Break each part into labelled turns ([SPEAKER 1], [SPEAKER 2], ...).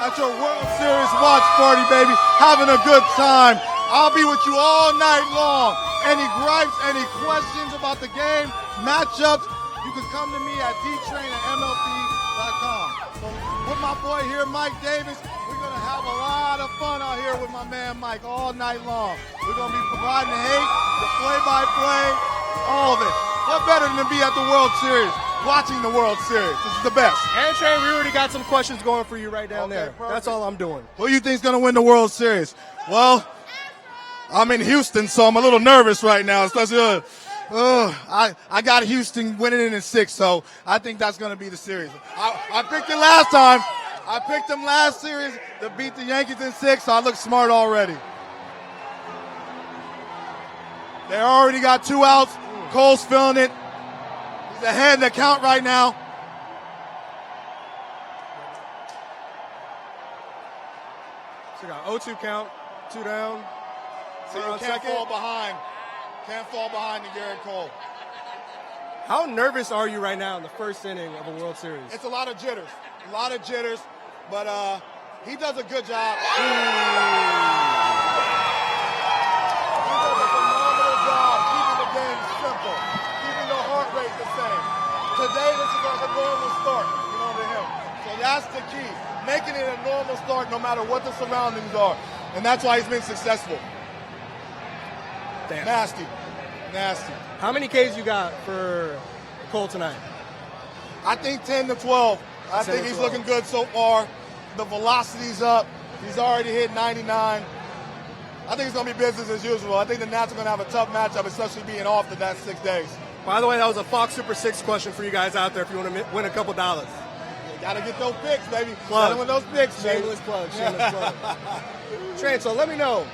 [SPEAKER 1] at your World Series watch party, baby. Having a good time. I'll be with you all night long. Any gripes, any questions about the game, matchups, you can come to me at dtrain@mlb.com. So with my boy here, Mike Davis, we're going to have a lot of fun out here with my man Mike all night long. We're going to be providing the hate, the play-by-play, all of it. What better than to be at the World Series, watching the World Series? This is the best.
[SPEAKER 2] And Trey, we already got some questions going for you right down there.
[SPEAKER 1] Perfect.
[SPEAKER 2] That's all I'm doing.
[SPEAKER 1] Who do you think is going to win the World Series? Well, I'm in Houston, so I'm a little nervous right now. I got Houston winning it in 6, so I think that's going to be the series. I picked it last time. I picked them last series to beat the Yankees in 6, so I look smart already. They already got 2 outs. Cole's feeling it. He's ahead in the count right now.
[SPEAKER 2] So we got 0-2 count, 2 down.
[SPEAKER 1] So you can't fall behind. Can't fall behind to Garrett Cole.
[SPEAKER 2] How nervous are you right now in the first inning of a World Series?
[SPEAKER 1] It's a lot of jitters. But he does a good job. He does a phenomenal job keeping the game simple, keeping the heart rate the same. Today, this is like a normal start, to him. So that's the key, making it a normal start no matter what the surroundings are. And that's why he's been successful.
[SPEAKER 2] Damn.
[SPEAKER 1] Nasty.
[SPEAKER 2] How many Ks you got for Cole tonight?
[SPEAKER 1] I think 10 to 12. I think he's looking good so far. The velocity's up. He's already hit 99. I think it's going to be business as usual. I think the Nats are going to have a tough matchup, especially being off the next 6 days.
[SPEAKER 2] By the way, that was a Fox Super 6 question for you guys out there if you want to win a couple dollars.
[SPEAKER 1] You got to get those picks, baby.
[SPEAKER 2] Plug.
[SPEAKER 1] Gotta win those picks, baby.
[SPEAKER 2] Shameless plug. Trey, so let me know.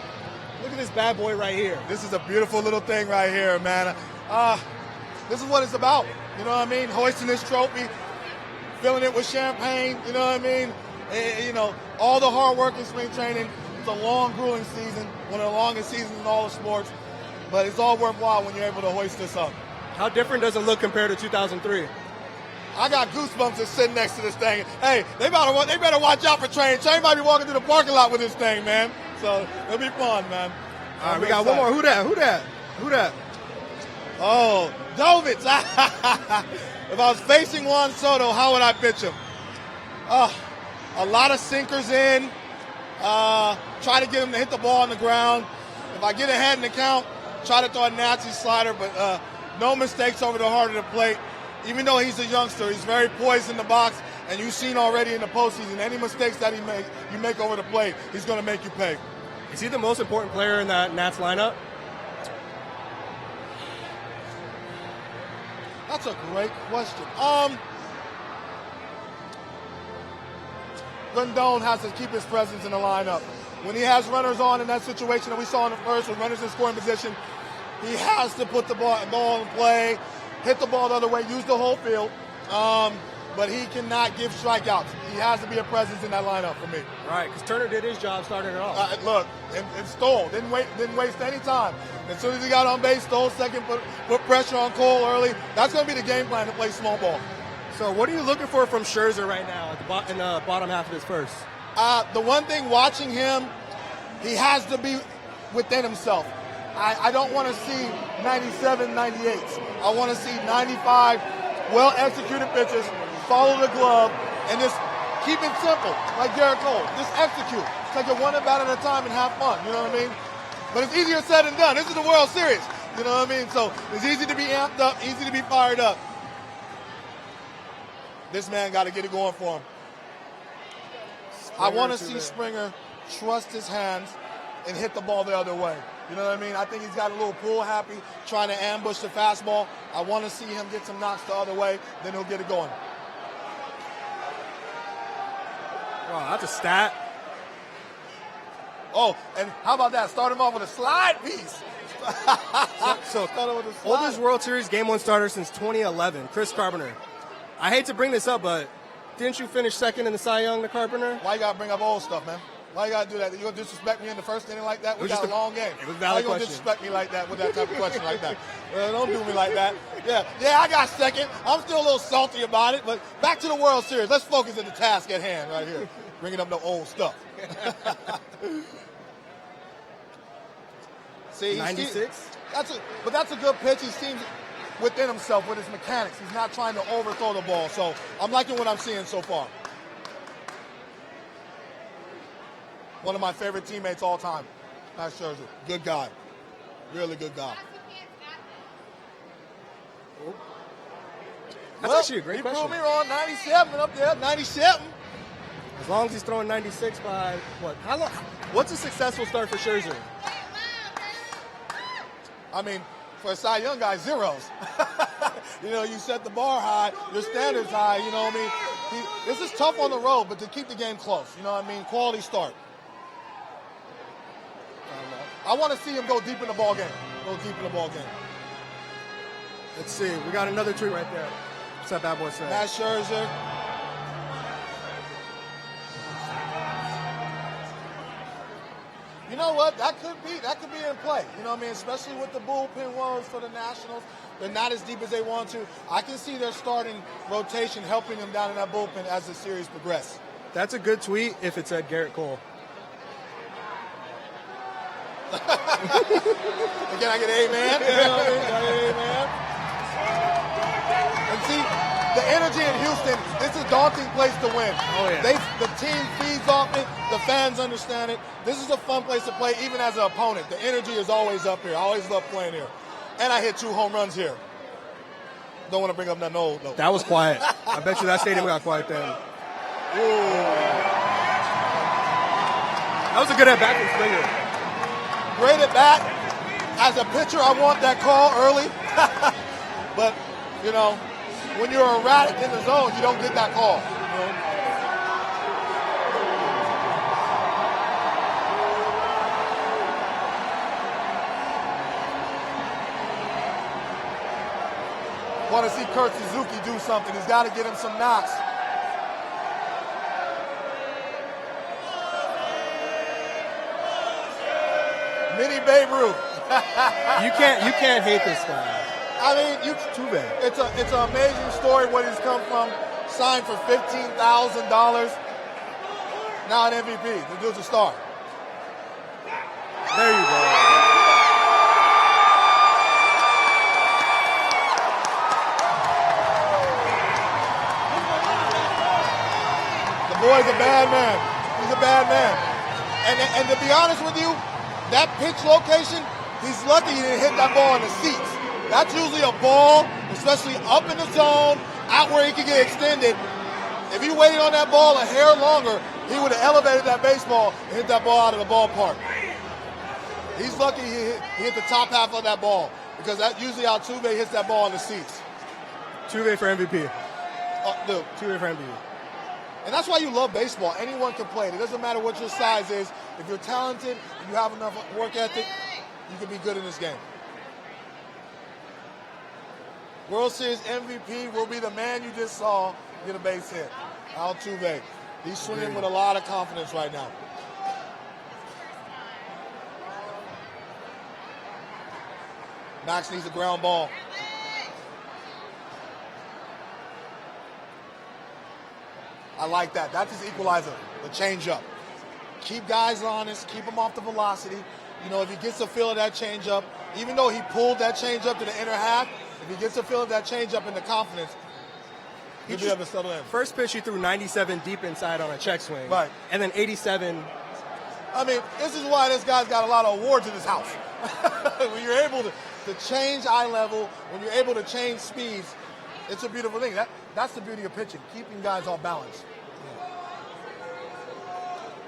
[SPEAKER 2] Look at this bad boy right here.
[SPEAKER 1] This is a beautiful little thing right here, man. This is what it's about. You know what I mean? Hoisting this trophy, filling it with champagne. You know what I mean? All the hard work in spring training. It's a long, grueling season, one of the longest seasons in all of sports. But it's all worthwhile when you're able to hoist this up.
[SPEAKER 2] How different does it look compared to 2003?
[SPEAKER 1] I got goosebumps just sitting next to this thing. Hey, they better watch out for Train. Train might be walking through the parking lot with this thing, man. So it'll be fun, man.
[SPEAKER 2] All right, we got one more. Who that?
[SPEAKER 1] Oh, Dovitz. If I was facing Juan Soto, how would I pitch him? A lot of sinkers in. Try to get him to hit the ball on the ground. If I get ahead in the count, try to throw a nasty slider, but no mistakes over the heart of the plate. Even though he's a youngster, he's very poised in the box, and you've seen already in the postseason, any mistakes that you make over the plate, he's going to make you pay.
[SPEAKER 2] Is he the most important player in that Nats lineup?
[SPEAKER 1] That's a great question. Rendon has to keep his presence in the lineup. When he has runners on in that situation that we saw in the first with runners in scoring position, he has to put the ball in play, hit the ball the other way, use the whole field. But he cannot give strikeouts. He has to be a presence in that lineup for me.
[SPEAKER 2] All right, because Turner did his job starting it off.
[SPEAKER 1] Look, and stole. Didn't waste any time. As soon as he got on base, stole second, put pressure on Cole early. That's going to be the game plan to play small ball.
[SPEAKER 2] So what are you looking for from Scherzer right now in the bottom half of his first?
[SPEAKER 1] The one thing watching him, he has to be within himself. I don't want to see 97, 98. I want to see 95 well-executed pitches, follow the glove, and just keep it simple, like Garrett Cole. Just execute. Take it one at bat at a time and have fun, you know what I mean? But it's easier said than done. This is the World Series, you know what I mean? So it's easy to be amped up, easy to be fired up. This man got to get it going for him. I want to see Springer trust his hands and hit the ball the other way. You know what I mean? I think he's got a little pull happy, trying to ambush the fastball. I want to see him get some knocks the other way, then he'll get it going.
[SPEAKER 2] Wow, that's a stat.
[SPEAKER 1] Oh, and how about that? Start him off with a slide piece.
[SPEAKER 2] So oldest World Series Game 1 starter since 2011, Chris Carpenter. I hate to bring this up, but didn't you finish second in the Cy Young to Carpenter?
[SPEAKER 1] Why you got to bring up old stuff, man? Why you got to do that? You going to disrespect me in the first inning like that? We got a long game.
[SPEAKER 2] It was a
[SPEAKER 1] Why
[SPEAKER 2] valid
[SPEAKER 1] you going to
[SPEAKER 2] question.
[SPEAKER 1] disrespect me like that with that type of question like that? Don't do me like that. Yeah, I got second. I'm still a little salty about it, but back to the World Series. Let's focus on the task at hand right here. Bringing up the old stuff. See,
[SPEAKER 2] 96?
[SPEAKER 1] That's a good pitch. He seems within himself with his mechanics. He's not trying to overthrow the ball. So I'm liking what I'm seeing so far. One of my favorite teammates all time, Max Scherzer. Good guy. Really good guy.
[SPEAKER 2] That's actually a great question.
[SPEAKER 1] You proved me wrong. 97 up there. 97.
[SPEAKER 2] As long as he's throwing 96 by what? How long? What's a successful start for Scherzer?
[SPEAKER 1] I mean, for a Cy Young guy, zeros. You set the bar high, your standards high, you know what I mean? This is tough on the road, but to keep the game close, you know what I mean? Quality start. I want to see him go deep in the ball game.
[SPEAKER 2] Let's see. We got another tweet right there. What's that bad boy say?
[SPEAKER 1] Max Scherzer. You know what? That could be in play. You know what I mean? Especially with the bullpen woes for the Nationals. They're not as deep as they want to. I can see their starting rotation helping them down in that bullpen as the series progresses.
[SPEAKER 2] That's a good tweet if it said Garrett Cole.
[SPEAKER 1] Can I get an amen? You know what I mean? Can I get an amen? And see, the energy in Houston, it's a daunting place to win.
[SPEAKER 2] Oh, yeah.
[SPEAKER 1] The team feeds off it. The fans understand it. This is a fun place to play, even as an opponent. The energy is always up here. I always love playing here. And I hit 2 home runs here. Don't want to bring up nothing old, though.
[SPEAKER 2] That was quiet. I bet you that stadium got quiet then.
[SPEAKER 1] Ooh.
[SPEAKER 2] That was a good at-bat from Springer.
[SPEAKER 1] Great at bat. As a pitcher, I want that call early. But, when you're erratic in the zone, you don't get that call. Want to see Kurt Suzuki do something. He's got to get him some knocks. Mini Babe Ruth.
[SPEAKER 2] You can't hate this guy.
[SPEAKER 1] I mean,
[SPEAKER 2] Altuve.
[SPEAKER 1] It's an amazing story where he's come from. Signed for $15,000. Now an MVP. The dude's a star.
[SPEAKER 2] There you go.
[SPEAKER 1] The boy's a bad man. He's a bad man. And to be honest with you, that pitch location, he's lucky he didn't hit that ball in the seats. That's usually a ball, especially up in the zone, out where he can get extended. If he waited on that ball a hair longer, he would have elevated that baseball and hit that ball out of the ballpark. He's lucky he hit the top half of that ball because usually Altuve hits that ball in the seats.
[SPEAKER 2] Altuve for MVP.
[SPEAKER 1] Dude.
[SPEAKER 2] Altuve for MVP.
[SPEAKER 1] And that's why you love baseball. Anyone can play it. It doesn't matter what your size is. If you're talented, if you have enough work ethic, you can be good in this game. World Series MVP will be the man you just saw get a base hit, Altuve. He's swinging with a lot of confidence right now. Max needs a ground ball. I like that. That's his equalizer, the changeup. Keep guys honest, keep them off the velocity. If he gets a feel of that changeup, even though he pulled that changeup to the inner half, if he gets a feel of that changeup in the confidence, he'll be able to settle in.
[SPEAKER 2] First pitch, he threw 97 deep inside on a check swing.
[SPEAKER 1] Right.
[SPEAKER 2] And then 87.
[SPEAKER 1] I mean, this is why this guy's got a lot of awards in his house. When you're able to change eye level, when you're able to change speeds, it's a beautiful thing. That's the beauty of pitching, keeping guys off balance.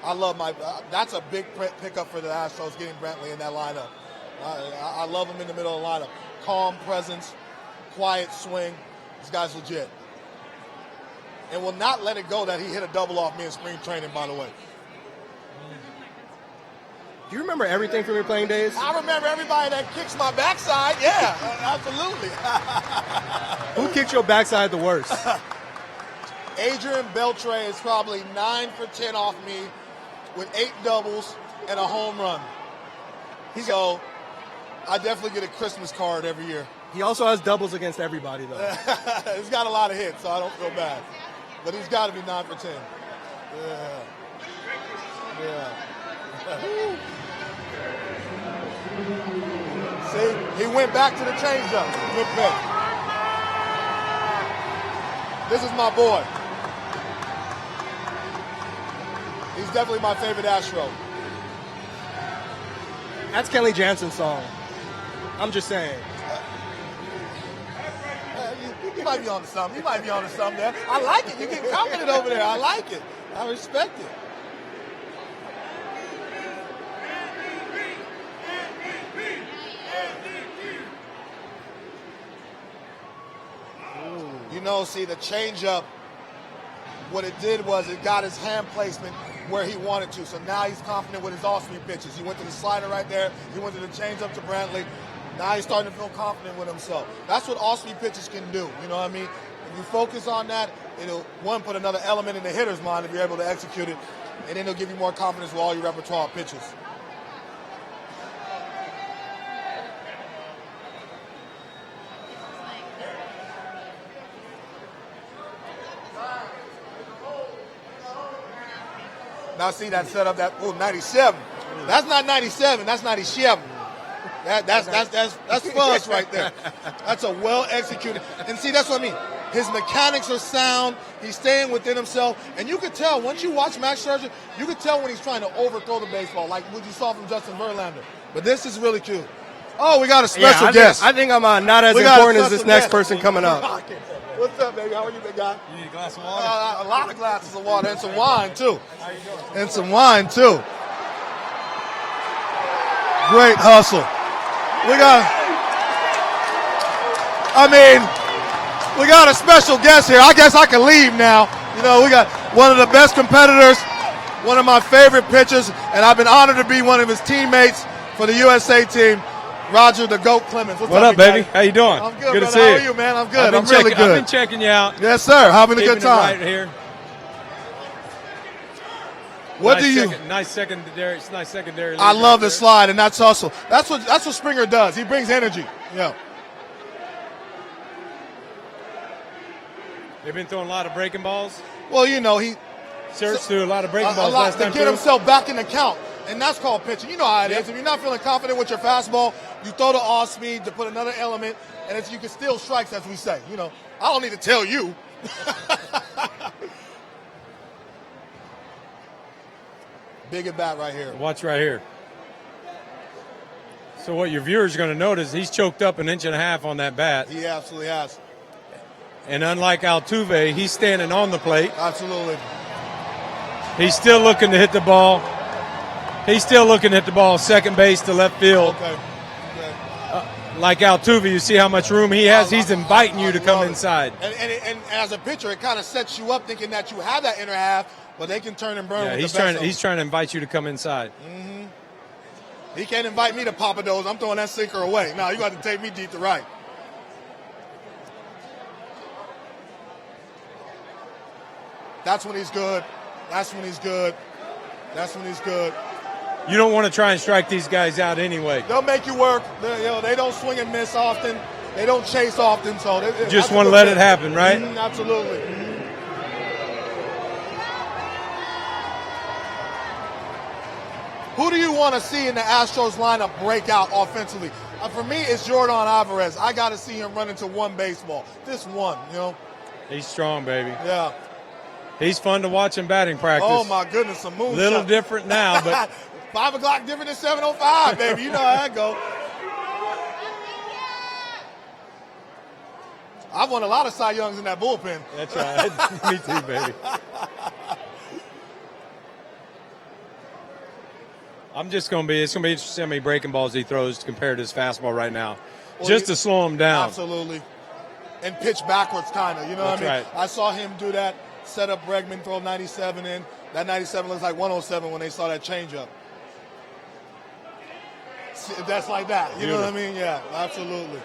[SPEAKER 1] I love that's a big pickup for the Astros, getting Brantley in that lineup. I love him in the middle of the lineup. Calm presence, quiet swing. This guy's legit. And will not let it go that he hit a double off me in spring training, by the way.
[SPEAKER 2] Do you remember everything from your playing days?
[SPEAKER 1] I remember everybody that kicks my backside. Yeah, absolutely.
[SPEAKER 2] Who kicked your backside the worst?
[SPEAKER 1] Adrian Beltre is probably 9 for 10 off me. with 8 doubles and a home run. So I definitely get a Christmas card every year.
[SPEAKER 2] He also has doubles against everybody, though.
[SPEAKER 1] He's got a lot of hits, so I don't feel bad. But he's got to be 9 for 10. Yeah. See, he went back to the changeup. Good pick. This is my boy. He's definitely my favorite Astro.
[SPEAKER 2] That's Kenley Jansen's song. I'm just saying.
[SPEAKER 1] You might be on to something. You might be on to something there. I like it. You're getting confident over there. I like it. I respect it. You know, see, the changeup, what it did was it got his hand placement where he wanted to. So now he's confident with his off-speed pitches. He went to the slider right there. He went to the changeup to Brantley. Now he's starting to feel confident with himself. That's what off-speed pitches can do. You know what I mean? If you focus on that, it'll, one, put another element in the hitter's mind if you're able to execute it, and then it'll give you more confidence with all your repertoire of pitches. Now see that setup, that 97. That's not 97, that's 97. That's fuzz right there. That's a well executed. And see, that's what I mean. His mechanics are sound. He's staying within himself, and you could tell once you watch Max Scherzer, you could tell when he's trying to overthrow the baseball, like what you saw from Justin Verlander. But this is really cute. Oh, we got a special guest.
[SPEAKER 2] I think I'm not as important as this next person coming up.
[SPEAKER 1] What's up, baby? How are you, big guy?
[SPEAKER 3] You need a glass of water?
[SPEAKER 1] A lot of glasses of water and some wine, too. How you doing? And some wine, too. Great hustle. We got a special guest here. I guess I can leave now. You know, we got one of the best competitors, one of my favorite pitchers, and I've been honored to be one of his teammates for the USA team. Roger the GOAT Clemens.
[SPEAKER 3] What up, baby? How you doing?
[SPEAKER 1] I'm good,
[SPEAKER 3] Good to
[SPEAKER 1] brother.
[SPEAKER 3] see
[SPEAKER 1] How
[SPEAKER 3] you.
[SPEAKER 1] are you, man? I'm good. I'm
[SPEAKER 3] really
[SPEAKER 1] really good.
[SPEAKER 3] I've been checking you out.
[SPEAKER 1] Yes, sir. Having a
[SPEAKER 3] Keeping
[SPEAKER 1] good time.
[SPEAKER 3] it right here.
[SPEAKER 1] What
[SPEAKER 3] nice
[SPEAKER 1] do you?
[SPEAKER 3] Nice secondary. It's nice secondary.
[SPEAKER 1] I love the
[SPEAKER 3] there.
[SPEAKER 1] slide, and that's hustle. That's what Springer does. He brings energy. Yeah.
[SPEAKER 3] They've been throwing a lot of breaking balls.
[SPEAKER 1] Well, you know, he
[SPEAKER 3] Searched through a lot of breaking balls
[SPEAKER 1] a lot
[SPEAKER 3] last
[SPEAKER 1] to
[SPEAKER 3] time
[SPEAKER 1] get
[SPEAKER 3] through.
[SPEAKER 1] himself back in the count. And that's called pitching. You know how it is.
[SPEAKER 3] Yep.
[SPEAKER 1] If you're not feeling confident with your fastball, you throw the off speed to put another element, and if you can steal strikes, as we say. You know, I don't need to tell you. Big at bat right here.
[SPEAKER 3] Watch right here. So what your viewers are going to notice, he's choked up an inch and a half on that bat.
[SPEAKER 1] He absolutely has.
[SPEAKER 3] And unlike Altuve, he's standing on the plate.
[SPEAKER 1] Absolutely.
[SPEAKER 3] He's still looking to hit the ball. He's still looking to hit the ball second base to left field.
[SPEAKER 1] Okay.
[SPEAKER 3] Like Altuve, you see how much room he has. He's inviting you to come inside.
[SPEAKER 1] And as a pitcher, it kind of sets you up thinking that you have that inner half, but they can turn and burn.
[SPEAKER 3] Yeah,
[SPEAKER 1] with
[SPEAKER 3] he's
[SPEAKER 1] the best
[SPEAKER 3] he's trying to invite you to come inside.
[SPEAKER 1] Mm-hmm. He can't invite me to Papa Do's. I'm throwing that sinker away. No, you got to take me deep to right. That's when he's good. That's when he's good. That's when he's good.
[SPEAKER 3] You don't want to try and strike these guys out anyway.
[SPEAKER 1] They'll make you work. They don't swing and miss often. They don't chase often. So
[SPEAKER 3] Just want to let it happen, right?
[SPEAKER 1] Mm-hmm, absolutely. Who do you want to see in the Astros lineup break out offensively? For me, it's Jordan Alvarez. I got to see him run into one baseball. Just one, you know.
[SPEAKER 3] He's strong, baby.
[SPEAKER 1] Yeah.
[SPEAKER 3] He's fun to watch in batting practice.
[SPEAKER 1] Oh, my goodness, a moonshot.
[SPEAKER 3] Little different now, but
[SPEAKER 1] 5 o'clock different than 7:05, baby. You know how that go. I've won a lot of Cy Youngs in that bullpen.
[SPEAKER 3] That's right. Me too, baby. It's going to be interesting how many breaking balls he throws compared to his fastball right now.
[SPEAKER 1] Well,
[SPEAKER 3] just to slow him down.
[SPEAKER 1] Absolutely. And pitch backwards, kind of. You know
[SPEAKER 3] That's
[SPEAKER 1] what I mean?
[SPEAKER 3] right.
[SPEAKER 1] I saw him do that, set up Bregman, throw 97 in. That 97 looks like 107 when they saw that changeup. That's like that. You know what I mean? Yeah, absolutely.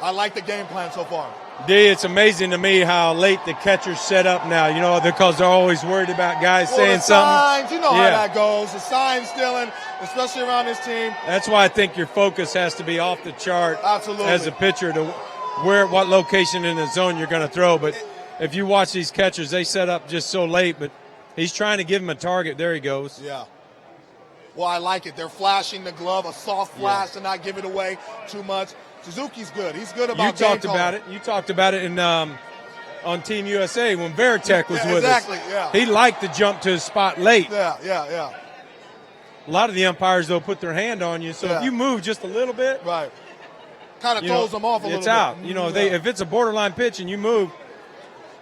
[SPEAKER 1] I like the game plan so far.
[SPEAKER 3] D, it's amazing to me how late the catchers set up now, you know, because they're always worried about guys saying
[SPEAKER 1] the signs,
[SPEAKER 3] something.
[SPEAKER 1] You know how that goes. The sign stealing, especially around this team.
[SPEAKER 3] That's why I think your focus has to be off the chart.
[SPEAKER 1] Absolutely.
[SPEAKER 3] As a pitcher to what location in the zone you're going to throw. But if you watch these catchers, they set up just so late, but he's trying to give him a target. There he goes.
[SPEAKER 1] Yeah. Well, I like it. They're flashing the glove, a soft flash to not give it away too much. Suzuki's good. He's good about
[SPEAKER 3] You talked about it. You talked about it in on Team USA when Veritek was with us.
[SPEAKER 1] Exactly, yeah.
[SPEAKER 3] He liked to jump to his spot late.
[SPEAKER 1] Yeah.
[SPEAKER 3] A lot of the umpires, though, put their hand on you. So if you move just a little bit.
[SPEAKER 1] Right. Kind of throws them off a little bit.
[SPEAKER 3] It's out. You know, if it's a borderline pitch and you move.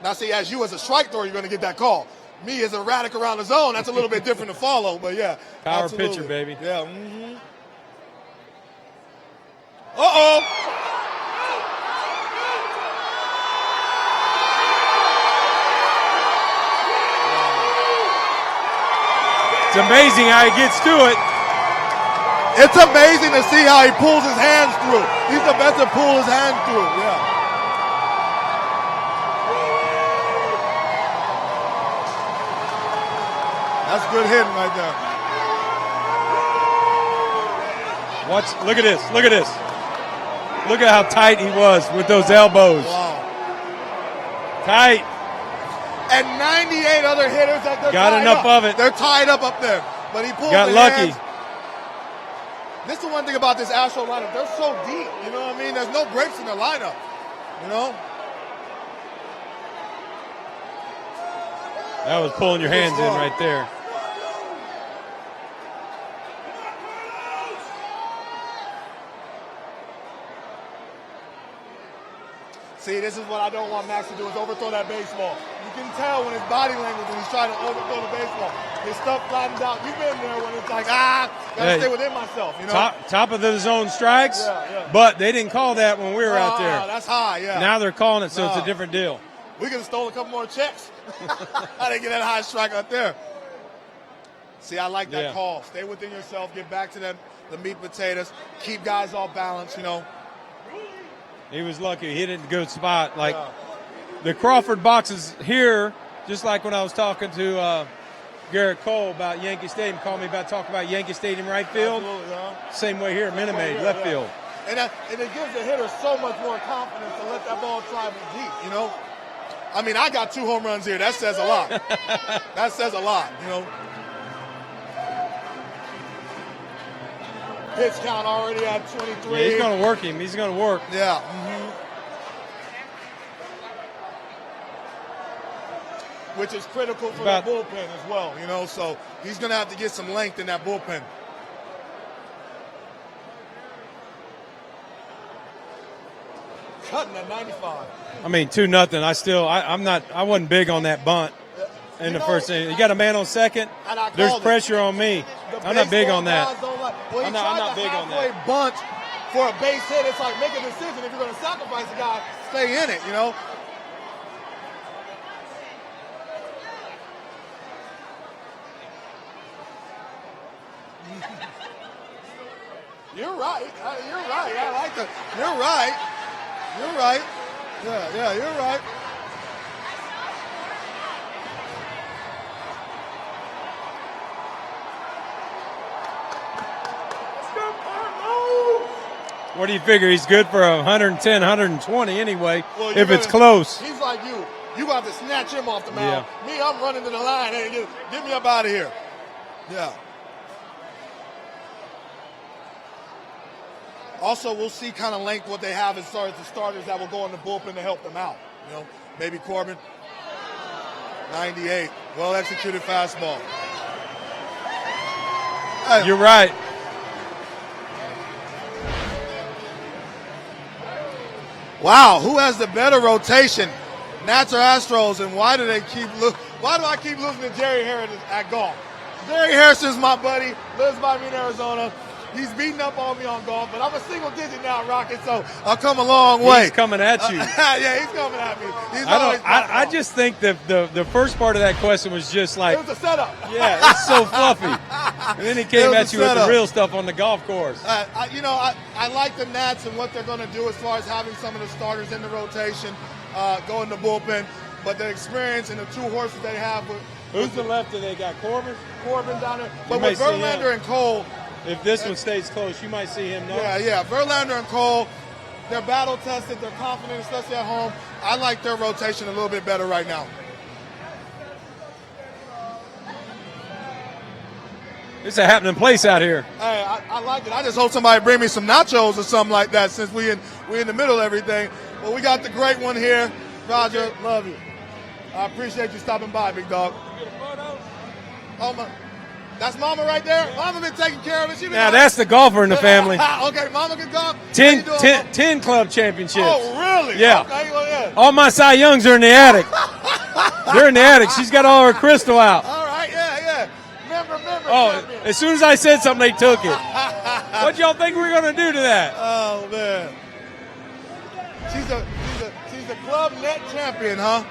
[SPEAKER 1] Now, see, as you as a strike thrower, you're going to get that call. Me as a erratic around the zone, that's a little bit different to follow. But, yeah.
[SPEAKER 3] Power
[SPEAKER 1] absolutely.
[SPEAKER 3] pitcher, baby.
[SPEAKER 1] Yeah. Uh-oh.
[SPEAKER 3] It's amazing how he gets to it.
[SPEAKER 1] It's amazing to see how he pulls his hands through. He's the best to pull his hands through. Yeah. That's good hitting right there.
[SPEAKER 3] Look at this. Look at this. Look at how tight he was with those elbows.
[SPEAKER 1] Wow.
[SPEAKER 3] Tight.
[SPEAKER 1] And 98 other hitters that they're
[SPEAKER 3] got
[SPEAKER 1] tied
[SPEAKER 3] enough
[SPEAKER 1] up.
[SPEAKER 3] of it.
[SPEAKER 1] They're tied up there. But he pulled
[SPEAKER 3] got
[SPEAKER 1] the
[SPEAKER 3] lucky.
[SPEAKER 1] hands. This is the one thing about this Astro lineup. They're so deep. You know what I mean? There's no breaks in their lineup. You know?
[SPEAKER 3] That was pulling your hands in right there.
[SPEAKER 1] See, this is what I don't want Max to do, is overthrow that baseball. You can tell when his body language when he's trying to overthrow the baseball. His stuff flattens out. You've been there when it's like, gotta stay within myself, you know?
[SPEAKER 3] Top of the zone strikes,
[SPEAKER 1] Yeah.
[SPEAKER 3] but they didn't call that when we were out there.
[SPEAKER 1] That's high, yeah.
[SPEAKER 3] Now they're calling it, so it's a different deal.
[SPEAKER 1] We could have stolen a couple more checks. I didn't get that high strike out there. See, I like that call. Stay within yourself. Get back to the meat and potatoes. Keep guys all balanced, you know.
[SPEAKER 3] He was lucky. He hit it in a good spot. Like the Crawford boxes here, just like when I was talking to Garrett Cole about Yankee Stadium, called me about talking about Yankee Stadium right field. Same way here, Minute Maid, left field.
[SPEAKER 1] And it gives the hitter so much more confidence to let that ball travel deep, you know. I mean, I got 2 home runs here. That says a lot. That says a lot, you know. Pitch count already at 23.
[SPEAKER 3] Yeah, he's going to work him. He's going to work.
[SPEAKER 1] Yeah. Which is critical for the bullpen as well, you know. So he's going to have to get some length in that bullpen. Cutting at 95.
[SPEAKER 3] I mean, 2-0. I wasn't big on that bunt in the first inning. You got a man on second. There's pressure on me. I'm not big on that.
[SPEAKER 1] I'm not big on that. Bunt for a base hit. It's like, make a decision. If you're going to sacrifice a guy, stay in it, you know. You're right. You're right. I like that. You're right. You're right. Yeah, you're right.
[SPEAKER 3] What do you figure? He's good for 110, 120 anyway, if it's close.
[SPEAKER 1] He's like you. You got to snatch him off the mound. Yeah. Me, I'm running to the line. Hey, get me up out of here. Yeah. Also, we'll see kind of length what they have as far as the starters that will go in the bullpen to help them out. You know, maybe Corbin, 98, well-executed fastball.
[SPEAKER 3] You're right.
[SPEAKER 1] Wow, who has the better rotation, Nats or Astros, and why do I keep losing to Jerry Harris at golf? Jerry Harris is my buddy, lives by me in Arizona. He's beating up on me on golf, but I'm a single digit now, Rocket, so I'll come a long way.
[SPEAKER 3] He's coming at you.
[SPEAKER 1] Yeah, he's coming at me.
[SPEAKER 3] I just think the first part of that question was just like,
[SPEAKER 1] it was a setup.
[SPEAKER 3] Yeah, it's so fluffy. And then he came at you with the real stuff on the golf course.
[SPEAKER 1] I like the Nats and what they're going to do as far as having some of the starters in the rotation, go in the bullpen. But the experience and the two horses they have.
[SPEAKER 3] Who's the lefty they got? Corbin down there.
[SPEAKER 1] But with Verlander and Cole.
[SPEAKER 3] If this one stays close, you might see him. No?
[SPEAKER 1] Yeah. Verlander and Cole, they're battle tested. They're confident, especially at home. I like their rotation a little bit better right now.
[SPEAKER 3] It's a happening place out here.
[SPEAKER 1] Hey, I like it. I just hope somebody bring me some nachos or something like that since we in the middle of everything. But we got the great one here. Roger, love you. I appreciate you stopping by, big dog. Oh, my. That's Mama right there? Mama been taking care of it.
[SPEAKER 3] Now, that's the golfer in the family.
[SPEAKER 1] Okay, Mama can golf.
[SPEAKER 3] 10 club championships.
[SPEAKER 1] Oh, really?
[SPEAKER 3] Yeah.
[SPEAKER 1] Okay, well, yeah.
[SPEAKER 3] All my Cy Youngs are in the attic. They're in the attic. She's got all her crystal out.
[SPEAKER 1] All right, yeah. Member.
[SPEAKER 3] Oh,
[SPEAKER 1] champion.
[SPEAKER 3] as soon as I said something, they took it. What y'all think we're going to do to that?
[SPEAKER 1] Oh, man. She's a club net champion, huh?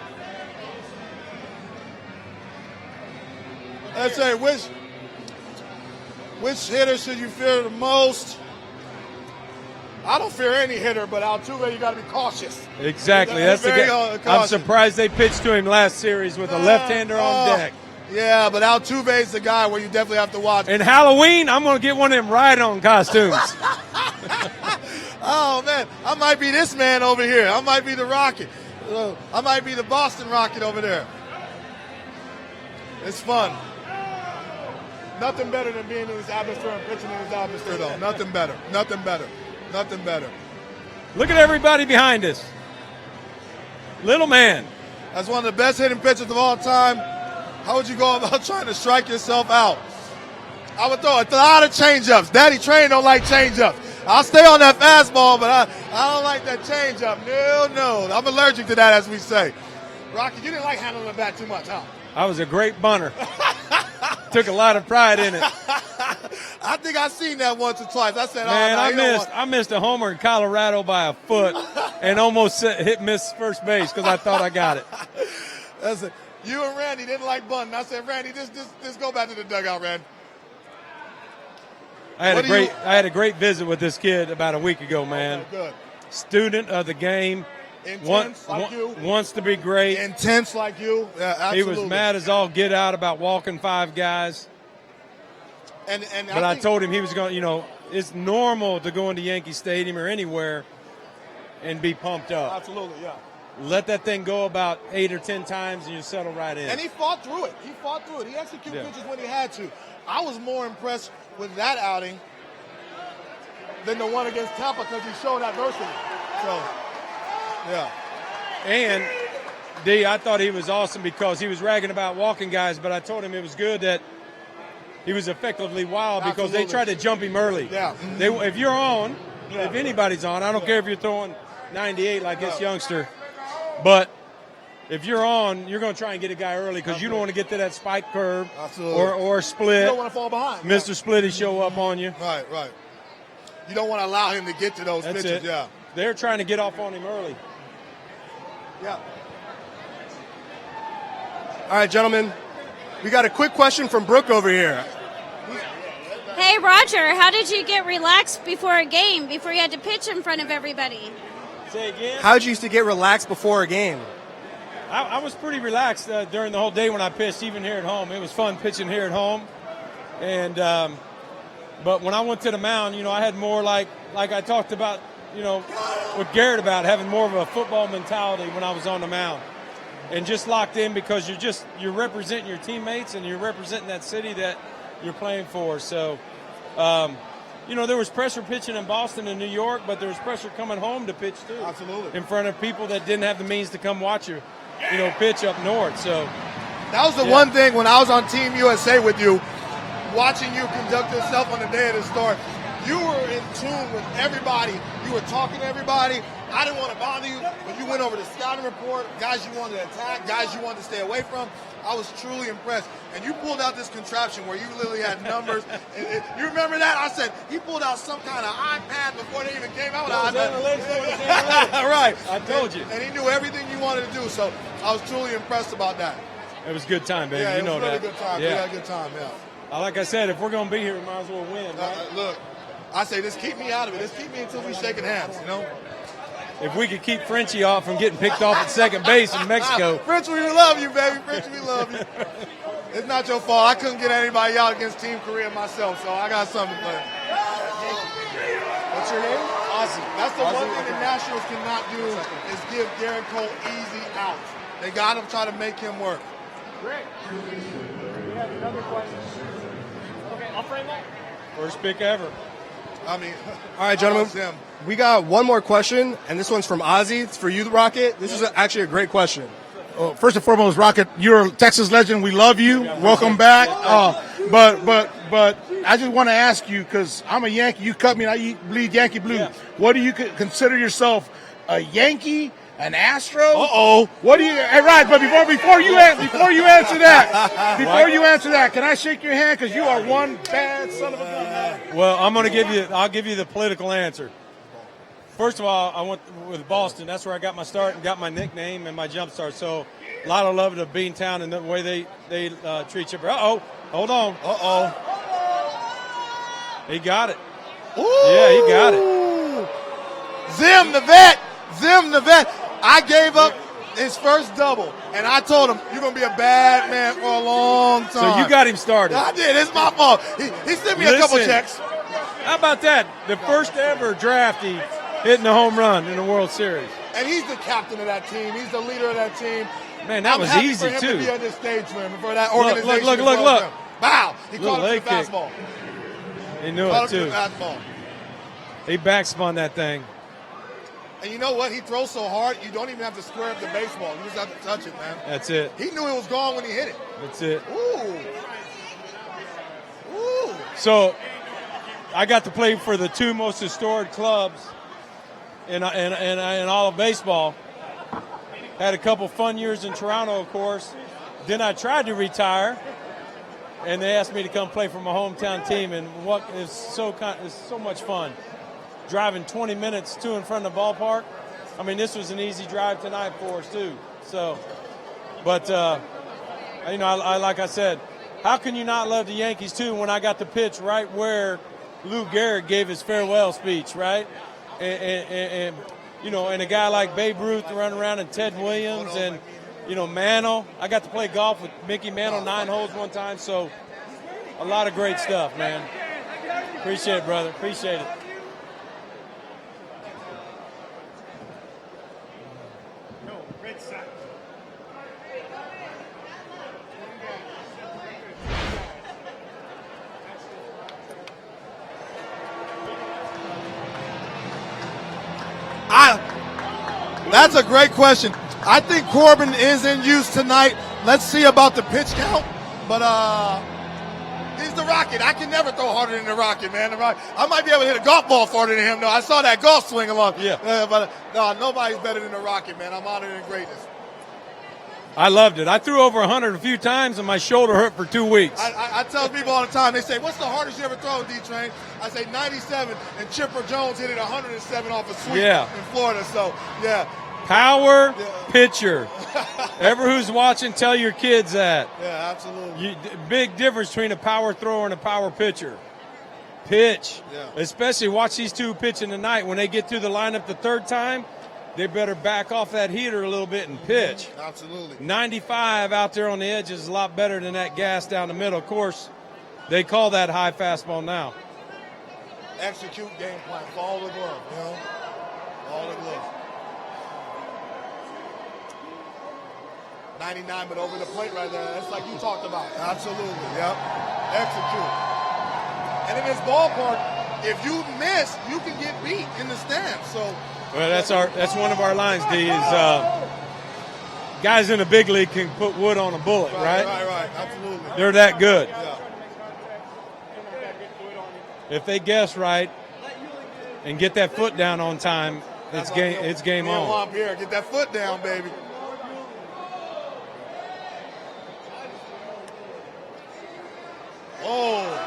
[SPEAKER 1] Let's say, which hitter should you fear the most? I don't fear any hitter, but Altuve, you got to be cautious.
[SPEAKER 3] Exactly. That's the guy. I'm surprised they pitched to him last series with a left-hander on deck.
[SPEAKER 1] Yeah, but Altuve is the guy where you definitely have to watch.
[SPEAKER 3] And Halloween, I'm going to get one of them ride-on costumes.
[SPEAKER 1] Oh, man. I might be this man over here. I might be the Rocket. I might be the Boston Rocket over there. It's fun. Nothing better than being in this atmosphere and pitching in this atmosphere, though. Nothing better.
[SPEAKER 3] Look at everybody behind us. Little man.
[SPEAKER 1] That's one of the best hitting pitchers of all time. How would you go about trying to strike yourself out? I would throw a lot of changeups. Daddy Train don't like changeups. I'll stay on that fastball, but I don't like that changeup. No. I'm allergic to that, as we say. Rocky, you didn't like handling the bat too much, huh?
[SPEAKER 3] I was a great bunter. Took a lot of pride in it.
[SPEAKER 1] I think I seen that once or twice. I said,
[SPEAKER 3] man, I missed a homer in Colorado by a foot and almost missed first base because I thought I got it.
[SPEAKER 1] That's it. You and Randy didn't like bunting. I said, Randy, just go back to the dugout, Randy.
[SPEAKER 3] I had a great visit with this kid about a week ago, man.
[SPEAKER 1] Okay, good.
[SPEAKER 3] Student of the game.
[SPEAKER 1] Intense like you.
[SPEAKER 3] Wants to be great.
[SPEAKER 1] Intense like you. Yeah, absolutely.
[SPEAKER 3] He was mad as all get out about walking 5 guys. But I told him he was going, it's normal to go into Yankee Stadium or anywhere and be pumped up.
[SPEAKER 1] Absolutely, yeah.
[SPEAKER 3] Let that thing go about 8 or 10 times and you settle right in.
[SPEAKER 1] And he fought through it. He executed pitches when he had to. I was more impressed with that outing than the one against Tampa because he showed adversity. So, yeah.
[SPEAKER 3] And, D, I thought he was awesome because he was ragging about walking guys, but I told him it was good that he was effectively wild because they tried to jump him early.
[SPEAKER 1] Yeah.
[SPEAKER 3] If you're on, if anybody's on, I don't care if you're throwing 98 like this youngster, but if you're on, you're going to try and get a guy early because you don't want to get to that spike curve or split.
[SPEAKER 1] You don't want to fall behind.
[SPEAKER 3] Mr. Splitty show up on you.
[SPEAKER 1] Right. You don't want to allow him to get to those pitches. Yeah.
[SPEAKER 3] They're trying to get off on him early.
[SPEAKER 1] Yeah.
[SPEAKER 2] All right, gentlemen. We got a quick question from Brooke over here.
[SPEAKER 4] Hey, Roger, how did you get relaxed before a game, before you had to pitch in front of everybody?
[SPEAKER 3] Say again?
[SPEAKER 2] How did you used to get relaxed before a game?
[SPEAKER 3] I was pretty relaxed during the whole day when I pitched, even here at home. It was fun pitching here at home. And but when I went to the mound, I had more like I talked about, with Garrett about having more of a football mentality when I was on the mound. And just locked in because you're representing your teammates and you're representing that city that you're playing for. So, there was pressure pitching in Boston and New York, but there was pressure coming home to pitch too.
[SPEAKER 1] Absolutely.
[SPEAKER 3] In front of people that didn't have the means to come watch you, pitch up north. So
[SPEAKER 1] that was the one thing when I was on Team USA with you, watching you conduct yourself on the day of the start. You were in tune with everybody. You were talking to everybody. I didn't want to bother you, but you went over the scouting report, guys you wanted to attack, guys you wanted to stay away from. I was truly impressed. And you pulled out this contraption where you literally had numbers. You remember that? I said, he pulled out some kind of iPad before they even came out with an iPad. Right.
[SPEAKER 3] I told you.
[SPEAKER 1] And he knew everything you wanted to do. So I was truly impressed about that.
[SPEAKER 3] It was a good time, baby.
[SPEAKER 1] Yeah,
[SPEAKER 3] you know
[SPEAKER 1] it was
[SPEAKER 3] that.
[SPEAKER 1] really good time.
[SPEAKER 3] Yeah.
[SPEAKER 1] We had a good time, yeah.
[SPEAKER 3] Like I said, if we're going to be here, we might as well win, right?
[SPEAKER 1] Look, I say, just keep me out of it. Just keep me until we shaking hands, you know?
[SPEAKER 3] If we could keep Frenchie off from getting picked off at second base in Mexico.
[SPEAKER 1] Frenchie, we love you, baby. Frenchie, we love you. It's not your fault. I couldn't get anybody out against Team Korea myself, so I got something to play.
[SPEAKER 2] What's your name?
[SPEAKER 1] Ozzy. That's the one thing the Nationals cannot do is give Garrett Cole easy outs. They got to try to make him work.
[SPEAKER 5] Great. We have another question. Okay, I'll frame up.
[SPEAKER 3] First pick ever.
[SPEAKER 1] I mean,
[SPEAKER 2] All right, gentlemen. We got one more question, and this one's from Ozzy. It's for you, the Rocket. This is actually a great question.
[SPEAKER 6] First and foremost, Rocket, you're a Texas legend. We love you. Welcome back. But I just want to ask you, because I'm a Yankee. You cut me, and I bleed Yankee blue.
[SPEAKER 3] Yeah.
[SPEAKER 6] What do you consider yourself? A Yankee? An Astro?
[SPEAKER 2] Uh-oh.
[SPEAKER 6] What do you? Hey, right. But before you answer that, can I shake your hand? Because you are one bad son of a gun, man.
[SPEAKER 3] Well, I'll give you the political answer. First of all, I went with Boston. That's where I got my start and got my nickname and my jump start. So a lot of love to Beantown and the way they treat you. Uh-oh. Hold on.
[SPEAKER 1] Uh-oh.
[SPEAKER 3] He got it.
[SPEAKER 1] Ooh.
[SPEAKER 3] Yeah, he got it.
[SPEAKER 1] Zim the vet. I gave up his first double, and I told him, you're going to be a bad man for a long time.
[SPEAKER 3] So you got him started.
[SPEAKER 1] I did. It's my fault. He sent me a couple checks.
[SPEAKER 3] How about that? The first ever drafty hitting a home run in the World Series.
[SPEAKER 1] And he's the captain of that team. He's the leader of that team.
[SPEAKER 3] Man, that was
[SPEAKER 1] happy
[SPEAKER 3] easy,
[SPEAKER 1] for him
[SPEAKER 3] too.
[SPEAKER 1] to be on this stage for him and for that organization.
[SPEAKER 3] Look.
[SPEAKER 1] Bow. He
[SPEAKER 3] Little
[SPEAKER 1] caught him
[SPEAKER 3] leg
[SPEAKER 1] to the
[SPEAKER 3] kick.
[SPEAKER 1] fastball.
[SPEAKER 3] He knew
[SPEAKER 1] Caught
[SPEAKER 3] it,
[SPEAKER 1] him to
[SPEAKER 3] too.
[SPEAKER 1] the fastball.
[SPEAKER 3] He backspun that thing.
[SPEAKER 1] And you know what? He throws so hard, you don't even have to square up the baseball. You just have to touch it, man.
[SPEAKER 3] That's it.
[SPEAKER 1] He knew it was gone when he hit it.
[SPEAKER 3] That's it.
[SPEAKER 1] Ooh.
[SPEAKER 3] So I got to play for the two most historic clubs in all of baseball. Had a couple fun years in Toronto, of course. Then I tried to retire, and they asked me to come play for my hometown team. And it's so much fun. Driving 20 minutes to and from the ballpark. I mean, this was an easy drive tonight for us too. So, but like I said, how can you not love the Yankees too when I got to pitch right where Lou Gehrig gave his farewell speech, right? And a guy like Babe Ruth running around and Ted Williams and Mantle. I got to play golf with Mickey Mantle 9 holes one time. So, a lot of great stuff, man. Appreciate it, brother. Appreciate it.
[SPEAKER 1] That's a great question. I think Corbin is in use tonight. Let's see about the pitch count. But he's the Rocket. I can never throw harder than the Rocket, man. I might be able to hit a golf ball farther than him, though. I saw that golf swing along.
[SPEAKER 3] Yeah.
[SPEAKER 1] But nobody's better than the Rocket, man. I'm honored and greatness.
[SPEAKER 3] I loved it. I threw over 100 a few times, and my shoulder hurt for 2 weeks.
[SPEAKER 1] I tell people all the time, they say, what's the hardest you ever thrown, D-Train? I say 97, and Chipper Jones hit it 107 off a sweep in Florida. So, yeah.
[SPEAKER 3] Power pitcher. Ever who's watching, tell your kids that.
[SPEAKER 1] Yeah, absolutely.
[SPEAKER 3] Big difference between a power thrower and a power pitcher. Pitch.
[SPEAKER 1] Yeah.
[SPEAKER 3] Especially watch these two pitching tonight. When they get through the lineup the third time, they better back off that heater a little bit and pitch.
[SPEAKER 1] Absolutely.
[SPEAKER 3] 95 out there on the edge is a lot better than that gas down the middle. Of course, they call that high fastball now.
[SPEAKER 1] Execute game plan. Follow the glove, Follow the glove. 99, but over the plate right there. That's like you talked about. Absolutely. Yep. Execute. And in this ballpark, if you miss, you can get beat in the stands. So.
[SPEAKER 3] Well, that's one of our lines, D, is guys in the big league can put wood on a bullet, right?
[SPEAKER 1] Right. Absolutely.
[SPEAKER 3] They're that good.
[SPEAKER 1] Yeah.
[SPEAKER 3] If they guess right and get that foot down on time, It's game. It's game on.
[SPEAKER 1] Here, get that foot down, baby. Oh.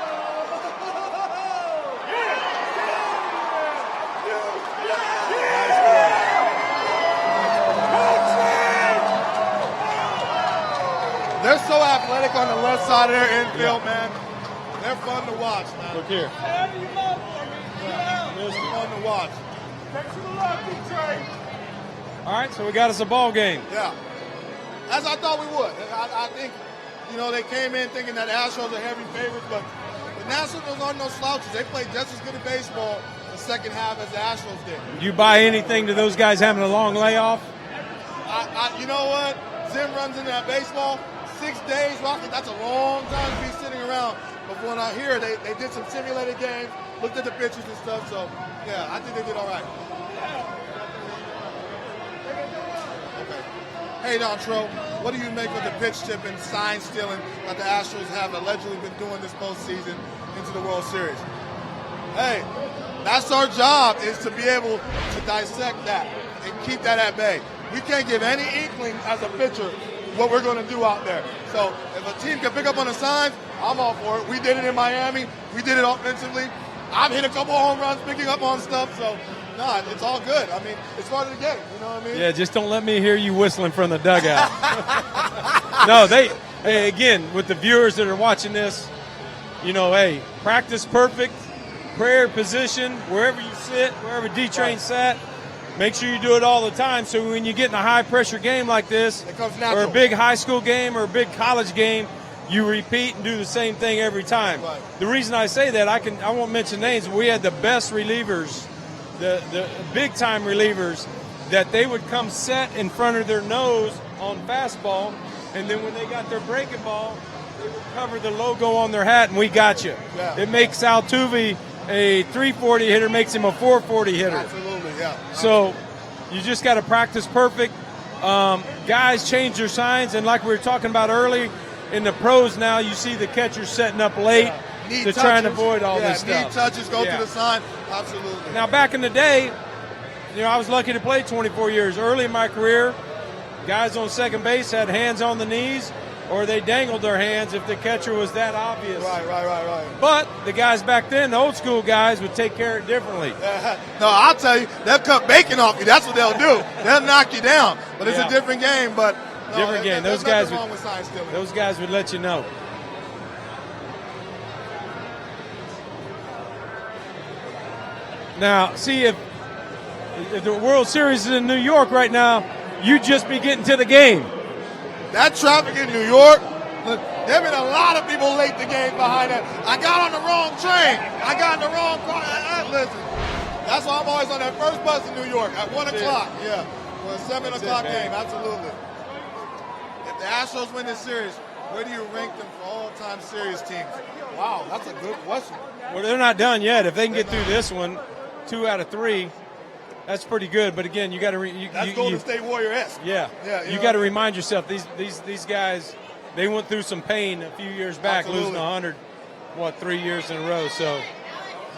[SPEAKER 1] They're so athletic on the left side of their infield, man. They're fun to watch, man.
[SPEAKER 3] Look here.
[SPEAKER 1] They're fun to watch.
[SPEAKER 3] All right, so we got us a ball game.
[SPEAKER 1] Yeah. As I thought we would. I think, they came in thinking that Astros are heavy favorites, but the Nationals aren't no slouches. They played just as good a baseball the second half as the Astros did.
[SPEAKER 3] Do you buy anything to those guys having a long layoff?
[SPEAKER 1] You know what? Zim runs into that baseball. 6 days, Rocket, that's a long time to be sitting around. But when I hear they did some simulated games, looked at the pictures and stuff, so yeah, I think they did all right. Okay. Hey, Dontrelle, what do you make of the pitch tipping, sign stealing that the Astros have allegedly been doing this postseason into the World Series? Hey, that's our job, is to be able to dissect that and keep that at bay. We can't give any inkling as a pitcher what we're going to do out there. So if a team can pick up on the signs, I'm all for it. We did it in Miami. We did it offensively. I've hit a couple home runs picking up on stuff. So, it's all good. I mean, it's part of the game. You know what I mean?
[SPEAKER 3] Yeah, just don't let me hear you whistling from the dugout. No, hey, again, with the viewers that are watching this, hey, practice perfect, prayer position, wherever you sit, wherever D-Train sat. Make sure you do it all the time, so when you get in a high-pressure game like this,
[SPEAKER 1] it comes natural.
[SPEAKER 3] Or a big high school game or a big college game, you repeat and do the same thing every time.
[SPEAKER 1] Right.
[SPEAKER 3] The reason I say that, I won't mention names, but we had the best relievers, the big-time relievers, that they would come set in front of their nose on fastball, and then when they got their breaking ball, they would cover the logo on their hat, and we got you.
[SPEAKER 1] Yeah.
[SPEAKER 3] It makes Altuve a 340 hitter, makes him a 440 hitter.
[SPEAKER 1] Absolutely, yeah.
[SPEAKER 3] So you just got to practice perfect. Guys change their signs, and like we were talking about early, in the pros now, you see the catchers setting up late to try and avoid all this stuff.
[SPEAKER 1] Knee touches, go to the sign. Absolutely.
[SPEAKER 3] Now, back in the day, I was lucky to play 24 years. Early in my career, guys on second base had hands on the knees, or they dangled their hands if the catcher was that obvious.
[SPEAKER 1] Right.
[SPEAKER 3] But the guys back then, the old school guys, would take care of it differently.
[SPEAKER 1] No, I'll tell you, they'll cut bacon off you. That's what they'll do. They'll knock you down. But it's a different game. But
[SPEAKER 3] different game.
[SPEAKER 1] Those
[SPEAKER 3] guys would let you know. Now, see, if the World Series is in New York right now, you'd just be getting to the game.
[SPEAKER 1] That traffic in New York, there have been a lot of people late the game behind that. I got on the wrong train. I got in the wrong car. Listen, that's why I'm always on that first bus in New York at 1 o'clock. Yeah, for a 7 o'clock game, absolutely. If the Astros win this series, where do you rank them for all-time series teams? Wow, that's a good question.
[SPEAKER 3] Well, they're not done yet. If they can get through this one, 2 out of 3, that's pretty good. But again, you got to
[SPEAKER 1] that's Golden State Warrior-esque.
[SPEAKER 3] Yeah. You got to remind yourself these guys, they went through some pain a few years back, losing 100, 3 years in a row. So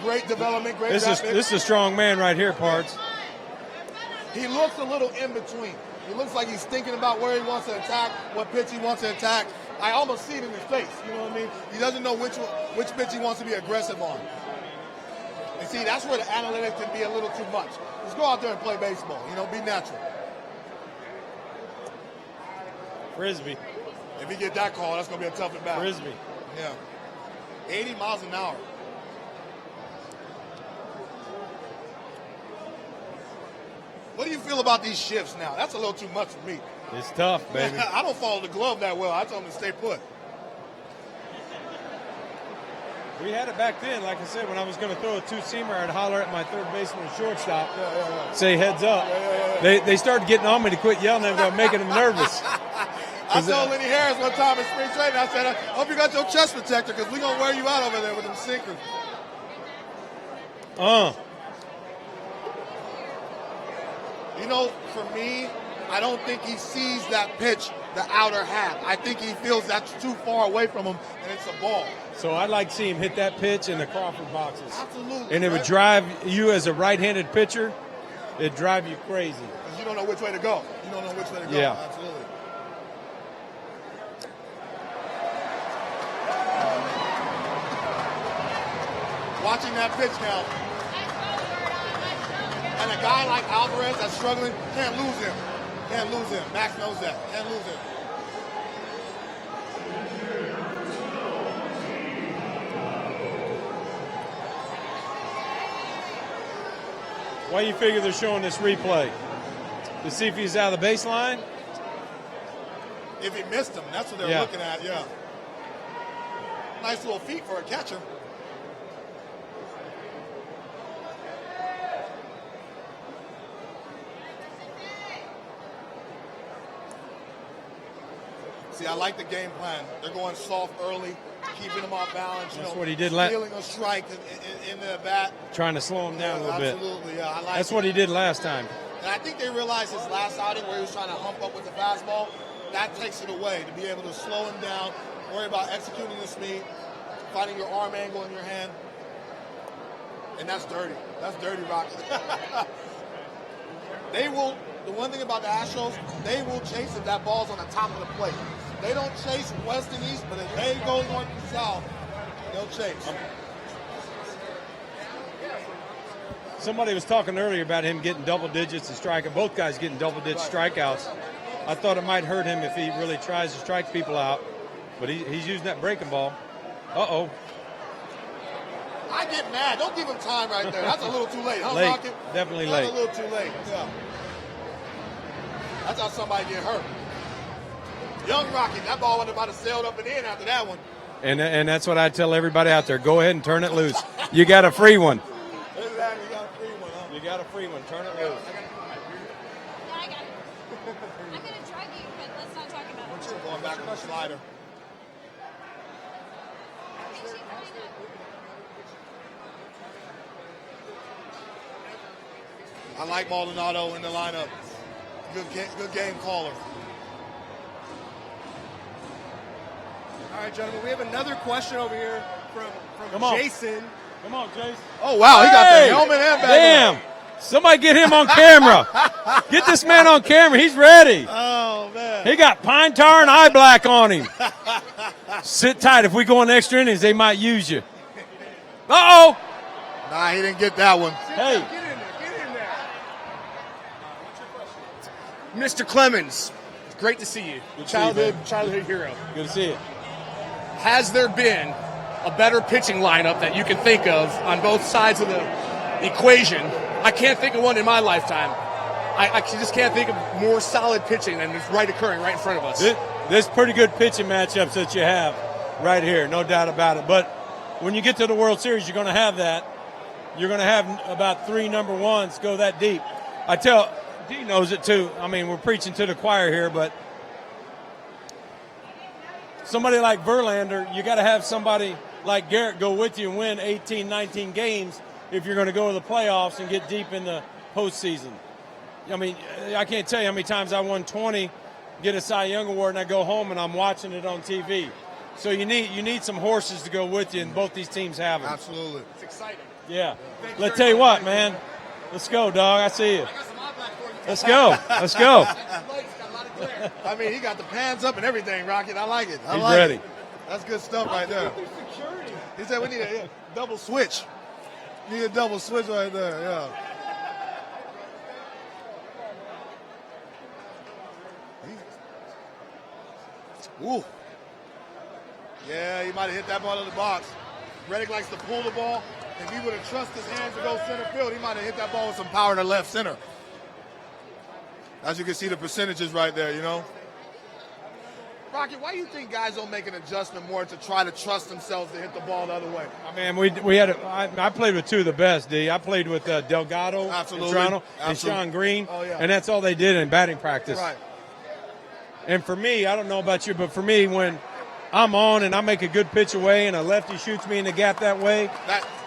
[SPEAKER 1] great development, great.
[SPEAKER 3] This is a strong man right here, Parts.
[SPEAKER 1] He looks a little in between. He looks like he's thinking about where he wants to attack, what pitch he wants to attack. I almost see it in his face. You know what I mean? He doesn't know which pitch he wants to be aggressive on. And see, that's where the analytics can be a little too much. Just go out there and play baseball. Be natural.
[SPEAKER 3] Frisbee.
[SPEAKER 1] If you get that call, that's going to be a tough at bat.
[SPEAKER 3] Frisbee.
[SPEAKER 1] Yeah. 80 miles an hour. What do you feel about these shifts now? That's a little too much for me.
[SPEAKER 3] It's tough, baby.
[SPEAKER 1] I don't follow the glove that well. I told him to stay put.
[SPEAKER 3] We had it back then. Like I said, when I was going to throw a two-seamer, I'd holler at my third baseman and shortstop, say heads up. They started getting on me to quit yelling at them, making them nervous.
[SPEAKER 1] I told Lenny Harris one time in spring training, I said, I hope you got your chest protector because we're going to wear you out over there with them sinkers. For me, I don't think he sees that pitch, the outer half. I think he feels that's too far away from him, and it's a ball.
[SPEAKER 3] So I'd like to see him hit that pitch in the Crawford boxes.
[SPEAKER 1] Absolutely.
[SPEAKER 3] And it would drive you as a right-handed pitcher it drive you crazy.
[SPEAKER 1] Because you don't know which way to go. You don't know which way to go.
[SPEAKER 3] Yeah.
[SPEAKER 1] Absolutely. Watching that pitch now. And a guy like Alvarez that's struggling, can't lose him. Can't lose him. Max knows that. Can't lose him.
[SPEAKER 3] Why do you figure they're showing this replay? To see if he's out of the baseline?
[SPEAKER 1] If he missed him, that's what they're looking at, yeah. Nice little feet for a catcher. See, I like the game plan. They're going soft early, keeping him off balance.
[SPEAKER 3] That's what he did last.
[SPEAKER 1] Stealing a strike in the bat.
[SPEAKER 3] Trying to slow him down a little bit.
[SPEAKER 1] Absolutely, yeah. I like
[SPEAKER 3] That's
[SPEAKER 1] it.
[SPEAKER 3] what he did last time.
[SPEAKER 1] And I think they realized his last outing where he was trying to hump up with the fastball, that takes it away, to be able to slow him down, worry about executing the speed, finding your arm angle in your hand. And that's dirty. That's dirty, Rocky. They will, the one thing about the Astros, they will chase if that ball's on the top of the plate. They don't chase west and east, but if they go north and south, they'll chase.
[SPEAKER 3] Somebody was talking earlier about him getting double digits and striking. Both guys getting double-digit strikeouts. I thought it might hurt him if he really tries to strike people out, but he's using that breaking ball. Uh-oh.
[SPEAKER 1] I get mad. Don't give him time right there. That's a little too late. Huh,
[SPEAKER 3] Late.
[SPEAKER 1] Rocket?
[SPEAKER 3] Definitely
[SPEAKER 1] That's
[SPEAKER 3] late.
[SPEAKER 1] a little too late. Yeah. That's how somebody get hurt. Young Rocket, that ball wasn't about to sail up and in after that one.
[SPEAKER 3] And that's what I tell everybody out there. Go ahead and turn it loose. You got a free one.
[SPEAKER 1] Exactly. You got a free one, huh?
[SPEAKER 3] You got a free one. Turn it loose.
[SPEAKER 4] Yeah, I got it. I'm going to drug you, but let's not talk about it.
[SPEAKER 1] We're going back on the slider. I like Maldonado in the lineup. Good game caller.
[SPEAKER 2] All right, gentlemen, we have another question over here from
[SPEAKER 3] Come on.
[SPEAKER 2] Jason.
[SPEAKER 3] Come on, Jason.
[SPEAKER 1] Oh, wow. He got
[SPEAKER 3] Hey!
[SPEAKER 1] the helmet and bag.
[SPEAKER 3] Damn. Somebody get him on camera. Get this man on camera. He's ready.
[SPEAKER 1] Oh, man.
[SPEAKER 3] He got pine tar and eye black on him. Sit tight. If we go in extra innings, they might use you. Uh-oh.
[SPEAKER 1] Nah, he didn't get that one.
[SPEAKER 3] Hey.
[SPEAKER 2] Get in there. Mr. Clemens, great to see you.
[SPEAKER 3] Good to see you, man.
[SPEAKER 2] Childhood hero.
[SPEAKER 3] Good to see you.
[SPEAKER 2] Has there been a better pitching lineup that you can think of on both sides of the equation? I can't think of one in my lifetime. I just can't think of more solid pitching than is occurring right in front of us.
[SPEAKER 3] There's pretty good pitching matchups that you have right here, no doubt about it. But when you get to the World Series, you're going to have that. You're going to have about 3 number ones go that deep. I tell D knows it too. I mean, we're preaching to the choir here, but somebody like Verlander, you got to have somebody like Garrett go with you and win 18, 19 games if you're going to go to the playoffs and get deep in the postseason. I mean, I can't tell you how many times I won 20, get a Cy Young Award, and I go home and I'm watching it on TV. So you need some horses to go with you, and both these teams have them.
[SPEAKER 1] Absolutely.
[SPEAKER 2] It's exciting.
[SPEAKER 3] Yeah. Let's tell you what, man. Let's go, dog. I see you. Let's go. Let's go.
[SPEAKER 1] I mean, he got the pants up and everything, Rocket. I like it.
[SPEAKER 3] He's ready.
[SPEAKER 1] That's good stuff right there. He said we need a double switch. Need a double switch right there, yeah. Ooh. Yeah, he might have hit that ball in the box. Reddick likes to pull the ball. If he would have trusted his hands to go center field, he might have hit that ball with some power to left center. As you can see the percentages right there, you know. Rocket, why do you think guys don't make an adjustment more to try to trust themselves to hit the ball the other way?
[SPEAKER 3] I mean, we had I played with 2 of the best, D. I played with Delgado
[SPEAKER 1] Absolutely.
[SPEAKER 3] in Toronto and
[SPEAKER 1] Absolutely.
[SPEAKER 3] Sean Green,
[SPEAKER 1] Oh, yeah.
[SPEAKER 3] and that's all they did in batting practice.
[SPEAKER 1] Right.
[SPEAKER 3] And for me, I don't know about you, but for me, when I'm on and I make a good pitch away and a lefty shoots me in the gap that way,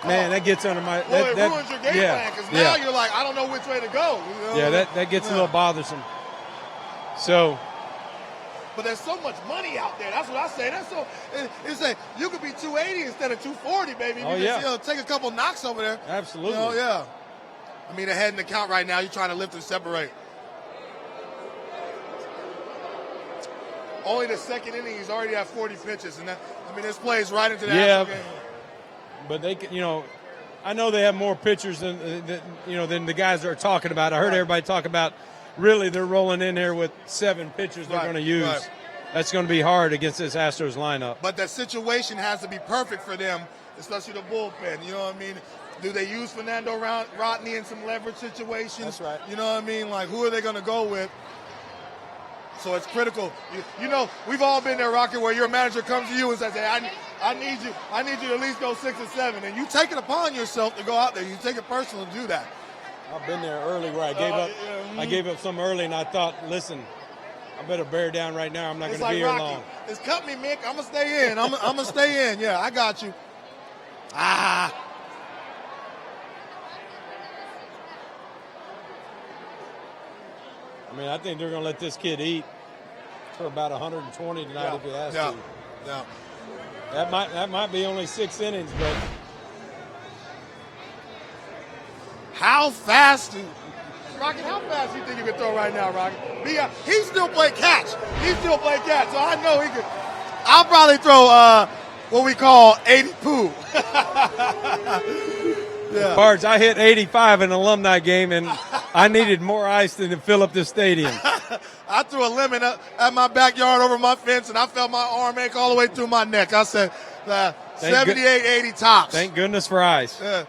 [SPEAKER 3] that gets under my.
[SPEAKER 1] Well,
[SPEAKER 3] that,
[SPEAKER 1] it ruins your game plan because now you're like, I don't know which way to go. You know?
[SPEAKER 3] Yeah, that gets a little bothersome. So.
[SPEAKER 1] But there's so much money out there. That's what I say. That's so. It's like you could be 280 instead of 240, baby.
[SPEAKER 3] Oh,
[SPEAKER 1] You
[SPEAKER 3] yeah.
[SPEAKER 1] just, take a couple knocks over there.
[SPEAKER 3] Absolutely.
[SPEAKER 1] Yeah. I mean, ahead in the count right now. You're trying to lift and separate. Only the second inning, he's already at 40 pitches, and this plays right into the Astros game.
[SPEAKER 3] But they can, I know they have more pitchers than the guys are talking about. I heard everybody talk about. Really, they're rolling in here with 7 pitchers they're going to use. Right. That's going to be hard against this Astros lineup.
[SPEAKER 1] But the situation has to be perfect for them, especially the bullpen. You know what I mean? Do they use Fernando Rodney in some leverage situations?
[SPEAKER 3] That's right.
[SPEAKER 1] You know what I mean? Like, who are they going to go with? So it's critical. We've all been there, Rocket, where your manager comes to you and says, hey, I need you to at least go 6 or 7. And you take it upon yourself to go out there. You take it personal to do that.
[SPEAKER 3] I've been there early where I gave up some early, and I thought, listen, I better bear down right now. I'm not going to be here long.
[SPEAKER 1] It's cut me, Mick. I'm going to stay in. I'm going to stay in. Yeah, I got you. I
[SPEAKER 3] mean, I think they're going to let this kid eat for about 120 tonight if he has to.
[SPEAKER 1] Yeah.
[SPEAKER 3] That might be only 6 innings, but
[SPEAKER 1] how fast do you think you can throw right now, Rocket? He still play catch. So I know he could. I'll probably throw what we call 80 poo. Yeah.
[SPEAKER 3] Pards, I hit 85 in an alumni game, and I needed more ice than to fill up this stadium.
[SPEAKER 1] I threw a lemon at my backyard over my fence, and I felt my arm ache all the way through my neck. I said, 78, 80 tops.
[SPEAKER 3] Thank goodness for ice.
[SPEAKER 1] Yeah.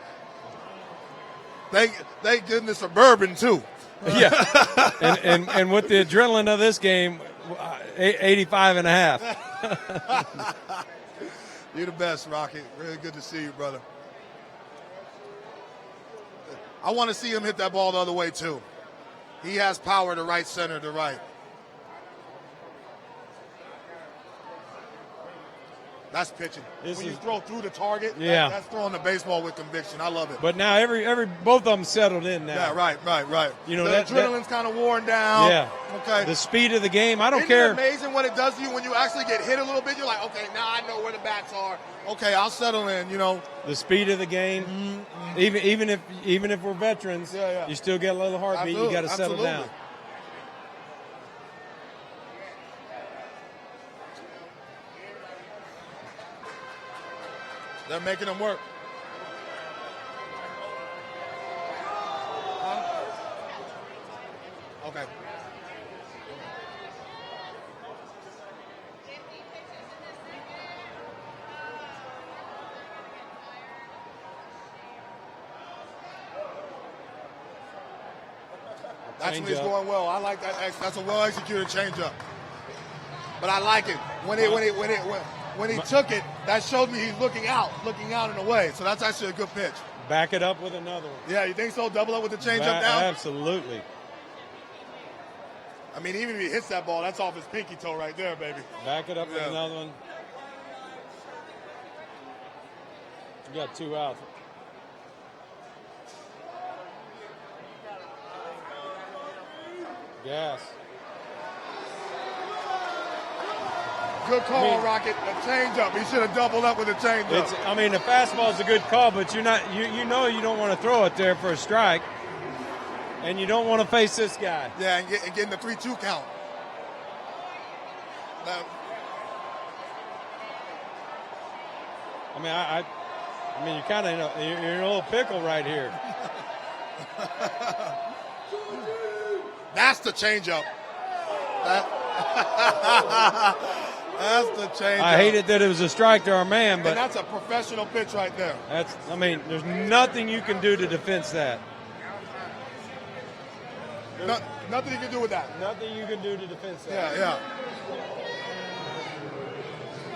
[SPEAKER 1] Thank goodness for bourbon, too.
[SPEAKER 3] Yeah. and with the adrenaline of this game, 85 and a half.
[SPEAKER 1] You're the best, Rocky. Really good to see you, brother. I want to see him hit that ball the other way, too. He has power to right center to right. That's pitching. When you throw through the target, that's throwing the baseball with conviction. I love it.
[SPEAKER 3] But now both of them settled in now.
[SPEAKER 1] Yeah, right.
[SPEAKER 3] The
[SPEAKER 1] adrenaline's kind of worn down.
[SPEAKER 3] Yeah.
[SPEAKER 1] Okay.
[SPEAKER 3] The speed of the game, I don't
[SPEAKER 1] Isn't
[SPEAKER 3] care.
[SPEAKER 1] It amazing what it does to you when you actually get hit a little bit? You're like, okay, now I know where the bats are. Okay, I'll settle in.
[SPEAKER 3] The speed of the game. Mm-hmm. Even if we're veterans, you still get a little heartbeat.
[SPEAKER 1] Absolutely.
[SPEAKER 3] You got to settle down.
[SPEAKER 1] They're making them work. Okay. That's when he's going well. I like that. That's a well-executed changeup. But I like it when he took it. That showed me he's looking out and away. So that's actually a good pitch.
[SPEAKER 3] Back it up with another one.
[SPEAKER 1] Yeah, you think so? Double up with the changeup now?
[SPEAKER 3] Absolutely.
[SPEAKER 1] I mean, even if he hits that ball, that's off his pinky toe right there, baby.
[SPEAKER 3] Back it up with another one. You got 2 outs. Yes.
[SPEAKER 1] Good call, Rocket. The changeup. He should have doubled up with the changeup.
[SPEAKER 3] The fastball is a good call, but you know you don't want to throw it there for a strike, and you don't want to face this guy.
[SPEAKER 1] Yeah, and getting the 3-2 count.
[SPEAKER 3] You're kind of you're in a little pickle right here.
[SPEAKER 1] That's the changeup. That's the changeup.
[SPEAKER 3] I hated that it was a strike to our man, but
[SPEAKER 1] and that's a professional pitch right there.
[SPEAKER 3] There's nothing you can do to defense that.
[SPEAKER 1] Nothing you can do with that.
[SPEAKER 3] Nothing you can do to defense that.
[SPEAKER 1] Yeah.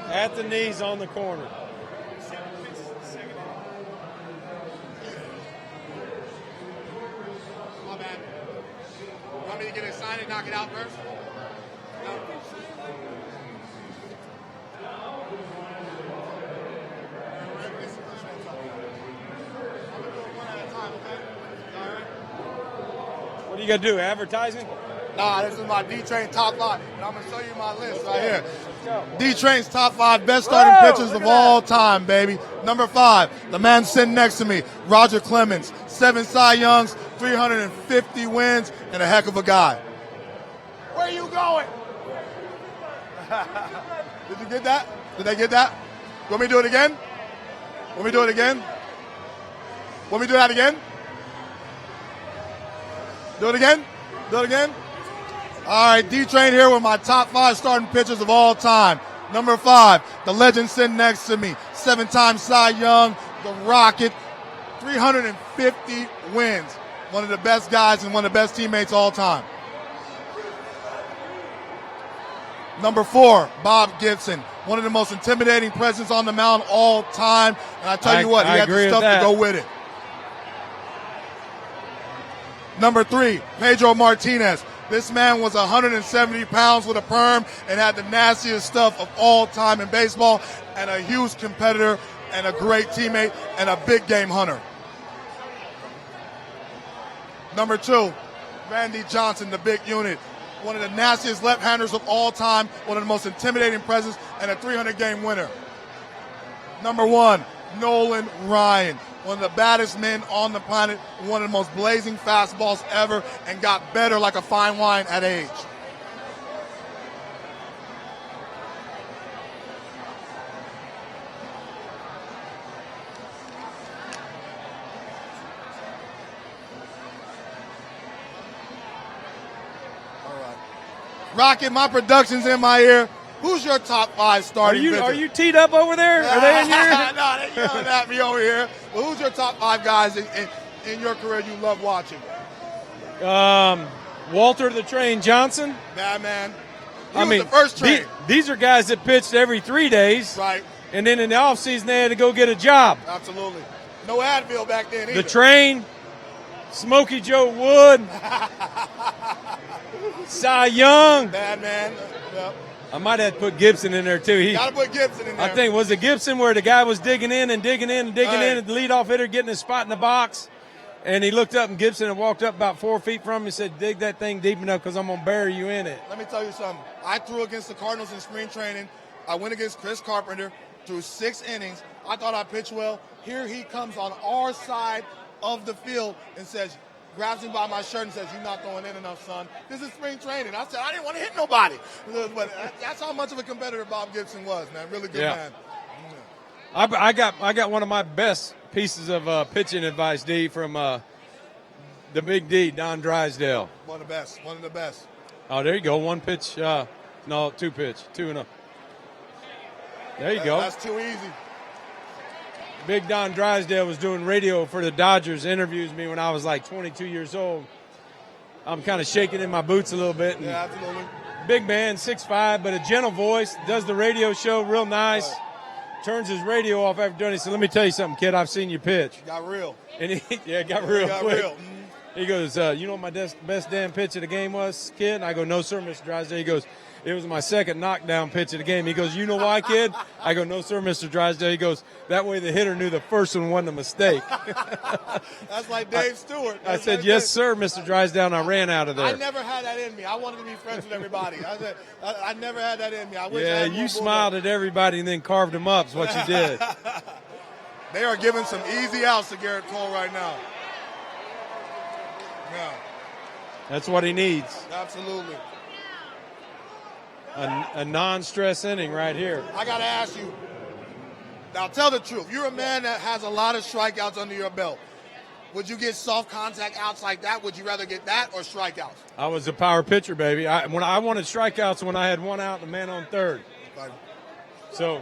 [SPEAKER 3] At the knees on the corner.
[SPEAKER 1] My bad. Want me to get a sign and knock it out first? No.
[SPEAKER 3] What do you got to do, advertising?
[SPEAKER 1] Nah, this is my D-Train top 5, and I'm going to show you my list right here. D-Train's top 5 best starting pitchers of all time, baby. Number 5, the man sitting next to me, Roger Clemens. 7 Cy Youngs, 350 wins, and a heck of a guy. Where are you going? Did you get that? Did they get that? You want me to do it again? Want me to do it again? Want me to do that again? Do it again? Do it again? All right, D-Train here with my top 5 starting pitchers of all time. Number 5, the legend sitting next to me, 7-time Cy Young, the Rocket, 350 wins. One of the best guys and one of the best teammates all time. Number 4, Bob Gibson, one of the most intimidating presence on the mound all time. And I tell you what, he had the stuff to go with it. Number 3, Pedro Martinez. This man was 170 pounds with a perm and had the nastiest stuff of all time in baseball, and a huge competitor and a great teammate and a big game hunter. Number 2, Randy Johnson, the big unit. One of the nastiest left-handers of all time, one of the most intimidating presence, and a 300-game winner. Number 1, Nolan Ryan, one of the baddest men on the planet, one of the most blazing fastballs ever, and got better like a fine wine at age. Rocket, my production's in my ear. Who's your top 5 starting pitcher?
[SPEAKER 3] Are you teed up over there? Are they in here?
[SPEAKER 1] No, they're yelling at me over here. But who's your top 5 guys in your career you love watching?
[SPEAKER 3] Walter the Train Johnson.
[SPEAKER 1] Bad man. He was the first train.
[SPEAKER 3] These are guys that pitched every 3 days.
[SPEAKER 1] Right.
[SPEAKER 3] And then in the offseason, they had to go get a job.
[SPEAKER 1] Absolutely. No Advil back then either.
[SPEAKER 3] The Train, Smokey Joe Wood, Cy Young.
[SPEAKER 1] Bad man. Yep.
[SPEAKER 3] I might have to put Gibson in there, too.
[SPEAKER 1] Got to put Gibson in there.
[SPEAKER 3] I think, was it Gibson where the guy was digging in and digging in and digging in, and the leadoff hitter getting his spot in the box? And he looked up, and Gibson had walked up about 4 feet from him and said, dig that thing deep enough because I'm going to bury you in it.
[SPEAKER 1] Let me tell you something. I threw against the Cardinals in spring training. I went against Chris Carpenter, threw 6 innings. I thought I pitched well. Here he comes on our side of the field and says, grabs him by my shirt and says, you're not throwing in enough, son. This is spring training. I said, I didn't want to hit nobody. But that's how much of a competitor Bob Gibson was, man. Really good man.
[SPEAKER 3] I got one of my best pieces of pitching advice, D, from the big D, Don Drysdale.
[SPEAKER 1] One of the best. One of the best.
[SPEAKER 3] Oh, there you go. 1 pitch. No, 2 pitch. 2-0. There you go.
[SPEAKER 1] That's too easy.
[SPEAKER 3] Big Don Drysdale was doing radio for the Dodgers, interviews me when I was like 22 years old. I'm kind of shaking in my boots a little bit. And
[SPEAKER 1] yeah, absolutely.
[SPEAKER 3] Big man, 6'5", but a gentle voice, does the radio show real nice. Turns his radio off after doing it. So let me tell you something, kid. I've seen you pitch.
[SPEAKER 1] Got real.
[SPEAKER 3] And it got real quick.
[SPEAKER 1] Real.
[SPEAKER 3] He goes, you know what my best damn pitch of the game was, kid? And I go, no, sir, Mr. Drysdale. He goes, it was my second knockdown pitch of the game. He goes, you know why, kid? I go, no, sir, Mr. Drysdale. He goes, that way the hitter knew the first one wasn't a mistake.
[SPEAKER 1] That's like Dave Stewart.
[SPEAKER 3] I said, yes, sir, Mr. Drysdale, and I ran out of there.
[SPEAKER 1] I never had that in me. I wanted to be friends with everybody. I never had that in me. I wish I had
[SPEAKER 3] you smiled at everybody and then carved them up is what you did.
[SPEAKER 1] They are giving some easy outs to Garrett Cole right now. Yeah.
[SPEAKER 3] That's what he needs.
[SPEAKER 1] Absolutely.
[SPEAKER 3] A non-stress inning right here.
[SPEAKER 1] I got to ask you, now tell the truth. You're a man that has a lot of strikeouts under your belt. Would you get soft contact outs like that? Would you rather get that or strikeouts? I
[SPEAKER 3] was a power pitcher, baby. I wanted strikeouts when I had 1 out and a man on third.
[SPEAKER 1] Right.
[SPEAKER 3] So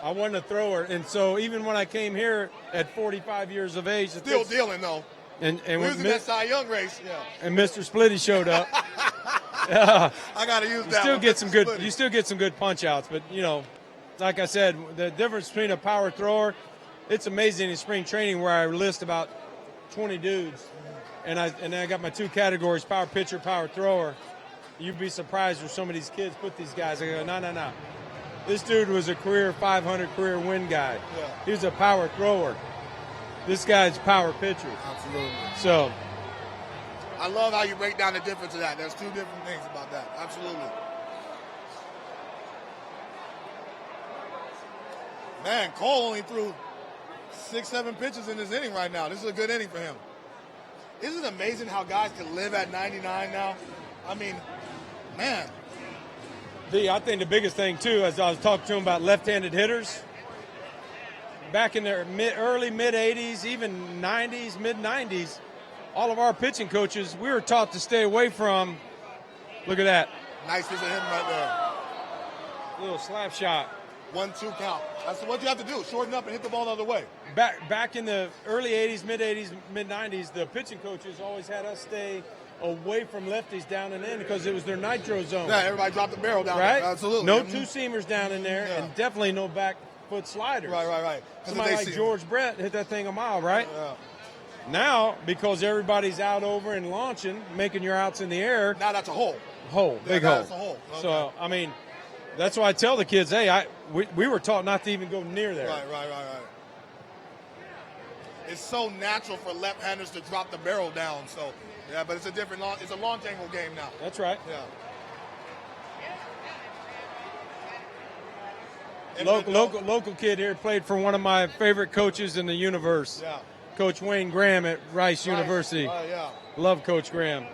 [SPEAKER 3] I wasn't a thrower. And so even when I came here at 45 years of age.
[SPEAKER 1] Still dealing, though.
[SPEAKER 3] And
[SPEAKER 1] losing that Cy Young race, yeah.
[SPEAKER 3] And Mr. Splitty showed up. Yeah.
[SPEAKER 1] I got to use that.
[SPEAKER 3] You still get some good punch outs, but you know, like I said, the difference between a power thrower, it's amazing in spring training where I list about 20 dudes, and I got my 2 categories: power pitcher, power thrower. You'd be surprised where some of these kids put these guys. I go, no. This dude was a career 500 career win guy.
[SPEAKER 1] Yeah.
[SPEAKER 3] He was a power thrower. This guy's power pitcher.
[SPEAKER 1] Absolutely.
[SPEAKER 3] So
[SPEAKER 1] I love how you break down the difference of that. There's 2 different things about that. Absolutely. Man, Cole only threw 6-7 pitches in this inning right now. This is a good inning for him. Isn't it amazing how guys can live at 99 now? I mean, man.
[SPEAKER 3] I think the biggest thing, too, as I was talking to him about left-handed hitters, back in their early, mid-'80s, even 90s, mid-'90s, all of our pitching coaches, we were taught to stay away from, look at that.
[SPEAKER 1] Nice piece of him right there.
[SPEAKER 3] Little slap shot.
[SPEAKER 1] 1-2 count. That's what you have to do. Shorten up and hit the ball the other way.
[SPEAKER 3] Back in the early 80s, mid-'80s, mid-'90s, the pitching coaches always had us stay away from lefties down and in because it was their nitro zone.
[SPEAKER 1] Yeah, everybody dropped the barrel down
[SPEAKER 3] right?
[SPEAKER 1] there. Absolutely.
[SPEAKER 3] No two-seamers down in there,
[SPEAKER 1] Yeah.
[SPEAKER 3] and definitely no back foot sliders.
[SPEAKER 1] Right.
[SPEAKER 3] Somebody like George Brett hit that thing a mile, right?
[SPEAKER 1] Yeah.
[SPEAKER 3] Now, because everybody's out over and launching, making your outs in the air.
[SPEAKER 1] Now that's a hole.
[SPEAKER 3] Big
[SPEAKER 1] now
[SPEAKER 3] hole.
[SPEAKER 1] That's a hole. Okay.
[SPEAKER 3] So, I mean, that's why I tell the kids, hey, we were taught not to even go near there.
[SPEAKER 1] Right. It's so natural for left-handers to drop the barrel down. So, yeah, but it's it's a launch angle game now.
[SPEAKER 3] That's right.
[SPEAKER 1] Yeah.
[SPEAKER 3] Local kid here played for one of my favorite coaches in the universe.
[SPEAKER 1] Yeah.
[SPEAKER 3] Coach Wayne Graham at Rice University.
[SPEAKER 1] Yeah.
[SPEAKER 3] Love Coach Graham.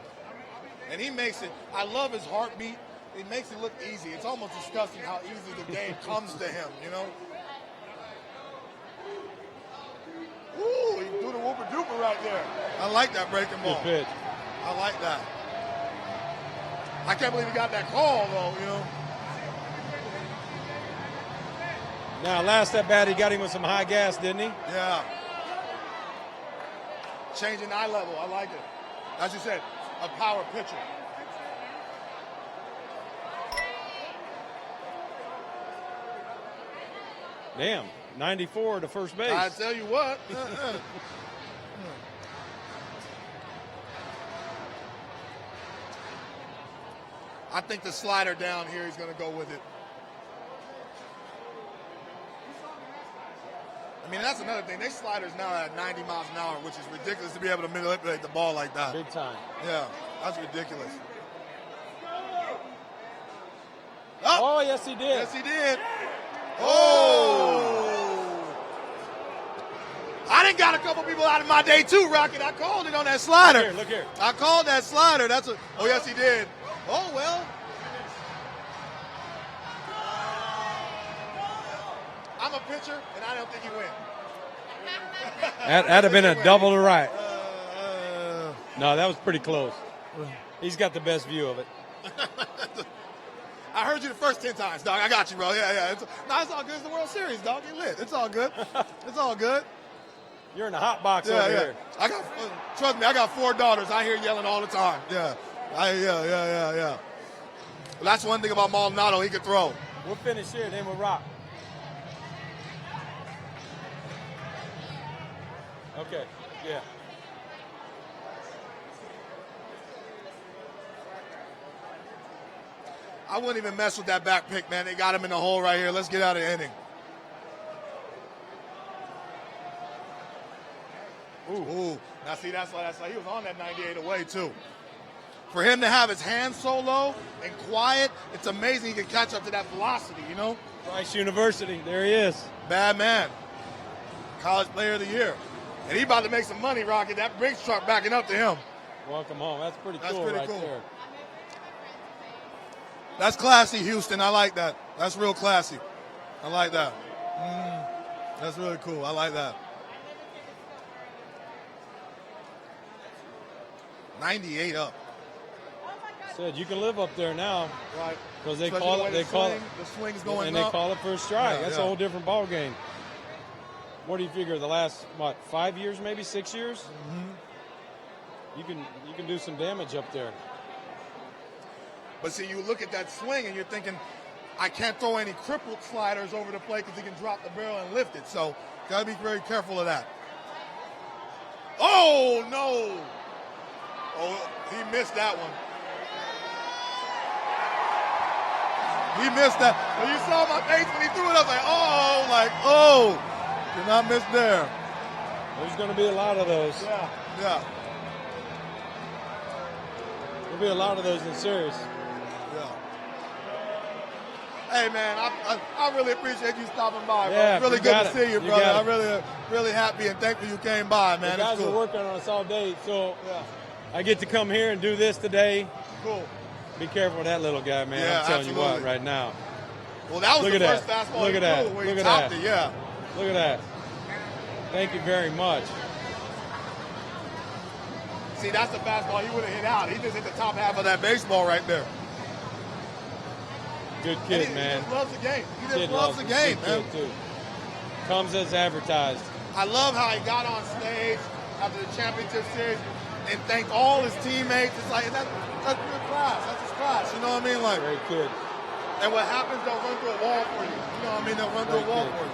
[SPEAKER 1] And he makes it, I love his heartbeat. It makes it look easy. It's almost disgusting how easy the game comes to him, you know? Ooh, he threw the whooper duper right there. I like that breaking ball.
[SPEAKER 3] Good pitch.
[SPEAKER 1] I like that. I can't believe he got that call, though, you know?
[SPEAKER 3] Now, last at bat, he got him with some high gas, didn't he?
[SPEAKER 1] Yeah. Changing eye level. I like it. As you said, a power pitcher.
[SPEAKER 3] Damn, 94 to first base.
[SPEAKER 1] I tell you what. I think the slider down here, he's going to go with it. I mean, that's another thing. They sliders now at 90 miles an hour, which is ridiculous to be able to manipulate the ball like that.
[SPEAKER 3] Big time.
[SPEAKER 1] Yeah, that's ridiculous.
[SPEAKER 3] Oh, yes, he did.
[SPEAKER 1] Yes, he did. Oh! I done got a couple people out of my day too, Rocket. I called it on that slider.
[SPEAKER 3] Look here.
[SPEAKER 1] I called that slider. Oh, yes, he did. Oh, well. I'm a pitcher, and I don't think you win.
[SPEAKER 3] That'd have been a double to right. No, that was pretty close. He's got the best view of it.
[SPEAKER 1] I heard you the first 10 times, dog. I got you, bro. Yeah. It's all good. It's the World Series, dog. Get lit. It's all good. It's all good.
[SPEAKER 3] You're in the hot box over here.
[SPEAKER 1] Trust me, I got 4 daughters. I hear yelling all the time. Yeah. Yeah. Well, that's one thing about Maldonado. He can throw.
[SPEAKER 3] We'll finish here, then we'll rock. Okay, yeah.
[SPEAKER 1] I wouldn't even mess with that back pick, man. They got him in the hole right here. Let's get out of the inning. Ooh. Now, see, that's why he was on that 98 away, too. For him to have his hands so low and quiet, it's amazing he can catch up to that velocity, you know?
[SPEAKER 3] Rice University, there he is.
[SPEAKER 1] Bad man. College Player of the Year. And he about to make some money, Rocket. That Brinks truck backing up to him.
[SPEAKER 3] Welcome home. That's pretty
[SPEAKER 1] That's
[SPEAKER 3] cool
[SPEAKER 1] pretty
[SPEAKER 3] right
[SPEAKER 1] cool.
[SPEAKER 3] there.
[SPEAKER 1] That's classy, Houston. I like that. That's real classy. I like that. That's really cool. I like that. 98 up.
[SPEAKER 3] Said you can live up there now.
[SPEAKER 1] Right.
[SPEAKER 3] Because they
[SPEAKER 1] Especially
[SPEAKER 3] call
[SPEAKER 1] the
[SPEAKER 3] it,
[SPEAKER 1] way
[SPEAKER 3] they
[SPEAKER 1] the
[SPEAKER 3] call
[SPEAKER 1] swing-
[SPEAKER 3] it,
[SPEAKER 1] the swing's going
[SPEAKER 3] and
[SPEAKER 1] up.
[SPEAKER 3] they call it first strike.
[SPEAKER 1] Yeah,
[SPEAKER 3] That's
[SPEAKER 1] yeah.
[SPEAKER 3] a whole different ball game. What do you figure? The last 5 years, maybe 6 years? Mm-hmm. You can do some damage up there.
[SPEAKER 1] But see, you look at that swing and you're thinking, I can't throw any crippled sliders over the plate because he can drop the barrel and lift it. So, got to be very careful of that. Oh, no. Oh, he missed that one. He missed that. When you saw my face when he threw it, I was like, did not miss there.
[SPEAKER 3] There's going to be a lot of those.
[SPEAKER 1] Yeah.
[SPEAKER 3] There'll be a lot of those in series.
[SPEAKER 1] Yeah. Hey, man, I really appreciate you stopping by, bro.
[SPEAKER 3] Yeah,
[SPEAKER 1] It's really
[SPEAKER 3] you
[SPEAKER 1] good
[SPEAKER 3] got
[SPEAKER 1] to
[SPEAKER 3] it.
[SPEAKER 1] see you,
[SPEAKER 3] You
[SPEAKER 1] brother.
[SPEAKER 3] got
[SPEAKER 1] I'm
[SPEAKER 3] it.
[SPEAKER 1] really happy and thankful you came by, man.
[SPEAKER 3] The guys
[SPEAKER 1] It's cool.
[SPEAKER 3] are working on us all day, so
[SPEAKER 1] Yeah.
[SPEAKER 3] I get to come here and do this today.
[SPEAKER 1] Cool.
[SPEAKER 3] Be careful with that little guy, man.
[SPEAKER 1] Yeah,
[SPEAKER 3] I'm telling you what,
[SPEAKER 1] absolutely.
[SPEAKER 3] right now.
[SPEAKER 1] Well, that was
[SPEAKER 3] Look
[SPEAKER 1] the
[SPEAKER 3] at
[SPEAKER 1] first
[SPEAKER 3] that.
[SPEAKER 1] fastball
[SPEAKER 3] Look
[SPEAKER 1] he
[SPEAKER 3] at that.
[SPEAKER 1] threw where
[SPEAKER 3] Look
[SPEAKER 1] he
[SPEAKER 3] at
[SPEAKER 1] topped
[SPEAKER 3] that.
[SPEAKER 1] it, yeah.
[SPEAKER 3] Look at that. Thank you very much.
[SPEAKER 1] See, that's the fastball he would have hit out. He just hit the top half of that baseball right there.
[SPEAKER 3] Good
[SPEAKER 1] And
[SPEAKER 3] kid,
[SPEAKER 1] he
[SPEAKER 3] man.
[SPEAKER 1] just loves the game. He just
[SPEAKER 3] Kid
[SPEAKER 1] loves the
[SPEAKER 3] it.
[SPEAKER 1] game,
[SPEAKER 3] Good
[SPEAKER 1] man.
[SPEAKER 3] kid, too. Comes as advertised.
[SPEAKER 1] I love how he got on stage after the championship series and thanked all his teammates. It's like, that's good class. That's his class. You know what I mean? Like,
[SPEAKER 3] Great kid.
[SPEAKER 1] and what happens, they'll run through a wall for you. You know what I mean? They'll run through a wall
[SPEAKER 3] Great
[SPEAKER 1] for you.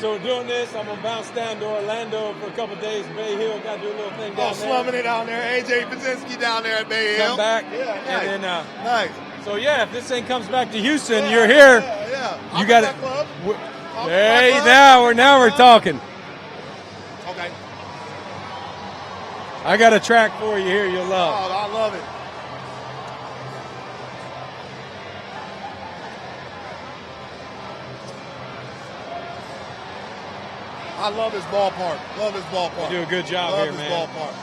[SPEAKER 3] So doing this, I'm going to bounce down to Orlando for a couple days. Bay Hill, got to do a little thing down there.
[SPEAKER 1] Slumming it down there. AJ Pazinski down there at Bay Hill.
[SPEAKER 3] Come back.
[SPEAKER 1] Yeah, nice.
[SPEAKER 3] And then,
[SPEAKER 1] nice.
[SPEAKER 3] so, yeah, if this thing comes back to Houston, you're here.
[SPEAKER 1] Yeah.
[SPEAKER 3] You got it. Hey,
[SPEAKER 1] Club.
[SPEAKER 3] now we're talking.
[SPEAKER 1] Okay.
[SPEAKER 3] I got a track for you here you'll
[SPEAKER 1] Oh,
[SPEAKER 3] love.
[SPEAKER 1] I love it. I love his ballpark. Love his ballpark.
[SPEAKER 3] You do a good job
[SPEAKER 1] love
[SPEAKER 3] here,
[SPEAKER 1] his
[SPEAKER 3] man.
[SPEAKER 1] ballpark.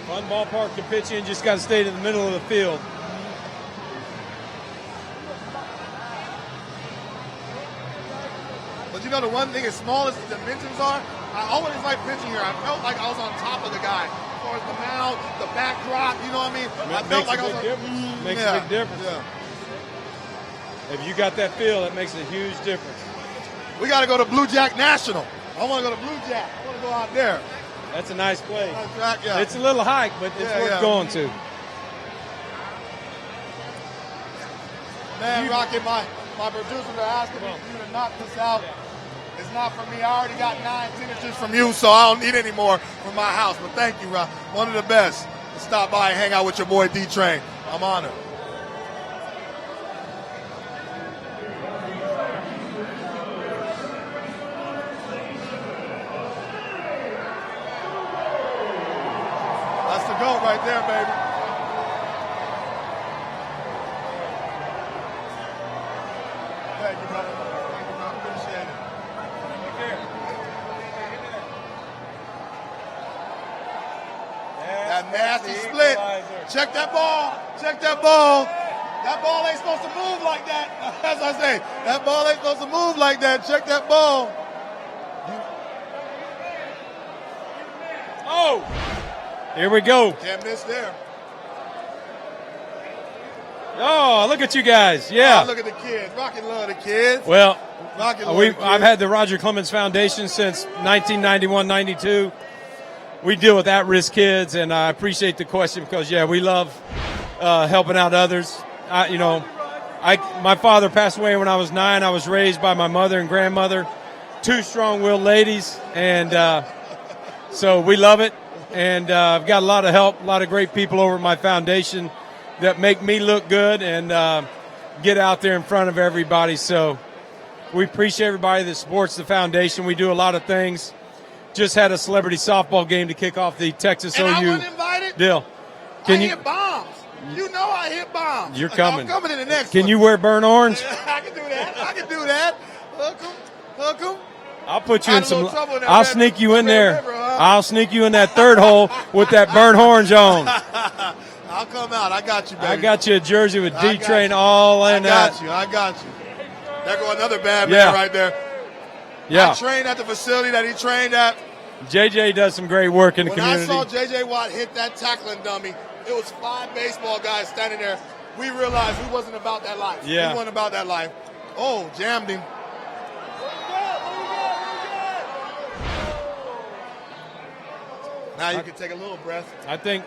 [SPEAKER 3] Fun ballpark to pitch in, just got to stay to the middle of the field.
[SPEAKER 1] But you know the one thing, as small as the dimensions are, I always like pitching here. I felt like I was on top of the guy. As far as the mound, the backdrop, you know what I mean? I felt like I was on.
[SPEAKER 3] Makes
[SPEAKER 1] yeah,
[SPEAKER 3] a big difference.
[SPEAKER 1] Yeah.
[SPEAKER 3] If you got that feel, it makes a huge difference.
[SPEAKER 1] We got to go to Blue Jack National. I want to go to Blue Jack. I want to go out there.
[SPEAKER 3] That's a nice place.
[SPEAKER 1] Nice track, yeah.
[SPEAKER 3] It's a little hike, but it's
[SPEAKER 1] Yeah,
[SPEAKER 3] worth
[SPEAKER 1] yeah.
[SPEAKER 3] going to.
[SPEAKER 1] Man, Rocket, my producer to asking me for you to knock this out. It's not for me. I already got 9 signatures from you, so I don't need any more from my house. But thank you, Rock. One of the best to stop by and hang out with your boy D-Train. I'm honored. That's the GOAT right there, baby. Thank you, brother. Thank you, brother. Appreciate it. That nasty split. Check that ball. Check that ball. That ball ain't supposed to move like that. As I say, that ball ain't supposed to move like that. Check that ball.
[SPEAKER 3] Oh! Here we go.
[SPEAKER 1] Can't miss there.
[SPEAKER 3] Oh, look at you guys. Yeah.
[SPEAKER 1] Oh, look at the kids. Rocket love the kids.
[SPEAKER 3] Well,
[SPEAKER 1] Rocket love the kids.
[SPEAKER 3] I've had the Roger Clemens Foundation since 1991-92. We deal with at-risk kids, and I appreciate the question because, yeah, we love helping out others. My father passed away when I was 9. I was raised by my mother and grandmother, 2 strong-willed ladies, and so we love it. And I've got a lot of help, a lot of great people over at my foundation that make me look good and get out there in front of everybody. So we appreciate everybody that supports the foundation. We do a lot of things. Just had a celebrity softball game to kick off the Texas
[SPEAKER 1] And I
[SPEAKER 3] OU
[SPEAKER 1] wasn't invited.
[SPEAKER 3] deal.
[SPEAKER 1] I hit bombs. You know I hit bombs.
[SPEAKER 3] You're coming.
[SPEAKER 1] I'm coming in the next
[SPEAKER 3] Can
[SPEAKER 1] one.
[SPEAKER 3] you wear burnt orange?
[SPEAKER 1] I can do that. I can do that. Hook 'em.
[SPEAKER 3] I'll put you
[SPEAKER 1] I
[SPEAKER 3] in
[SPEAKER 1] had a little
[SPEAKER 3] some.
[SPEAKER 1] trouble in that
[SPEAKER 3] I'll
[SPEAKER 1] red-
[SPEAKER 3] sneak you in
[SPEAKER 1] red
[SPEAKER 3] there.
[SPEAKER 1] river, huh?
[SPEAKER 3] I'll sneak you in that third hole with that burnt orange on.
[SPEAKER 1] I'll come out. I got you, baby.
[SPEAKER 3] I got you a jersey with
[SPEAKER 1] I got
[SPEAKER 3] D-Train
[SPEAKER 1] you.
[SPEAKER 3] all in
[SPEAKER 1] I
[SPEAKER 3] that.
[SPEAKER 1] got you. I got you. There go another bad
[SPEAKER 3] Yeah.
[SPEAKER 1] man right there.
[SPEAKER 3] Yeah.
[SPEAKER 1] I trained at the facility that he trained at.
[SPEAKER 3] JJ does some great work in the
[SPEAKER 1] When
[SPEAKER 3] community.
[SPEAKER 1] I saw J.J. Watt hit that tackling dummy, it was 5 baseball guys standing there. We realized we wasn't about that life.
[SPEAKER 3] Yeah.
[SPEAKER 1] We wasn't about that life. Oh, jammed him. Now you can take a little breath.
[SPEAKER 3] I think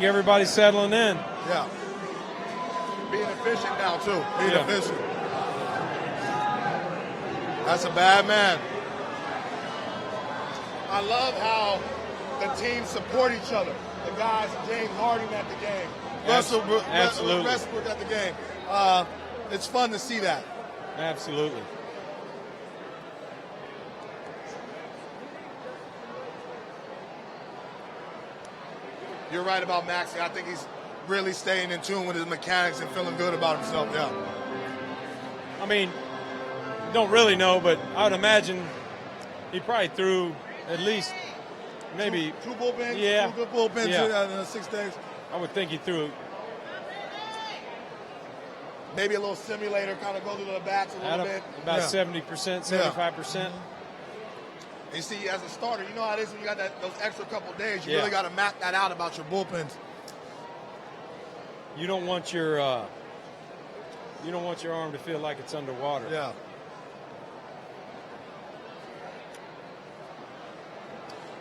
[SPEAKER 3] everybody's settling in.
[SPEAKER 1] Yeah. Being efficient now, too. Being
[SPEAKER 3] Yeah.
[SPEAKER 1] efficient. That's a bad man. I love how the teams support each other. The guys, James Harden at the game.
[SPEAKER 3] Absolutely.
[SPEAKER 1] Westbrook at the game. It's fun to see that.
[SPEAKER 3] Absolutely.
[SPEAKER 1] you're right about Maxey. I think he's really staying in tune with his mechanics and feeling good about himself. Yeah.
[SPEAKER 3] I mean, don't really know, but I would imagine he probably threw at least maybe
[SPEAKER 1] two bullpens.
[SPEAKER 3] Yeah.
[SPEAKER 1] 2 good bullpens in 6 days.
[SPEAKER 3] I would think he threw.
[SPEAKER 1] Maybe a little simulator, kind of go to the bats a little bit.
[SPEAKER 3] About 70%, 75%.
[SPEAKER 1] You see, as a starter, you know how it is when you got those extra couple days. You
[SPEAKER 3] Yeah.
[SPEAKER 1] really got to map that out about your bullpens.
[SPEAKER 3] You don't want your arm to feel like it's underwater.
[SPEAKER 1] Yeah.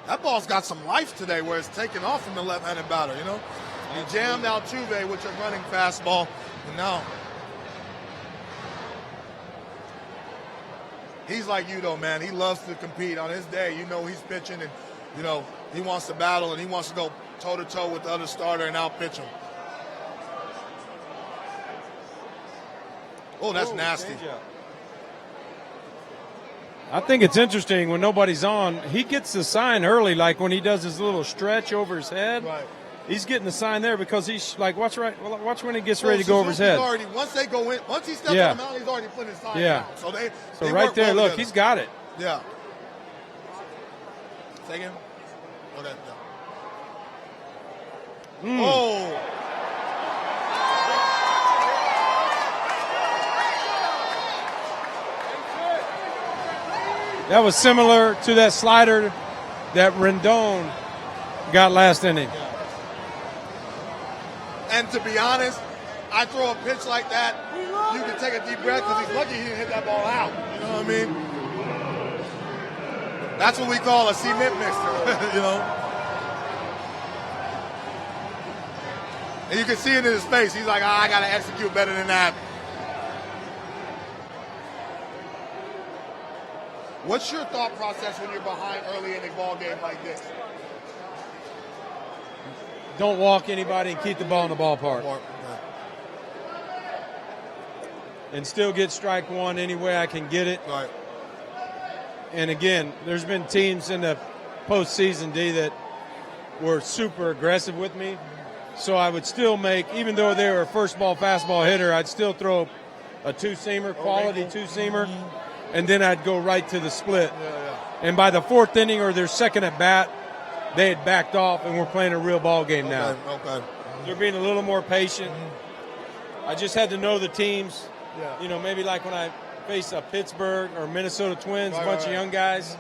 [SPEAKER 1] That ball's got some life today where it's taking off from the left-handed batter, you know? He jammed Altuve with your running fastball, and now he's like you, though, man. He loves to compete. On his day, you know he's pitching, and, you know, he wants to battle, and he wants to go toe-to-toe with the other starter and out-pitch him. Oh, that's nasty.
[SPEAKER 3] I think it's interesting when nobody's on. He gets the sign early, like when he does his little stretch over his head.
[SPEAKER 1] Right.
[SPEAKER 3] He's getting the sign there because he's like, watch when he gets ready to go over his head.
[SPEAKER 1] Once they go in, once he steps on the mound, he's already putting his sign down. So they
[SPEAKER 3] right
[SPEAKER 1] work
[SPEAKER 3] there,
[SPEAKER 1] well
[SPEAKER 3] look,
[SPEAKER 1] together.
[SPEAKER 3] he's got it.
[SPEAKER 1] Yeah. Say again? Okay. Yeah. Oh.
[SPEAKER 3] That was similar to that slider that Rendon got last inning.
[SPEAKER 1] And to be honest, I throw a pitch like that, you can take a deep breath because he's lucky he didn't hit that ball out. You know what I mean? That's what we call a cement mixer, you know? And you can see it in his face. He's like, I got to execute better than that. What's your thought process when you're behind early in a ball game like this?
[SPEAKER 3] Don't walk anybody and keep the ball in the ballpark. And still get strike one any way I can get it.
[SPEAKER 1] Right.
[SPEAKER 3] And again, there's been teams in the postseason, D, that were super aggressive with me. So I would still make, even though they were a first ball fastball hitter, I'd still throw a two-seamer, quality two-seamer, and then I'd go right to the split. And by the fourth inning or their second at bat, they had backed off and we're playing a real ball game now.
[SPEAKER 1] Okay.
[SPEAKER 3] They're being a little more patient. I just had to know the teams. You know, maybe like when I faced a Pittsburgh or Minnesota Twins, a bunch of young guys,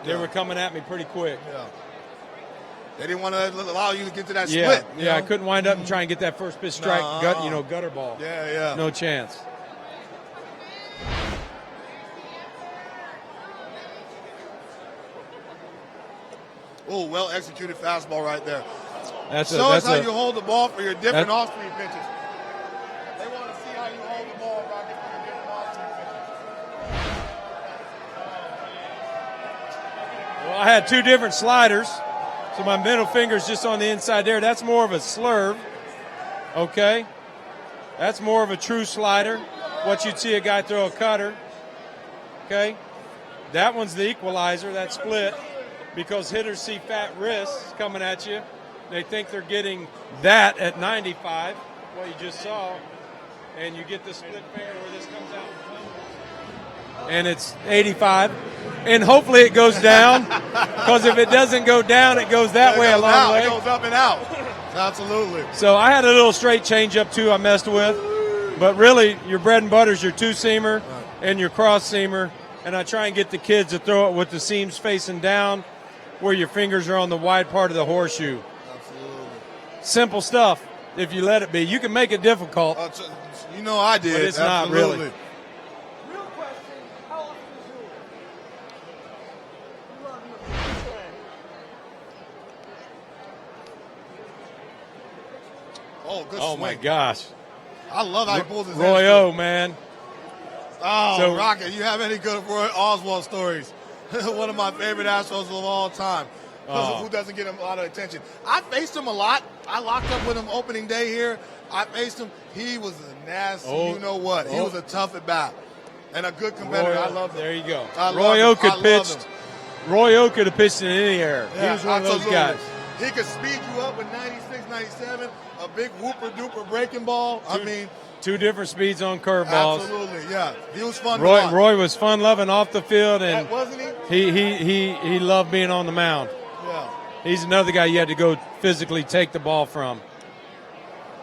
[SPEAKER 3] they were coming at me pretty quick.
[SPEAKER 1] Yeah. They didn't want to allow you to get to that split.
[SPEAKER 3] Yeah, I couldn't wind up and try and get that first pitch strike, gutter ball.
[SPEAKER 1] Yeah.
[SPEAKER 3] No chance.
[SPEAKER 1] Oh, well executed fastball right there.
[SPEAKER 3] That's
[SPEAKER 1] how you hold the ball for your different off-speed pitches. They want to see how you hold the ball, Rocket, for your different off-speed pitches.
[SPEAKER 3] Well, I had two different sliders, so my middle finger's just on the inside there. That's more of a slurve, okay? That's more of a true slider. What you'd see a guy throw a cutter, okay? That one's the equalizer, that split, because hitters see fat wrists coming at you. They think they're getting that at 95, what you just saw, and you get the split finger where this comes out. And it's 85. And hopefully it goes down, because if it doesn't go down, it goes that way a long way.
[SPEAKER 1] It goes up and out. Absolutely.
[SPEAKER 3] So I had a little straight changeup, too, I messed with. But really, your bread and butter is your two-seamer and your cross-seamer. And I try and get the kids to throw it with the seams facing down where your fingers are on the wide part of the horseshoe.
[SPEAKER 1] Absolutely.
[SPEAKER 3] Simple stuff if you let it be. You can make it difficult.
[SPEAKER 1] You know I did.
[SPEAKER 3] But it's
[SPEAKER 1] Absolutely.
[SPEAKER 3] not really.
[SPEAKER 5] Real question, how often is it? We love you.
[SPEAKER 1] Oh, good
[SPEAKER 3] Oh,
[SPEAKER 1] swing.
[SPEAKER 3] my gosh.
[SPEAKER 1] I love how he pulls his
[SPEAKER 3] Roy
[SPEAKER 1] hands
[SPEAKER 3] O, man.
[SPEAKER 1] Oh,
[SPEAKER 3] So-
[SPEAKER 1] Rocket, you have any good Roy Oswald stories? One of my favorite Astros of all time. Who doesn't get him a lot of attention. I faced him a lot. I locked up with him opening day here. I faced him. He was a nasty, you know what. He was a tough at bat. And a good competitor. I love him.
[SPEAKER 3] There you go.
[SPEAKER 1] I
[SPEAKER 3] Roy O
[SPEAKER 1] loved him.
[SPEAKER 3] could pitch. Roy O could have pitched in any air. He
[SPEAKER 1] Yeah,
[SPEAKER 3] was one of those
[SPEAKER 1] absolutely.
[SPEAKER 3] guys.
[SPEAKER 1] He could speed you up with 96, 97, a big whooper-duper breaking ball.
[SPEAKER 3] Two different speeds on curveballs.
[SPEAKER 1] Absolutely, yeah. He was fun to watch.
[SPEAKER 3] Roy was fun-loving off the field, and
[SPEAKER 1] wasn't he?
[SPEAKER 3] He loved being on the mound.
[SPEAKER 1] Yeah.
[SPEAKER 3] He's another guy you had to go physically take the ball from.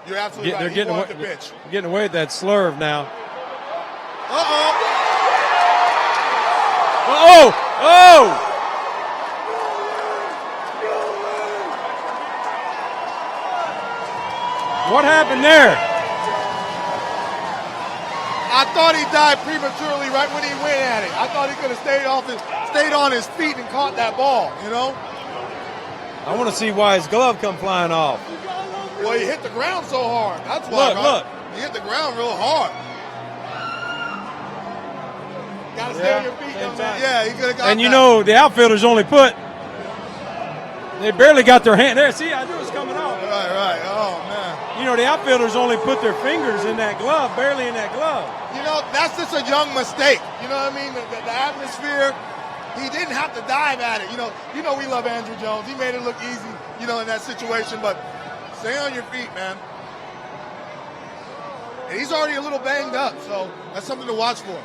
[SPEAKER 1] You're absolutely right.
[SPEAKER 3] They're getting away with that slurve now. Oh! What happened there?
[SPEAKER 1] I thought he died prematurely right when he went at it. I thought he could have stayed on his feet and caught that ball, you know?
[SPEAKER 3] I want to see why his glove come flying off.
[SPEAKER 1] Well, he hit the ground so hard. That's why.
[SPEAKER 3] Look.
[SPEAKER 1] He hit the ground real hard. Gotta stay on your feet, young man. Yeah, he could have got
[SPEAKER 3] And you know, the outfielders only they barely got their hand there. See, I knew it was coming off.
[SPEAKER 1] Right. Oh, man.
[SPEAKER 3] You know, the outfielders only put their fingers in that glove, barely in that glove.
[SPEAKER 1] You know, that's just a young mistake. You know what I mean? The atmosphere, he didn't have to dive at it. You know, we love Andrew Jones. He made it look easy, you know, in that situation. But stay on your feet, man. And he's already a little banged up, so that's something to watch for.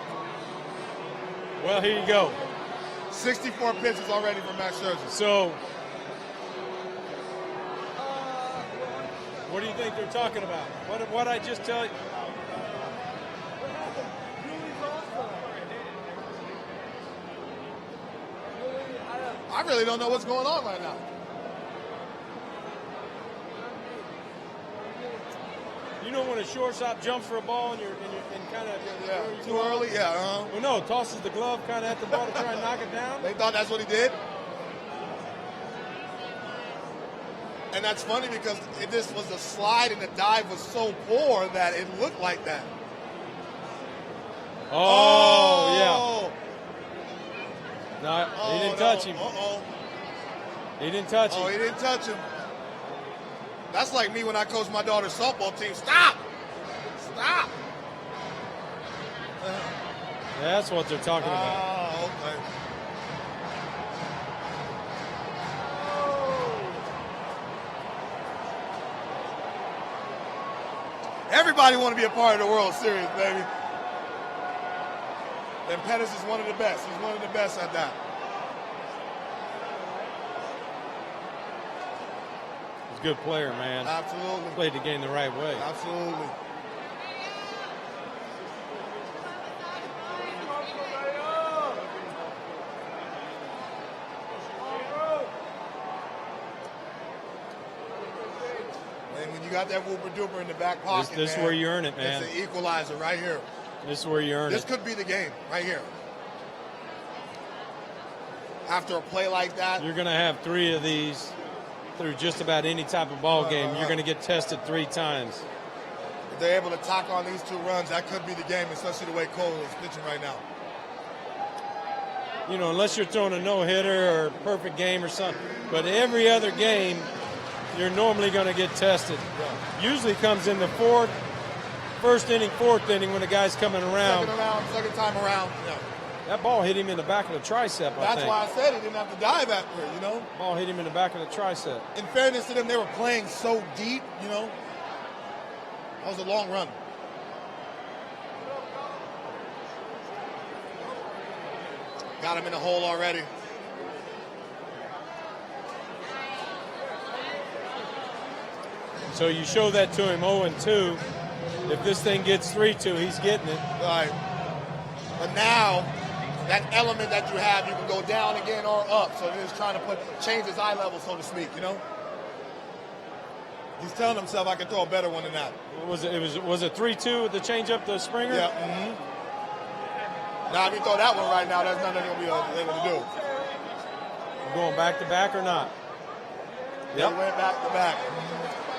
[SPEAKER 3] Well, here you go.
[SPEAKER 1] 64 pitches already for Max Scherzer.
[SPEAKER 3] So, what do you think they're talking about? What I just tell you?
[SPEAKER 1] I really don't know what's going on right now.
[SPEAKER 3] You know when a shortstop jumps for a ball and kind of
[SPEAKER 1] too early, yeah.
[SPEAKER 3] Well, no, tosses the glove kind of at the ball to try and knock it down.
[SPEAKER 1] They thought that's what he did. And that's funny because this was a slide and the dive was so poor that it looked like that.
[SPEAKER 3] Oh. Yeah. No, he didn't touch him. He didn't touch him.
[SPEAKER 1] Oh, he didn't touch him. That's like me when I coach my daughter's softball team. Stop!
[SPEAKER 3] That's what they're talking about.
[SPEAKER 1] Oh, okay. Everybody want to be a part of the World Series, baby. And Pettis is one of the best. He's one of the best at that.
[SPEAKER 3] He's a good player, man.
[SPEAKER 1] Absolutely.
[SPEAKER 3] Played the game the right way.
[SPEAKER 1] Absolutely. And when you got that whooper duper in the back pocket,
[SPEAKER 3] this is where you earn it, man.
[SPEAKER 1] It's an equalizer right here.
[SPEAKER 3] This is where you earn it.
[SPEAKER 1] This could be the game right here. After a play like that,
[SPEAKER 3] you're going to have 3 of these through just about any type of ball game. You're going to get tested 3 times.
[SPEAKER 1] If they're able to tack on these 2 runs, that could be the game, especially the way Cole is pitching right now.
[SPEAKER 3] You know, unless you're throwing a no-hitter or perfect game or something. But every other game, you're normally going to get tested. Yeah. Usually comes in the first inning, 4th inning when the guy's coming around.
[SPEAKER 1] Second time around. Yeah.
[SPEAKER 3] That ball hit him in the back of the tricep, I think.
[SPEAKER 1] That's why I said he didn't have to dive after it, you know?
[SPEAKER 3] Ball hit him in the back of the tricep.
[SPEAKER 1] In fairness to them, they were playing so deep, you know? That was a long run. Got him in the hole already.
[SPEAKER 3] So you show that to him 0-2. If this thing gets 3-2, he's getting it.
[SPEAKER 1] Right. But now, that element that you have, you can go down again or up. So he's trying to change his eye level, so to speak, you know? He's telling himself I can throw a better one than that.
[SPEAKER 3] Was it 3-2 with the changeup to Springer?
[SPEAKER 1] Yeah. Mm-hmm. Now, if you throw that one right now, there's nothing he'll be able to do.
[SPEAKER 3] Going back to back or not?
[SPEAKER 1] Yep. He went back to back.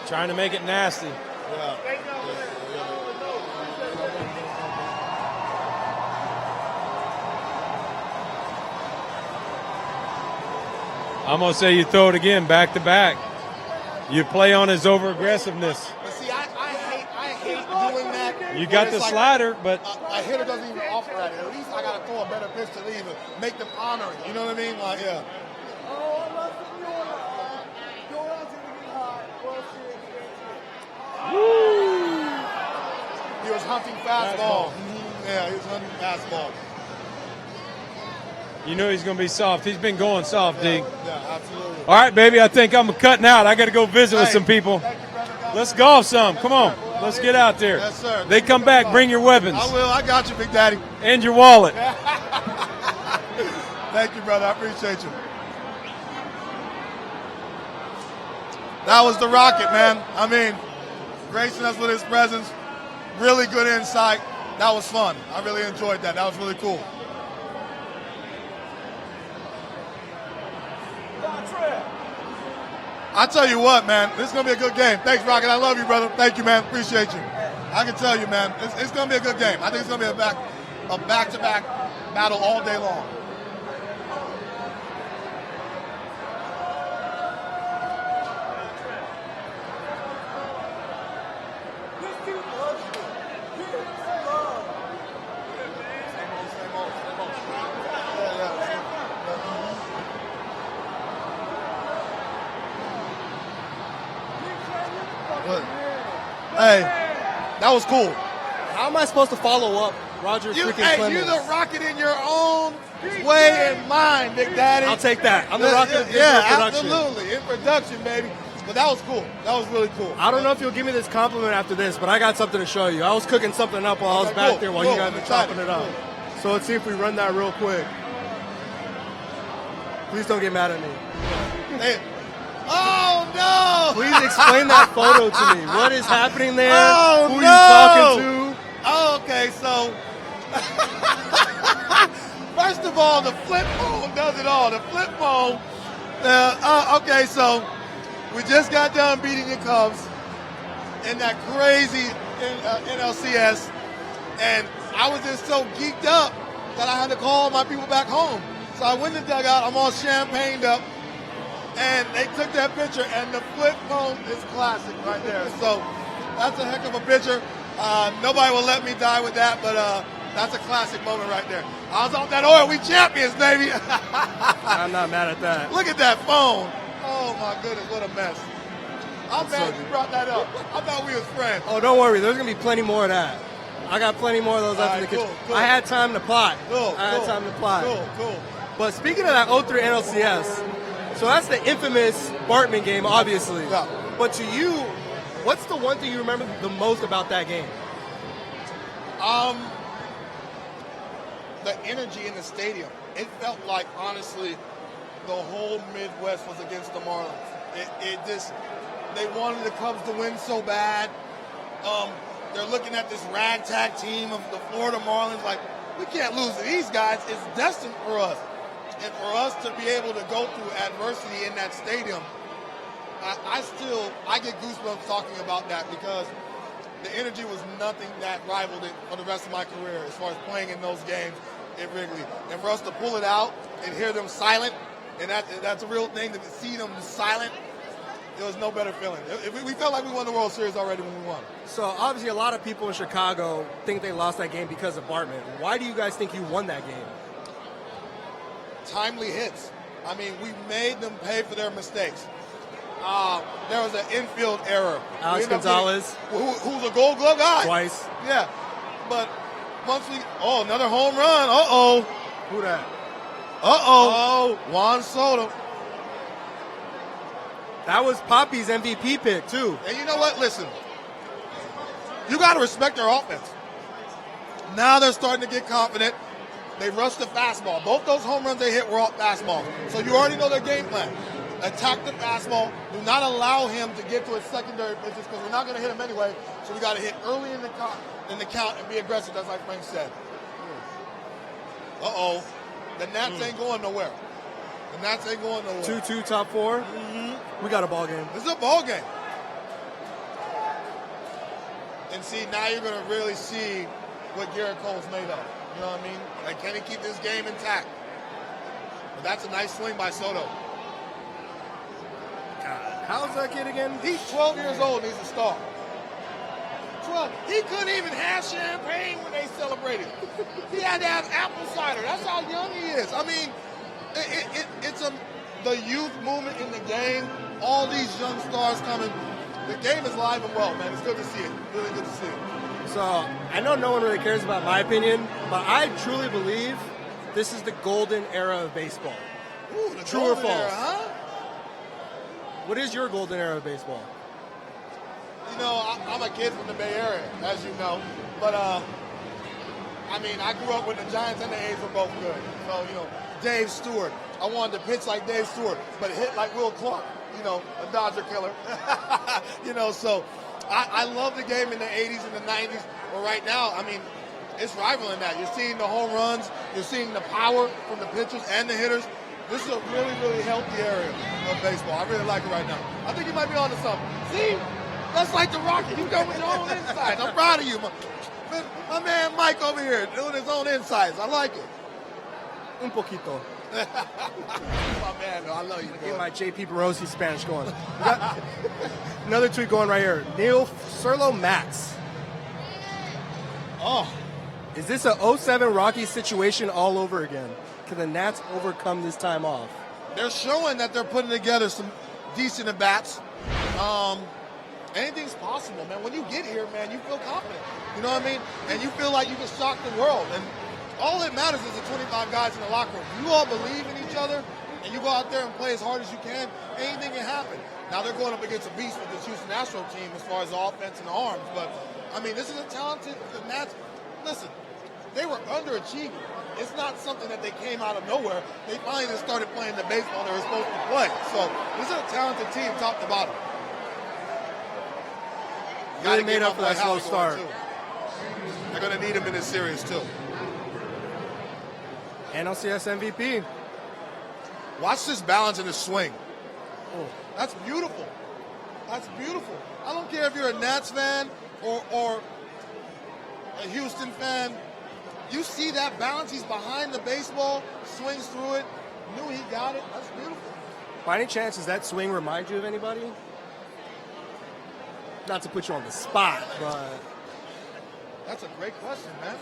[SPEAKER 3] Trying to make it nasty.
[SPEAKER 1] Yeah.
[SPEAKER 3] I'm going to say you throw it again, back to back. You play on his over-aggressiveness.
[SPEAKER 1] But see, I hate doing that.
[SPEAKER 3] You got the slider, but
[SPEAKER 1] a hitter doesn't even offer at it. At least I got to throw a better pitch to leave it, make them honor it. You know what I mean? Like, yeah. He was hunting fastball. Yeah, he was hunting fastball.
[SPEAKER 3] You know he's going to be soft. He's been going soft, D.
[SPEAKER 1] Yeah, absolutely.
[SPEAKER 3] All right, baby, I think I'm cutting out. I got to go visit with some people.
[SPEAKER 1] Thank you, brother.
[SPEAKER 3] Let's golf some. Come on. Let's get out there.
[SPEAKER 1] Yes, sir.
[SPEAKER 3] They come back, bring your weapons.
[SPEAKER 1] I will. I got you, Big Daddy.
[SPEAKER 3] And your wallet.
[SPEAKER 1] Thank you, brother. I appreciate you. That was the Rocket, man. I mean, gracing us with his presence. Really good insight. That was fun. I really enjoyed that. That was really cool. I tell you what, man, this is going to be a good game. Thanks, Rocket. I love you, brother. Thank you, man. Appreciate you. I can tell you, man, it's going to be a good game. I think it's going to be a back-to-back battle all day long. Hey, that was cool.
[SPEAKER 5] How am I supposed to follow up Roger freaking Clemens?
[SPEAKER 1] You're the Rocket in your own way and mind, Big Daddy.
[SPEAKER 5] I'll take that. I'm the Rocket of production.
[SPEAKER 1] Absolutely. In production, baby. But that was cool. That was really cool.
[SPEAKER 5] I don't know if you'll give me this compliment after this, but I got something to show you. I was cooking something up while I was back there while you guys were chopping it up. So let's see if we run that real quick. Please don't get mad at me.
[SPEAKER 1] Hey. Oh, no!
[SPEAKER 5] Please explain that photo to me. What is happening there?
[SPEAKER 1] Oh,
[SPEAKER 5] Who
[SPEAKER 1] no!
[SPEAKER 5] are you talking to?
[SPEAKER 1] Oh, okay, so first of all, the flip phone does it all. The flip phone. Okay, so we just got done beating the Cubs in that crazy NLCS, and I was just so geeked up that I had to call my people back home. So I went to the dugout. I'm all champagned up. And they took that picture, and the flip phone is classic right there. So that's a heck of a picture. Nobody will let me die with that, but that's a classic moment right there. I was off that oil. We champions, baby.
[SPEAKER 5] I'm not mad at that.
[SPEAKER 1] Look at that phone. Oh, my goodness, what a mess. I'm mad you brought that up. I thought we was friends.
[SPEAKER 5] Oh, don't worry. There's going to be plenty more of that. I got plenty more of those up in the kitchen.
[SPEAKER 1] Cool.
[SPEAKER 5] I had time to plot.
[SPEAKER 1] I
[SPEAKER 5] had time to plot.
[SPEAKER 1] Cool.
[SPEAKER 5] But speaking of that 0-3 NLCS, so that's the infamous Bartman game, obviously.
[SPEAKER 1] Yeah.
[SPEAKER 5] But to you, what's the one thing you remember the most about that game?
[SPEAKER 1] The energy in the stadium. It felt like, honestly, the whole Midwest was against the Marlins. It just, they wanted the Cubs to win so bad. They're looking at this ragtag team of the Florida Marlins like, we can't lose to these guys. It's destined for us. And for us to be able to go through adversity in that stadium, I get goosebumps talking about that because the energy was nothing that rivaled it for the rest of my career as far as playing in those games at Wrigley. And for us to pull it out and hear them silent, and that's a real thing, to see them silent, there was no better feeling. We felt like we won the World Series already when we won.
[SPEAKER 5] So obviously a lot of people in Chicago think they lost that game because of Bartman. Why do you guys think you won that game?
[SPEAKER 1] Timely hits. I mean, we made them pay for their mistakes. There was an infield error.
[SPEAKER 5] Alex Gonzalez.
[SPEAKER 1] Who's a Gold Glove guy.
[SPEAKER 5] Twice.
[SPEAKER 1] Yeah. But once another home run. Uh-oh.
[SPEAKER 5] Who that?
[SPEAKER 1] Uh-oh. Juan Soto.
[SPEAKER 5] That was Poppy's MVP pick, too.
[SPEAKER 1] And you know what? Listen. You got to respect their offense. Now they're starting to get confident. They rushed the fastball. Both those home runs they hit were all fastball. So you already know their game plan. Attack the fastball. Do not allow him to get to his secondary pitches because we're not going to hit him anyway. So we got to hit early in the count and be aggressive, as like Frank said. Uh-oh. The Nats ain't going nowhere. The Nats ain't going nowhere.
[SPEAKER 5] 2-2 top four.
[SPEAKER 1] Mm-hmm.
[SPEAKER 5] We got a ball game.
[SPEAKER 1] This is a ball game. And see, now you're going to really see what Garrett Cole's made of. You know what I mean? Like, can he keep this game intact? But that's a nice swing by Soto.
[SPEAKER 5] God, how's that kid again?
[SPEAKER 1] He's 12 years old and he's a star. 12. He couldn't even have champagne when they celebrated. He had to have apple cider. That's how young he is. I mean, it's the youth movement in the game. All these young stars coming. The game is live and well, man. It's good to see it. Really good to see it.
[SPEAKER 5] So I know no one really cares about my opinion, but I truly believe this is the golden era of baseball.
[SPEAKER 1] Ooh, the
[SPEAKER 5] True or
[SPEAKER 1] golden
[SPEAKER 5] false?
[SPEAKER 1] era, huh?
[SPEAKER 5] What is your golden era of baseball?
[SPEAKER 1] You know, I'm a kid from the Bay Area, as you know. But, I mean, I grew up when the Giants and the A's were both good. So, you know, Dave Stewart. I wanted to pitch like Dave Stewart, but hit like Will Clark, you know, a Dodger killer. You know, so I love the game in the 80s and the 90s. But right now, I mean, it's rivaling that. You're seeing the home runs. You're seeing the power from the pitchers and the hitters. This is a really, really healthy area of baseball. I really like it right now. I think you might be onto something. See? That's like the Rocket. You go with your own insights. I'm proud of you. My man Mike over here doing his own insights. I like it.
[SPEAKER 5] Un poquito.
[SPEAKER 1] My man, though. I love you,
[SPEAKER 5] Get
[SPEAKER 1] boy.
[SPEAKER 5] my JP Barossi Spanish going. We got another tweet going right here. Neil Serlo Max.
[SPEAKER 1] Oh,
[SPEAKER 5] Is this a 07 Rockies situation all over again? Can the Nats overcome this time off?
[SPEAKER 1] they're showing that they're putting together some decent at-bats. Anything's possible, man. When you get here, man, you feel confident. You know what I mean? And you feel like you can shock the world. And all that matters is the 25 guys in the locker room. You all believe in each other, and you go out there and play as hard as you can, anything can happen. Now, they're going up against a beast with this Houston Astros team as far as the offense and the arms. But, I mean, this is a talented – the Nats, listen, they were underachieving. It's not something that they came out of nowhere. They finally just started playing the baseball they were supposed to play. So, this is a talented team top to bottom.
[SPEAKER 5] Really made up for that slow start.
[SPEAKER 1] They're going to need him in this series, too.
[SPEAKER 5] NLCS MVP.
[SPEAKER 1] Watch this balance in his swing. Oh, that's beautiful. That's beautiful. I don't care if you're a Nats fan or a Houston fan. You see that balance. He's behind the baseball, swings through it, knew he got it. That's beautiful.
[SPEAKER 5] By any chance, does that swing remind you of anybody? Not to put you on the spot, but
[SPEAKER 1] That's a great question, man.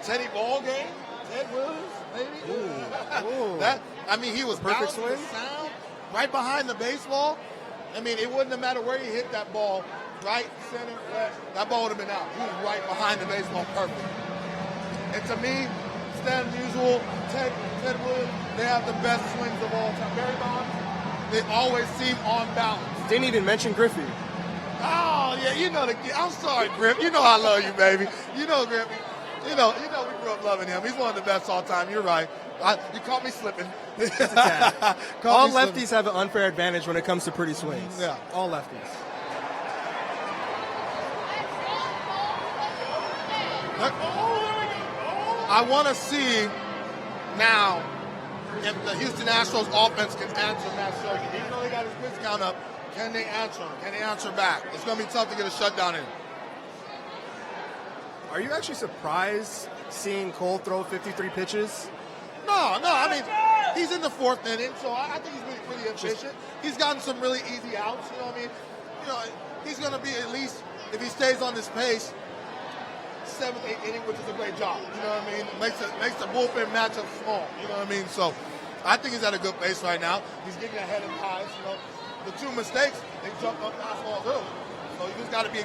[SPEAKER 1] Teddy Ballgame, Ted Willis, maybe.
[SPEAKER 5] Ooh.
[SPEAKER 1] That, I mean, he was
[SPEAKER 5] Perfect
[SPEAKER 1] balanced with
[SPEAKER 5] swing.
[SPEAKER 1] sound, right behind the baseball. I mean, it wouldn't have mattered where he hit that ball, right, center, left. That ball would have been out. He was right behind the baseball, perfect. And to me, Stan Musial, Ted Willis, they have the best swings of all time. Barry Bonds, they always seem on balance.
[SPEAKER 5] didn't even mention Griffey.
[SPEAKER 1] Oh, yeah, you know the kid. I'm sorry, Griff. You know I love you, baby. You know, Griffy. You know we grew up loving him. He's one of the best all time. You're right. You caught me slipping.
[SPEAKER 5] All lefties have an unfair advantage when it comes to pretty swings.
[SPEAKER 1] Yeah.
[SPEAKER 5] All lefties.
[SPEAKER 1] I want to see now if the Houston Astros offense can answer Matt Scherzer. Even though they got his pitch count up, can they answer him? Can they answer back? It's going to be tough to get a shutdown in.
[SPEAKER 5] Are you actually surprised seeing Cole throw 53 pitches?
[SPEAKER 1] No. I mean, he's in the fourth inning, so I think he's been pretty efficient. He's gotten some really easy outs. You know what I mean? You know, he's going to be at least, if he stays on this pace, 7th, 8th inning, which is a great job. You know what I mean? Makes the bullpen matchup small. You know what I mean? So I think he's at a good pace right now. He's getting ahead of guys. You know, the two mistakes, they jumped on fastballs early. So you just got to be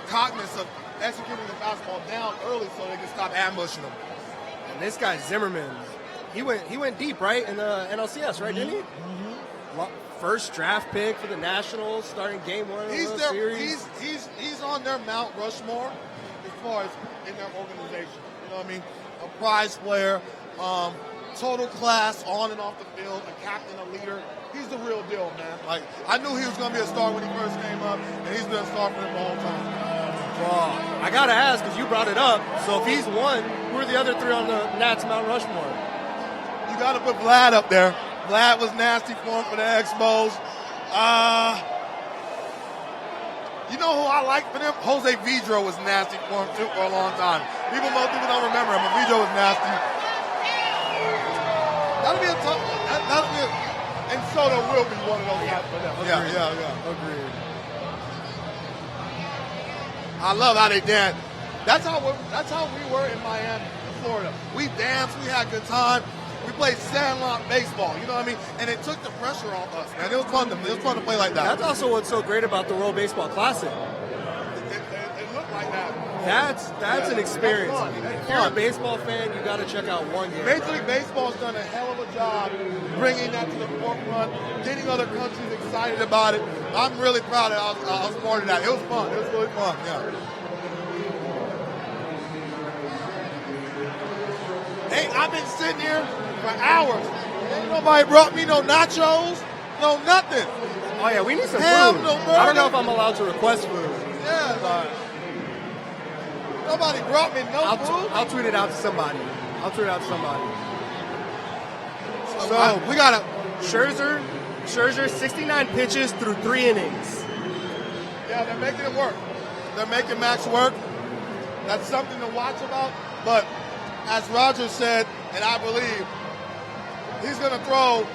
[SPEAKER 1] cognizant of executing the fastball down early so they can stop ambushing them.
[SPEAKER 5] And this guy Zimmerman, he went deep, right, in the NLCS, right, didn't he? First draft pick for the Nationals, starting game one of the series.
[SPEAKER 1] He's on their Mount Rushmore as far as in their organization. You know what I mean? A prize player, total class on and off the field, a captain, a leader. He's the real deal, man. Like, I knew he was going to be a star when he first came up, and he's been a star for them the whole time.
[SPEAKER 5] Well, I got to ask, because you brought it up, so if he's one, who are the other three on the Nats Mount Rushmore?
[SPEAKER 1] You got to put Vlad up there. Vlad was nasty for him for the Expos. You know who I like for them? Jose Vidro was nasty for him, too, for a long time. Most people don't remember him, but Vidro was nasty. That'll be a tough one. And Soto will be one of those guys for them. Yeah.
[SPEAKER 5] Agreed.
[SPEAKER 1] I love how they dance. That's how we were in Miami, in Florida. We danced, we had a good time. We played sandlot baseball. You know what I mean? And it took the pressure off us, man. It was fun to play like that.
[SPEAKER 5] That's also what's so great about the World Baseball Classic.
[SPEAKER 1] It looked like that.
[SPEAKER 5] That's an experience.
[SPEAKER 1] That's
[SPEAKER 5] If you're a baseball fan, you got to check out one game.
[SPEAKER 1] Major League Baseball's done a hell of a job bringing that to the forefront, getting other countries excited about it. I'm really proud that I was part of that. It was fun. It was really fun. Yeah. Hey, I've been sitting here for hours. Ain't nobody brought me no nachos, no nothing.
[SPEAKER 5] Oh yeah, we need some
[SPEAKER 1] Ham,
[SPEAKER 5] food.
[SPEAKER 1] no
[SPEAKER 5] I don't know
[SPEAKER 1] burger.
[SPEAKER 5] if I'm allowed to request food.
[SPEAKER 1] Yeah, but nobody brought me no food.
[SPEAKER 5] I'll tweet it out to somebody.
[SPEAKER 1] So we got a
[SPEAKER 5] Scherzer, 69 pitches through 3 innings.
[SPEAKER 1] Yeah, they're making it work. They're making Max work. That's something to watch about. But as Roger said, and I believe, he's going to throw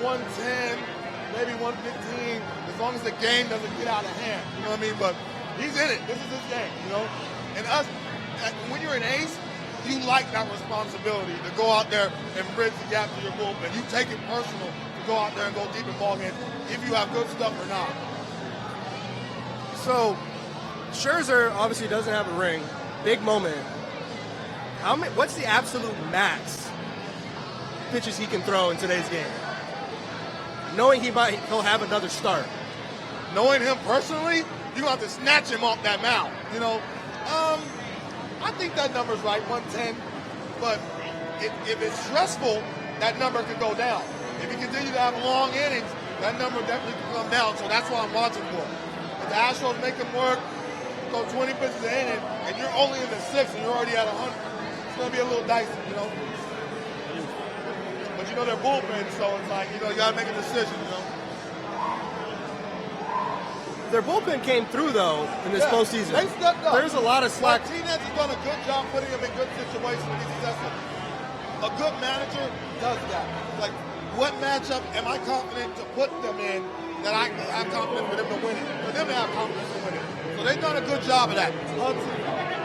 [SPEAKER 1] 110, maybe 115, as long as the game doesn't get out of hand. You know what I mean? But he's in it. This is his game, you know? And us, when you're an ace, you like that responsibility to go out there and bridge the gap to your bullpen. You take it personal to go out there and go deep in ball games if you have good stuff or not.
[SPEAKER 5] So, Scherzer obviously doesn't have a ring. Big moment. What's the absolute max pitches he can throw in today's game? Knowing he'll have another start.
[SPEAKER 1] Knowing him personally, you're going to have to snatch him off that mound. You know, I think that number's right, 110. But if it's stressful, that number could go down. If you continue to have long innings, that number definitely can come down. So that's what I'm watching for. If the Astros make him work, go 20 pitches an inning, and you're only in the 6th and you're already at 100, it's going to be a little dicey, you know. But you know they're bullpen, so it's like, you know, you got to make a decision, you know.
[SPEAKER 5] Their bullpen came through, though, in this postseason.
[SPEAKER 1] They stepped up.
[SPEAKER 5] There's a lot of slack.
[SPEAKER 1] Martinez has done a good job putting him in good situations to be successful. A good manager does that. Like, what matchup am I confident to put them in that I have confidence for them to win it? For them to have confidence to win it. So they've done a good job of that. Hudson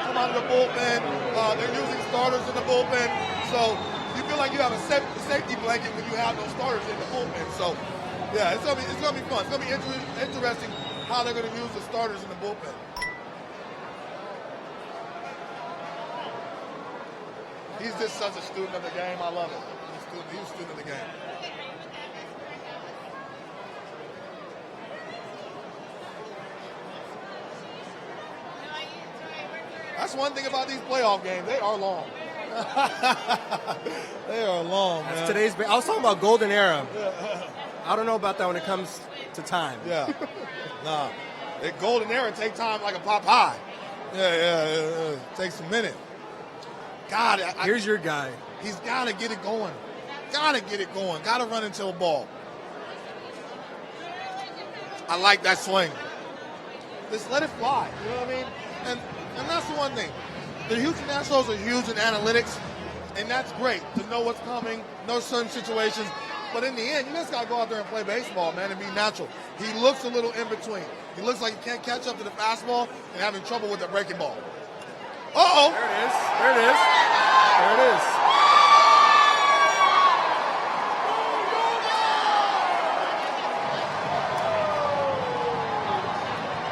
[SPEAKER 1] come out of the bullpen. They're using starters in the bullpen. So you feel like you have a safety blanket when you have those starters in the bullpen. So, yeah, it's gonna be fun. It's gonna be interesting how they're going to use the starters in the bullpen. He's just such a student of the game. I love it. He's a student of the game. That's one thing about these playoff games. They are long. They are long, man.
[SPEAKER 5] I was talking about golden era. I don't know about that when it comes to time.
[SPEAKER 1] Yeah. Nah. That golden era take time like a pop pie. Yeah. Takes a minute. God.
[SPEAKER 5] Here's your guy.
[SPEAKER 1] He's got to get it going. Got to run into a ball. I like that swing. Just let it fly. You know what I mean? And that's the one thing. The Houston Astros are huge in analytics, and that's great to know what's coming, know certain situations. But in the end, you just got to go out there and play baseball, man, and be natural. He looks a little in between. He looks like he can't catch up to the fastball and having trouble with the breaking ball. Uh-oh.
[SPEAKER 5] There it is.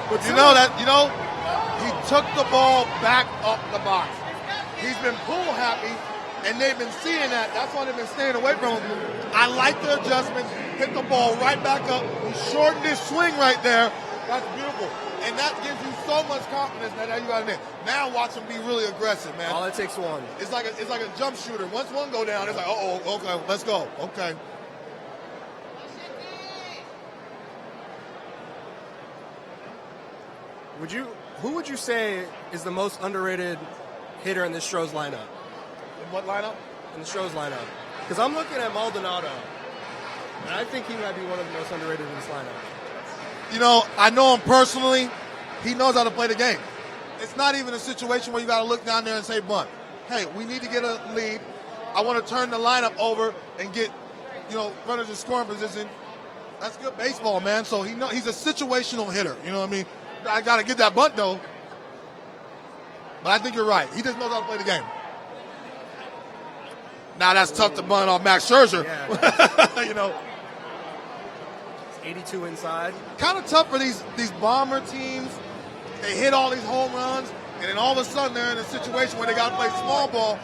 [SPEAKER 1] But he took the ball back up the box. He's been pool happy, and they've been seeing that. That's why they've been staying away from him. I like the adjustment. Hit the ball right back up. He shortened his swing right there. That's beautiful. And that gives you so much confidence that you got in it. Now watch him be really aggressive, man.
[SPEAKER 5] All it takes one.
[SPEAKER 1] It's like a jump shooter. Once one go down, it's like, okay, let's go. Okay.
[SPEAKER 5] Who would you say is the most underrated hitter in this Astros lineup?
[SPEAKER 1] In what lineup?
[SPEAKER 5] In the Astros lineup. Because I'm looking at Maldonado, and I think he might be one of the most underrated in this lineup.
[SPEAKER 1] You know, I know him personally. He knows how to play the game. It's not even a situation where you got to look down there and say, bunt. Hey, we need to get a lead. I want to turn the lineup over and get, runners in scoring position. That's good baseball, man. So he's a situational hitter. You know what I mean? I got to get that bunt, though. But I think you're right. He just knows how to play the game. Now that's tough to bunt off Max Scherzer.
[SPEAKER 5] Yeah.
[SPEAKER 1] You know,
[SPEAKER 5] 82 inside.
[SPEAKER 1] kind of tough for these bomber teams. They hit all these home runs, and then all of a sudden they're in a situation where they got to play small ball,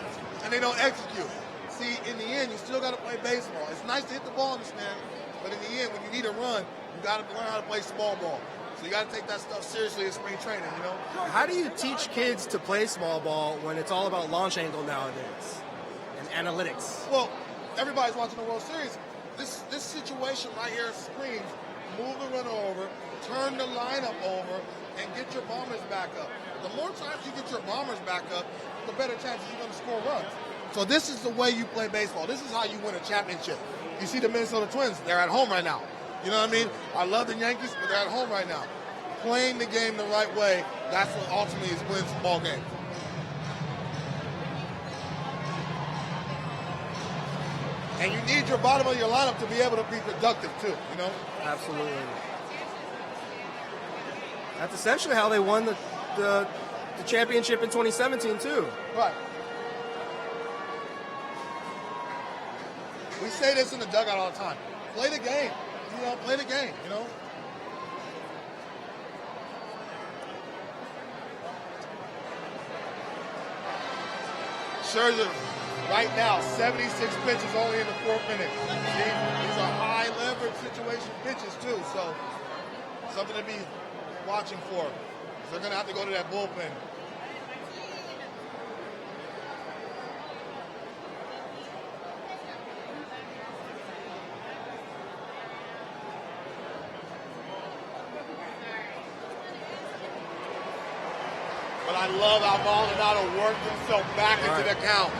[SPEAKER 1] and they don't execute. See, in the end, you still got to play baseball. It's nice to hit the ball in the stand, but in the end, when you need a run, you got to learn how to play small ball. So you got to take that stuff seriously in spring training, you know?
[SPEAKER 5] How do you teach kids to play small ball when it's all about launch angle nowadays and analytics?
[SPEAKER 1] Well, everybody's watching the World Series. This situation right here screams, move the runner over, turn the lineup over, and get your bombers back up. The more times you get your bombers back up, the better chances you're going to score runs. So this is the way you play baseball. This is how you win a championship. You see the Minnesota Twins, they're at home right now. You know what I mean? I love the Yankees, but they're at home right now. Playing the game the right way, that's what ultimately wins ball games. And you need your bottom of your lineup to be able to be productive too, you know?
[SPEAKER 5] Absolutely. That's essentially how they won the championship in 2017 too.
[SPEAKER 1] Right. We say this in the dugout all the time. Play the game. You know, play the game, you know? Scherzer, right now, 76 pitches only in the 4th inning. See, these are high leverage situation pitches too, so something to be watching for. They're going to have to go to that bullpen. But I love how Maldonado worked himself back into the count.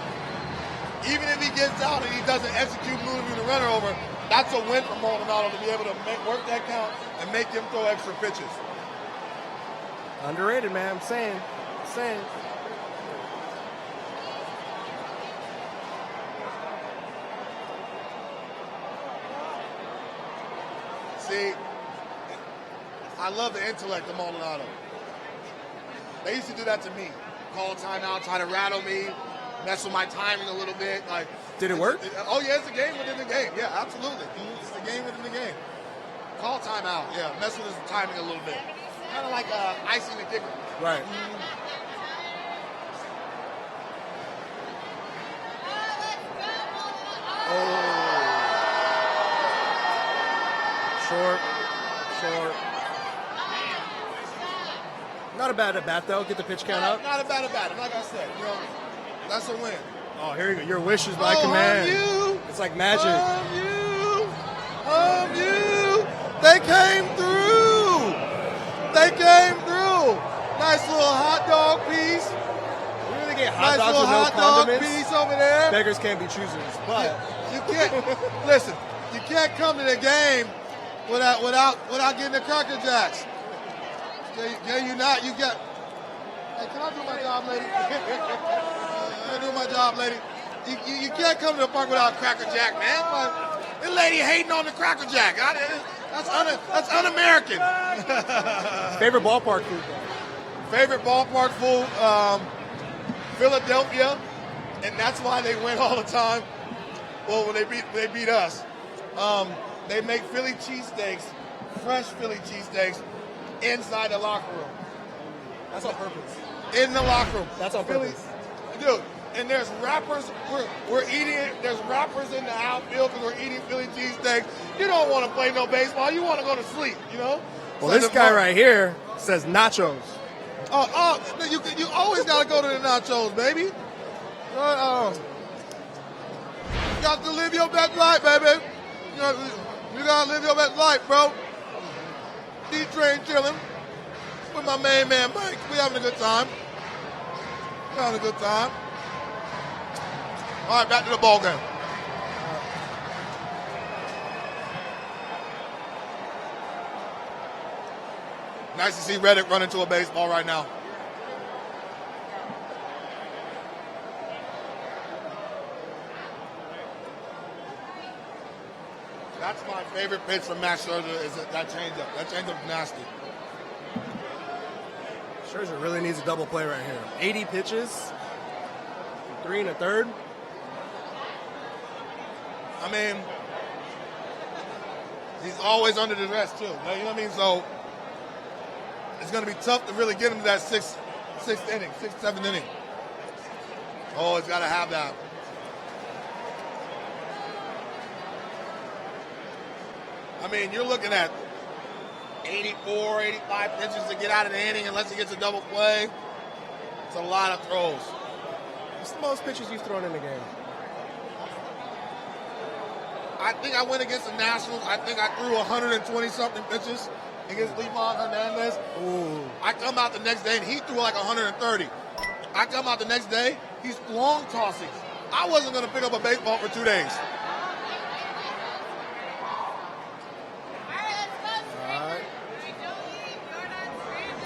[SPEAKER 1] Even if he gets out and he doesn't execute moving the runner over, that's a win for Maldonado to be able to work that count and make him throw extra pitches.
[SPEAKER 5] Underrated, man. I'm saying.
[SPEAKER 1] See, I love the intellect of Maldonado. They used to do that to me. Call timeout, try to rattle me, mess with my timing a little bit. Like,
[SPEAKER 5] did it work?
[SPEAKER 1] Oh yeah, it's a game within the game. Yeah, absolutely. It's a game within the game. Call timeout. Yeah, mess with his timing a little bit. Kind of like icing the kicker.
[SPEAKER 5] Right. Short. Not a bad at bat though. Get the pitch count up.
[SPEAKER 1] Not a bad at bat. Like I said, you know, that's a win.
[SPEAKER 5] Oh, here you go. Your wish is my command. It's like magic.
[SPEAKER 1] You. They came through. Nice little hot dog piece.
[SPEAKER 5] You really get hot dogs with no condiments?
[SPEAKER 1] Piece over there.
[SPEAKER 5] Beggars can't be choosers, but
[SPEAKER 1] you can't. Listen, you can't come to the game without getting the Cracker Jacks. Yeah, you not. You got. Hey, can I do my job, lady? Can I do my job, lady? You can't come to the park without Cracker Jack, man. Like, this lady hating on the Cracker Jack. That's un-American.
[SPEAKER 5] Favorite ballpark food?
[SPEAKER 1] Favorite ballpark food? Philadelphia, and that's why they win all the time. Well, when they beat us, they make Philly cheesesteaks, fresh Philly cheesesteaks, inside the locker room.
[SPEAKER 5] That's on purpose.
[SPEAKER 1] In the locker room.
[SPEAKER 5] That's on purpose.
[SPEAKER 1] Dude, and there's rappers, we're eating it. There's rappers in the outfield because we're eating Philly cheesesteaks. You don't want to play no baseball. You want to go to sleep, you know?
[SPEAKER 5] Well, this guy right here says nachos.
[SPEAKER 1] Oh, you always got to go to the nachos, baby. You got to live your best life, baby. You got to live your best life, bro. D-Train chilling with my main man, Mike. We having a good time. All right, back to the ball game. Nice to see Reddick run into a baseball right now. That's my favorite pitch from Max Scherzer is that changeup. That changeup is nasty.
[SPEAKER 5] Scherzer really needs a double play right here. 80 pitches, 3 1/3.
[SPEAKER 1] I mean, he's always under duress too. You know what I mean? So it's going to be tough to really get him to that sixth inning, seventh inning. Oh, it's got to have that. I mean, you're looking at 84, 85 pitches to get out of the inning unless he gets a double play. It's a lot of throws.
[SPEAKER 5] What's the most pitches you've thrown in the game?
[SPEAKER 1] I think I went against the Nationals. I think I threw 120-something pitches against Livan Hernandez.
[SPEAKER 5] Ooh.
[SPEAKER 1] I come out the next day, and he threw like 130. I come out the next day, he's long tossing. I wasn't going to pick up a baseball for 2 days.
[SPEAKER 5] All right.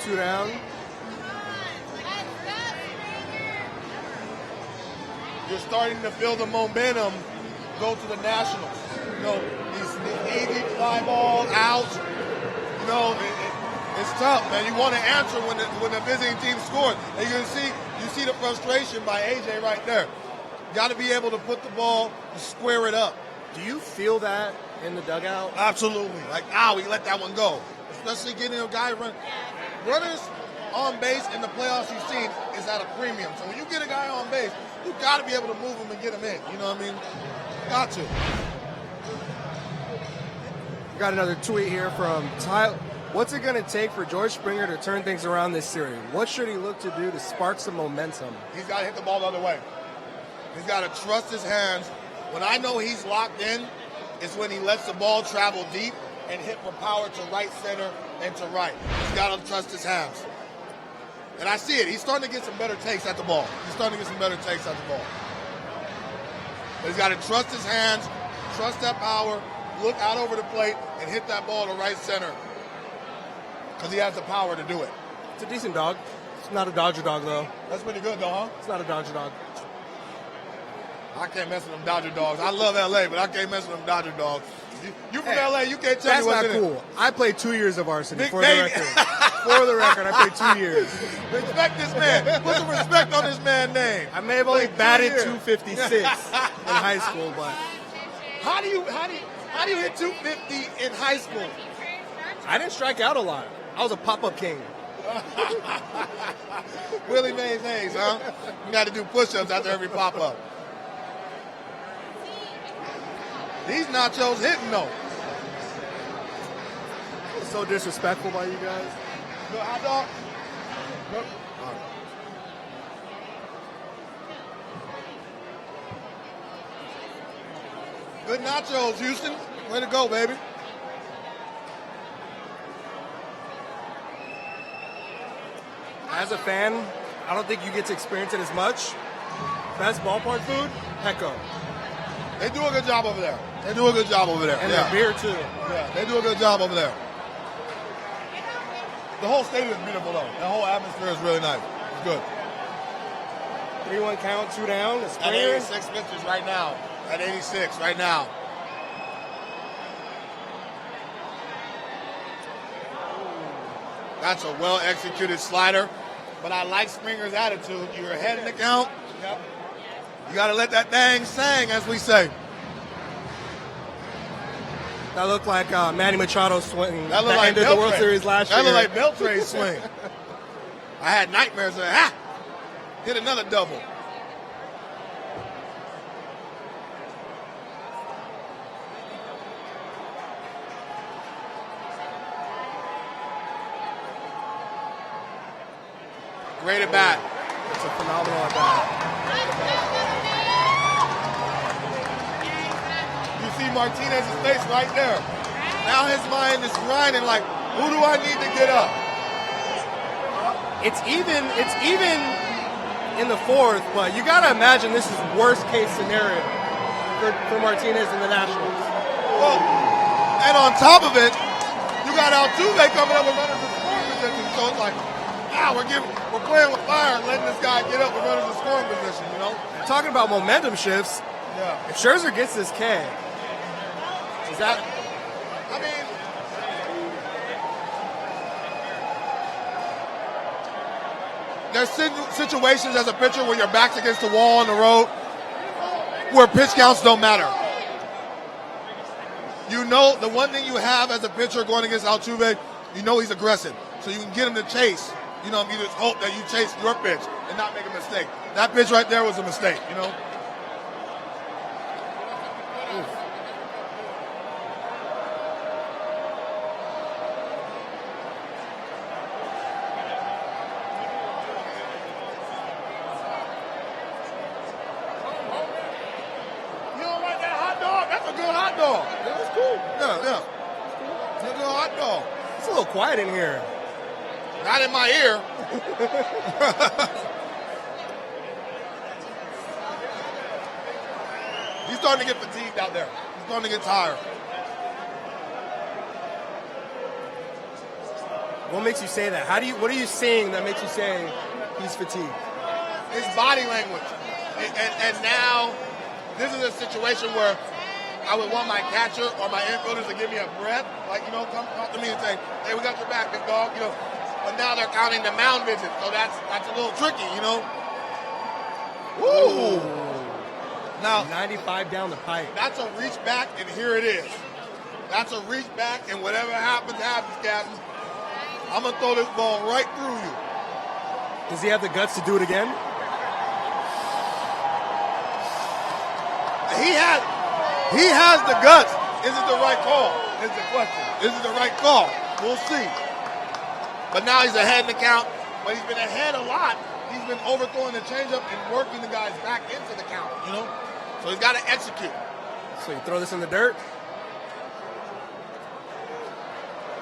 [SPEAKER 5] 2 down.
[SPEAKER 1] You're starting to feel the momentum go to the Nationals. You know, these easy fly balls out. You know, it's tough, man. You want to answer when the visiting team scores. And you see the frustration by AJ right there. Got to be able to put the ball, square it up.
[SPEAKER 5] Do you feel that in the dugout?
[SPEAKER 1] Absolutely. Like, he let that one go. Especially getting a guy run. Runners on base in the playoffs you've seen is at a premium. So when you get a guy on base, you got to be able to move him and get him in. You know what I mean? Got to.
[SPEAKER 5] We got another tweet here from Tyler. What's it going to take for George Springer to turn things around this series? What should he look to do to spark some momentum?
[SPEAKER 1] He's got to hit the ball the other way. He's got to trust his hands. When I know he's locked in, it's when he lets the ball travel deep and hit for power to right center and to right. He's got to trust his hands. And I see it. He's starting to get some better takes at the ball. But he's got to trust his hands, trust that power, look out over the plate, and hit that ball to right center. Because he has the power to do it.
[SPEAKER 5] It's a decent dog. It's not a Dodger dog, though.
[SPEAKER 1] That's pretty good, though, huh?
[SPEAKER 5] It's not a Dodger dog.
[SPEAKER 1] I can't mess with them Dodger dogs. I love L.A., but I can't mess with them Dodger dogs. You from L.A., you can't tell me what's in it.
[SPEAKER 5] That's not cool. I played 2 years of varsity,
[SPEAKER 1] Big
[SPEAKER 5] for
[SPEAKER 1] baby.
[SPEAKER 5] the record. For the record, I played 2 years.
[SPEAKER 1] Respect this man. Put some respect on this man's name.
[SPEAKER 5] I may have only batted
[SPEAKER 1] 2 years.
[SPEAKER 5] 256 in high school, but
[SPEAKER 1] How do you hit 250 in high school?
[SPEAKER 5] I didn't strike out a lot. I was a pop-up king.
[SPEAKER 1] Willie Mays Hayes, huh? You got to do push-ups after every pop-up. These nachos hitting, though.
[SPEAKER 5] So disrespectful by you guys.
[SPEAKER 1] Good hot dog? Good. Good nachos, Houston. Way to go, baby.
[SPEAKER 5] As a fan, I don't think you get to experience it as much. Best ballpark food? Pecco.
[SPEAKER 1] They do a good job over there.
[SPEAKER 5] And their beer, too.
[SPEAKER 1] Yeah, they do a good job over there. The whole stadium is beautiful, though. The whole atmosphere is really nice. It's good.
[SPEAKER 5] 3-1 count, 2 down. The
[SPEAKER 1] At
[SPEAKER 5] Springer.
[SPEAKER 1] 86 pitches right now. At 86 right now. That's a well-executed slider. But I like Springer's attitude. You're ahead in the count. Yep. You got to let that thing sing, as we say.
[SPEAKER 5] That looked like Manny Machado's swing.
[SPEAKER 1] That looked like
[SPEAKER 5] ended the World Series last year.
[SPEAKER 1] That looked like Beltre's swing. I had nightmares of hit another double. Great at bat.
[SPEAKER 5] It's a phenomenal at bat.
[SPEAKER 1] You see Martinez's face right there. Now his mind is grinding like, who do I need to get up?
[SPEAKER 5] It's even in the fourth, but you got to imagine this is worst case scenario for Martinez and the Nationals.
[SPEAKER 1] Well, and on top of it, you got Altuve coming up with runners in scoring position. So it's like, we're playing with fire and letting this guy get up with runners in scoring position, you know?
[SPEAKER 5] Talking about momentum shifts,
[SPEAKER 1] Yeah.
[SPEAKER 5] if Scherzer gets this K, is that...
[SPEAKER 1] I mean, there's situations as a pitcher where your back's against the wall on the road where pitch counts don't matter. You know, the one thing you have as a pitcher going against Altuve, you know he's aggressive. So you can get him to chase. You know, you just hope that you chase your pitch and not make a mistake. That pitch right there was a mistake, you know? You don't like that hot dog? That's a good hot dog.
[SPEAKER 5] That was cool.
[SPEAKER 1] Yeah. It's a good hot dog.
[SPEAKER 5] It's a little quiet in here.
[SPEAKER 1] Not in my ear. He's starting to get fatigued out there. He's starting to get tired.
[SPEAKER 5] What makes you say that? What are you seeing that makes you say he's fatigued?
[SPEAKER 1] His body language. And now, this is a situation where I would want my catcher or my infielders to give me a breath. Like, you know, come to me and say, hey, we got your back, big dog. You know, but now they're counting the mound visits, so that's a little tricky, you know. Woo! Now
[SPEAKER 5] 95 down the pipe.
[SPEAKER 1] That's a reach back, and here it is. That's a reach back, and whatever happens, Captain. I'm gonna throw this ball right through you.
[SPEAKER 5] Does he have the guts to do it again?
[SPEAKER 1] He has the guts. Is it the right call? Is the question. Is it the right call? We'll see. But now he's ahead in the count. But he's been ahead a lot. He's been overthrowing the changeup and working the guys back into the count, you know? So he's got to execute.
[SPEAKER 5] So you throw this in the dirt?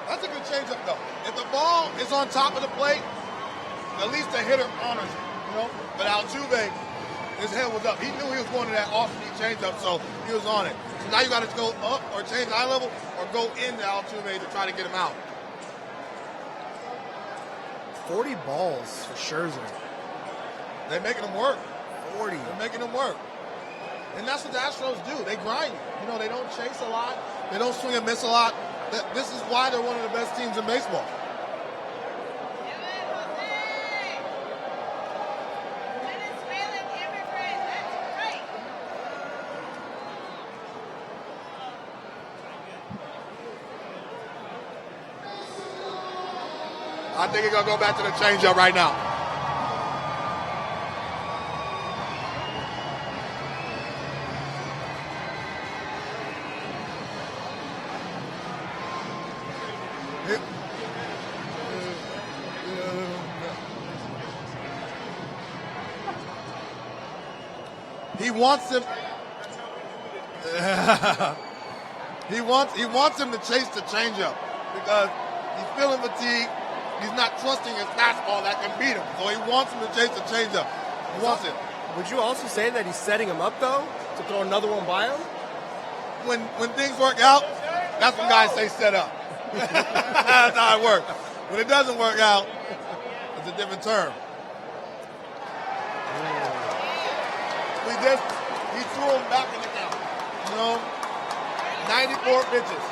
[SPEAKER 1] That's a good changeup, though. If the ball is on top of the plate, at least the hitter honors it, you know? But Altuve, his head was up. He knew he was going to that off-speed changeup, so he was on it. So now you got to go up or change eye level or go into Altuve to try to get him out.
[SPEAKER 5] 40 balls for Scherzer.
[SPEAKER 1] They're making him work.
[SPEAKER 5] 40.
[SPEAKER 1] They're making him work. And that's what the Astros do. They grind. You know, they don't chase a lot. They don't swing and miss a lot. This is why they're one of the best teams in baseball. I think he's going to go back to the changeup right now. He wants him. He wants him to chase the changeup because he's feeling fatigued. He's not trusting his fastball that can beat him, so he wants him to chase the changeup. He wants it.
[SPEAKER 5] Would you also say that he's setting him up though to throw another one by him?
[SPEAKER 1] When things work out, that's when guys say set up. That's how it works. When it doesn't work out, it's a different term. He threw him back in the count. You know, 94 pitches.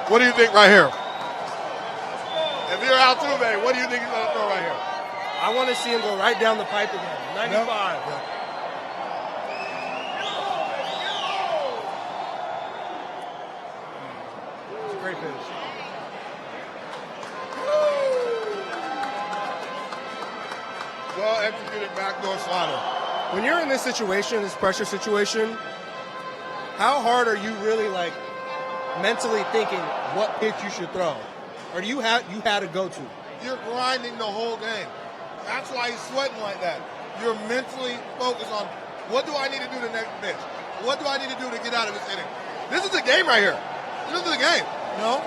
[SPEAKER 1] What do you think right here? If you're Altuve, what do you think he's going to throw right here?
[SPEAKER 5] I want to see him go right down the pipe again. 95.
[SPEAKER 1] Yep.
[SPEAKER 5] It's a great pitch.
[SPEAKER 1] Well executed backdoor slider.
[SPEAKER 5] When you're in this situation, this pressure situation, how hard are you really like mentally thinking what pitch you should throw? Or do you had a go-to?
[SPEAKER 1] You're grinding the whole game. That's why he's sweating like that. You're mentally focused on what do I need to do the next pitch? What do I need to do to get out of this inning? This is a game right here. This is a game, you know?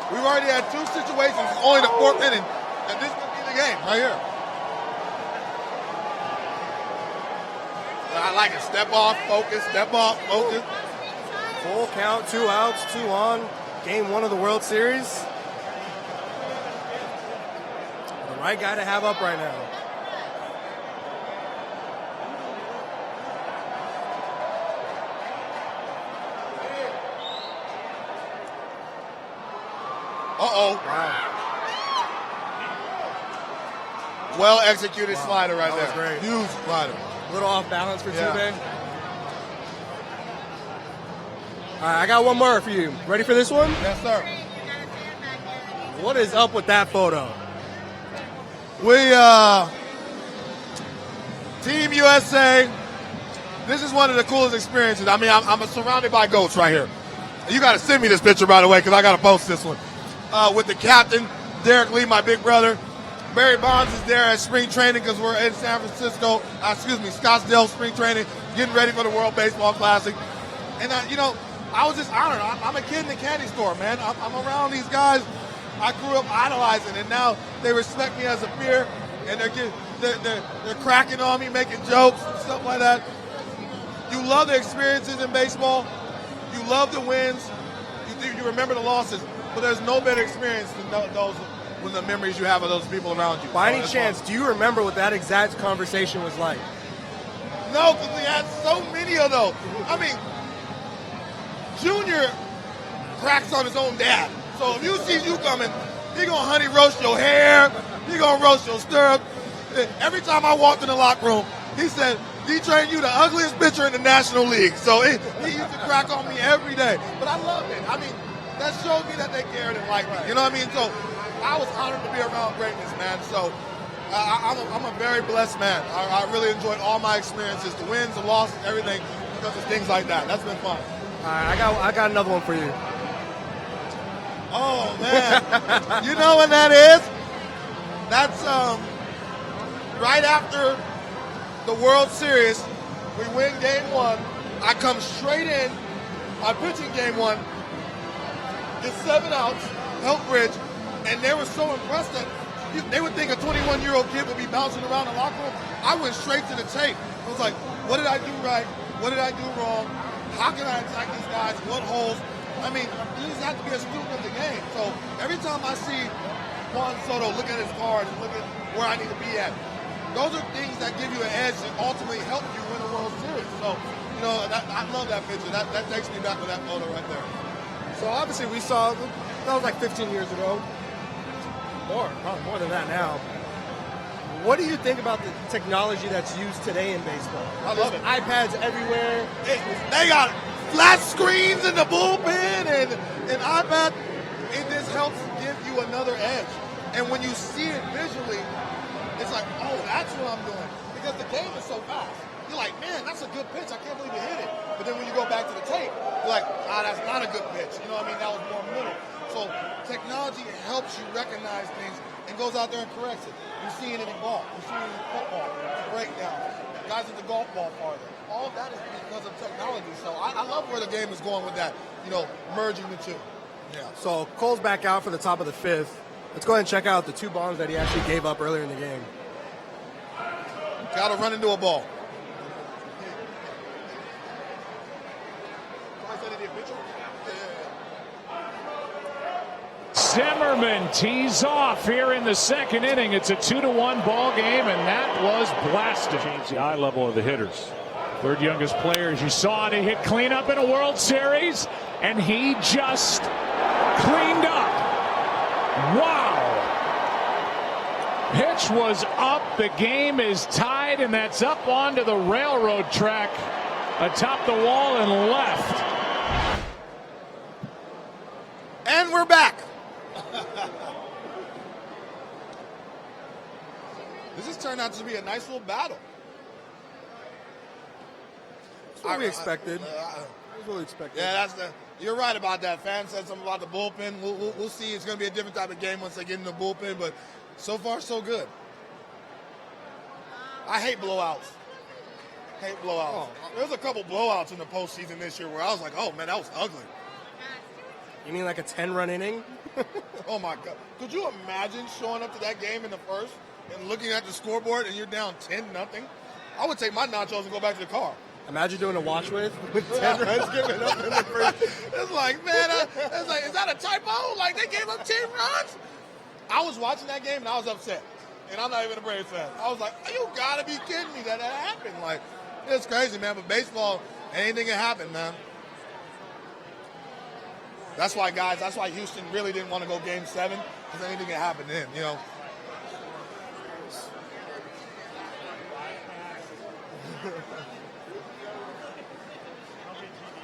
[SPEAKER 1] We've already had two situations, it's only the fourth inning, and this could be the game right here. I like it. Step off, focus, step off, focus.
[SPEAKER 5] Full count, 2 outs, 2 on. Game 1 of the World Series. The Right guy to have up right now.
[SPEAKER 1] Uh-oh.
[SPEAKER 5] Wow.
[SPEAKER 1] Well executed slider right
[SPEAKER 5] That was
[SPEAKER 1] there.
[SPEAKER 5] great.
[SPEAKER 1] Huge slider.
[SPEAKER 5] A little off balance for
[SPEAKER 1] Yeah.
[SPEAKER 5] Altuve. All right, I got one more for you. Ready for this one?
[SPEAKER 1] Yes, sir.
[SPEAKER 5] What is up with that photo?
[SPEAKER 1] We, Team USA, this is one of the coolest experiences. I mean, I'm surrounded by goats right here. You got to send me this picture, by the way, because I got to post this one. With the captain, Derek Lee, my big brother. Barry Bonds is there at spring training because we're in San Francisco, Scottsdale spring training, getting ready for the World Baseball Classic. And, I was just honored. I'm a kid in the candy store, man. I'm around these guys I grew up idolizing, and now they respect me as a peer, and they're cracking on me, making jokes and stuff like that. You love the experiences in baseball. You love the wins. You remember the losses, but there's no better experience than those when the memories you have of those people around you.
[SPEAKER 5] By any chance, do you remember what that exact conversation was like?
[SPEAKER 1] No, because we had so many of those. I mean, Junior cracks on his own dad. So if you see you coming, he gonna honey roast your hair, he gonna roast your stirrup. Every time I walked in the locker room, he said, D-Train, you the ugliest pitcher in the National League. So he used to crack on me every day. But I loved it. I mean, that showed me that they cared and liked me. You know what I mean? So I was honored to be around greatness, man. So I'm a very blessed man. I really enjoyed all my experiences, the wins, the losses, everything, because of things like that. That's been fun.
[SPEAKER 5] All right, I got another one for you.
[SPEAKER 1] Oh, man. You know when that is? That's right after the World Series. We win game one. I come straight in. I pitch in game one. Get 7 outs, help bridge. And they were so impressed that they would think a 21-year-old kid would be bouncing around the locker room. I went straight to the tape. I was like, what did I do right? What did I do wrong? How can I attack these guys? What holes? I mean, you just have to be a student of the game. So every time I see Juan Soto look at his cards and look at where I need to be at, those are things that give you an edge that ultimately help you win a World Series. So, I love that picture. That takes me back to that photo right there.
[SPEAKER 5] So obviously we saw, that was like 15 years ago. Probably more than that now. What do you think about the technology that's used today in baseball?
[SPEAKER 1] I love it.
[SPEAKER 5] iPads everywhere.
[SPEAKER 1] They got flat screens in the bullpen and iPad. It just helps give you another edge. And when you see it visually, it's like, oh, that's what I'm doing. Because the game is so fast. You're like, man, that's a good pitch. I can't believe he hit it. But then when you go back to the tape, you're like, that's not a good pitch. You know what I mean? That was more middle. So technology helps you recognize things and goes out there and corrects it. You're seeing it in golf. You're seeing it in football. Breakdown. Guys at the golf ball farther. All of that is because of technology. So I love where the game is going with that, merging the two. Yeah.
[SPEAKER 5] So Cole's back out for the top of the 5th. Let's go ahead and check out the 2 bombs that he actually gave up earlier in the game.
[SPEAKER 1] Got to run into a ball.
[SPEAKER 7] Zimmerman tees off here in the second inning. It's a 2-1 ball game, and that was blasted. Change the eye level of the hitters. Third youngest player, as you saw, to hit cleanup in a World Series, and he just cleaned up. Wow. Pitch was up. The game is tied, and that's up onto the railroad track atop the wall and left.
[SPEAKER 1] And we're back. This has turned out to be a nice little battle.
[SPEAKER 5] That's what we expected. That's what we expected.
[SPEAKER 1] Yeah, you're right about that. Fan said something about the bullpen. We'll see. It's going to be a different type of game once they get in the bullpen, but so far, so good. I hate blowouts.
[SPEAKER 5] Oh.
[SPEAKER 1] There's a couple blowouts in the postseason this year where I was like, oh, man, that was ugly.
[SPEAKER 5] You mean like a 10-run inning?
[SPEAKER 1] Oh, my God. Could you imagine showing up to that game in the first and looking at the scoreboard and you're down 10-0? I would take my nachos and go back to the car.
[SPEAKER 5] Imagine doing a watch with 10 runs given up in the first.
[SPEAKER 1] It's like, man, is that a typo? Like, they gave up 10 runs? I was watching that game and I was upset. and I'm not even a Braves fan. I was like, you gotta be kidding me that happened. Like, it's crazy, man. But baseball, anything can happen, man. That's why Houston really didn't want to go Game 7, because anything can happen then, you know.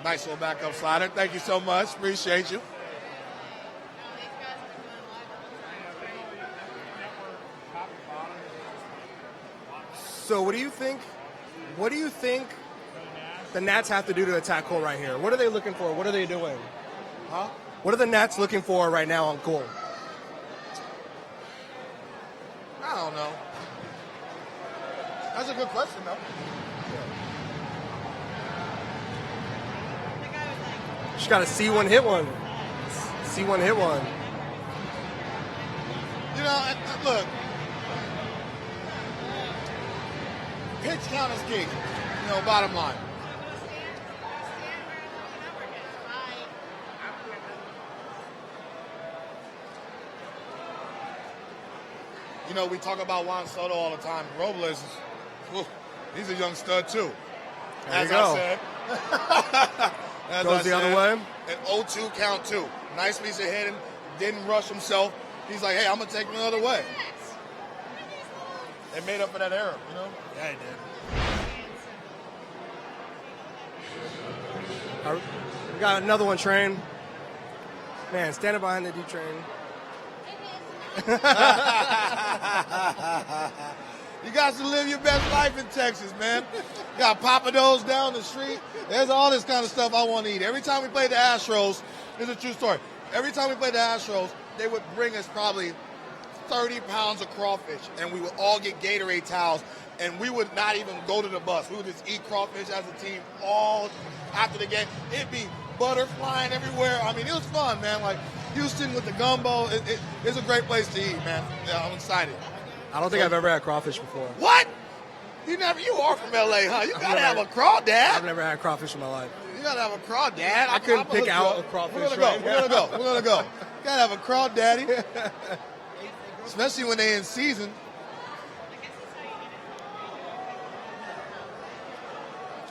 [SPEAKER 1] Nice little backup slider. Thank you so much. Appreciate you.
[SPEAKER 5] So what do you think the Nats have to do to attack Cole right here? What are they looking for? What are they doing?
[SPEAKER 1] Huh?
[SPEAKER 5] What are the Nats looking for right now on Cole?
[SPEAKER 1] I don't know. That's a good question, though.
[SPEAKER 5] Just got to see one, hit one. See one, hit one.
[SPEAKER 1] You know, look. Pitch count is key. You know, bottom line. You know, we talk about Juan Soto all the time. Robles, he's a young stud, too.
[SPEAKER 5] There you go. Goes the other way.
[SPEAKER 1] An 0-2 count, too. Nice piece of hitting. Didn't rush himself. He's like, hey, I'm going to take him the other way. They made up for that error, you know?
[SPEAKER 5] Yeah, he did. We got another one, Train. Man, standing behind the D Train.
[SPEAKER 1] You guys to live your best life in Texas, man. Got Papados down the street. There's all this kind of stuff I want to eat. Every time we play the Astros, it's a true story. Every time we play the Astros, they would bring us probably 30 pounds of crawfish, and we would all get Gatorade towels, and we would not even go to the bus. We would just eat crawfish as a team all after the game. It'd be butter flying everywhere. I mean, it was fun, man. Like, Houston with the gumbo, it's a great place to eat, man. Yeah, I'm excited.
[SPEAKER 5] I don't think I've ever had crawfish before.
[SPEAKER 1] What? You are from LA, huh? You gotta have a crawdad.
[SPEAKER 5] I've never had crawfish in my life.
[SPEAKER 1] You gotta have a crawdad.
[SPEAKER 5] I couldn't pick out a crawfish.
[SPEAKER 1] We're gonna go. You gotta have a crawdaddy. Especially when they're in season.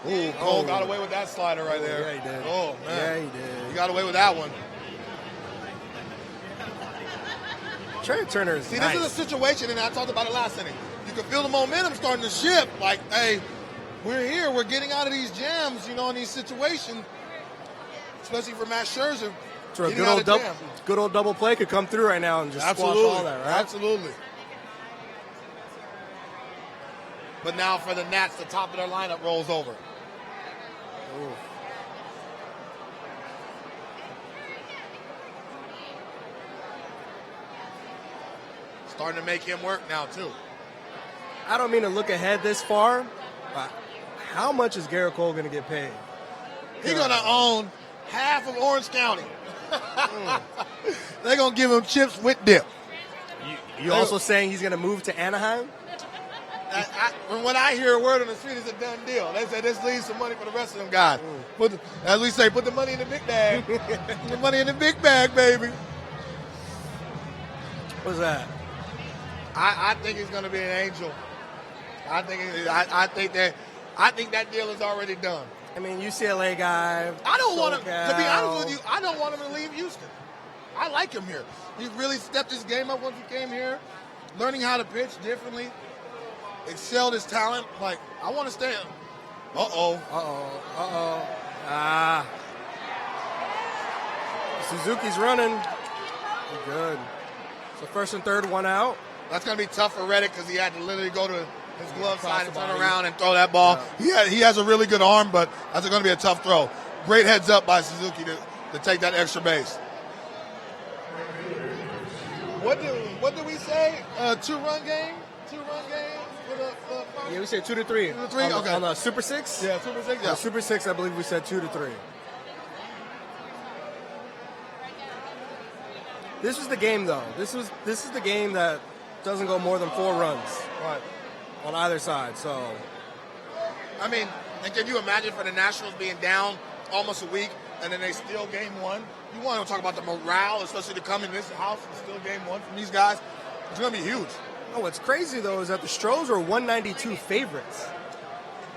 [SPEAKER 1] Ooh, Cole got away with that slider right there.
[SPEAKER 5] Yeah, he did.
[SPEAKER 1] Oh, man.
[SPEAKER 5] Yeah, he did.
[SPEAKER 1] He got away with that one.
[SPEAKER 5] Trey Turner is nice.
[SPEAKER 1] This is a situation, and I talked about it last inning. You can feel the momentum starting to shift. Like, hey, we're here. We're getting out of these jams, you know, in these situations, especially for Matt Scherzer.
[SPEAKER 5] So a good old double play could come through right now and just squash all that, right?
[SPEAKER 1] Absolutely. But now for the Nats, the top of their lineup rolls over.
[SPEAKER 5] Ooh.
[SPEAKER 1] Starting to make him work now, too.
[SPEAKER 5] I don't mean to look ahead this far, but how much is Garrett Cole going to get paid?
[SPEAKER 1] He's going to own half of Orange County. They're going to give him chips with dip.
[SPEAKER 5] You also saying he's going to move to Anaheim?
[SPEAKER 1] When I hear a word on the street, it's a done deal. They say, let's leave some money for the rest of them guys. As we say, put the money in the big bag. Put the money in the big bag, baby.
[SPEAKER 5] What's that?
[SPEAKER 1] I think he's going to be an angel. I think that deal is already done.
[SPEAKER 5] I mean, UCLA guy.
[SPEAKER 1] I don't want him, to be honest with you, I don't want him to leave Houston. I like him here. He really stepped his game up once he came here, learning how to pitch differently, excelled his talent. Like, I want to stay.
[SPEAKER 5] Suzuki's running. Good. So first and third, one out.
[SPEAKER 1] That's going to be tough for Reddick because he had to literally go to his glove side and turn around and throw that ball. Yeah. He has a really good arm, but that's going to be a tough throw. Great heads up by Suzuki to take that extra base. What did we say? Two-run game? Two-run game?
[SPEAKER 5] Yeah, we said 2 to 3.
[SPEAKER 1] 2 to 3? Okay.
[SPEAKER 5] On the Super 6?
[SPEAKER 1] Yeah, Super 6. Yeah.
[SPEAKER 5] Super 6, I believe we said 2 to 3. This was the game, though. This is the game that doesn't go more than 4 runs.
[SPEAKER 1] Right.
[SPEAKER 5] On either side, so.
[SPEAKER 1] I mean, and can you imagine for the Nationals being down almost a week and then they steal game 1? You want to talk about the morale, especially to come in this house and steal game 1 from these guys. It's going to be huge.
[SPEAKER 5] Oh, what's crazy, though, is that the Astros were 192 favorites.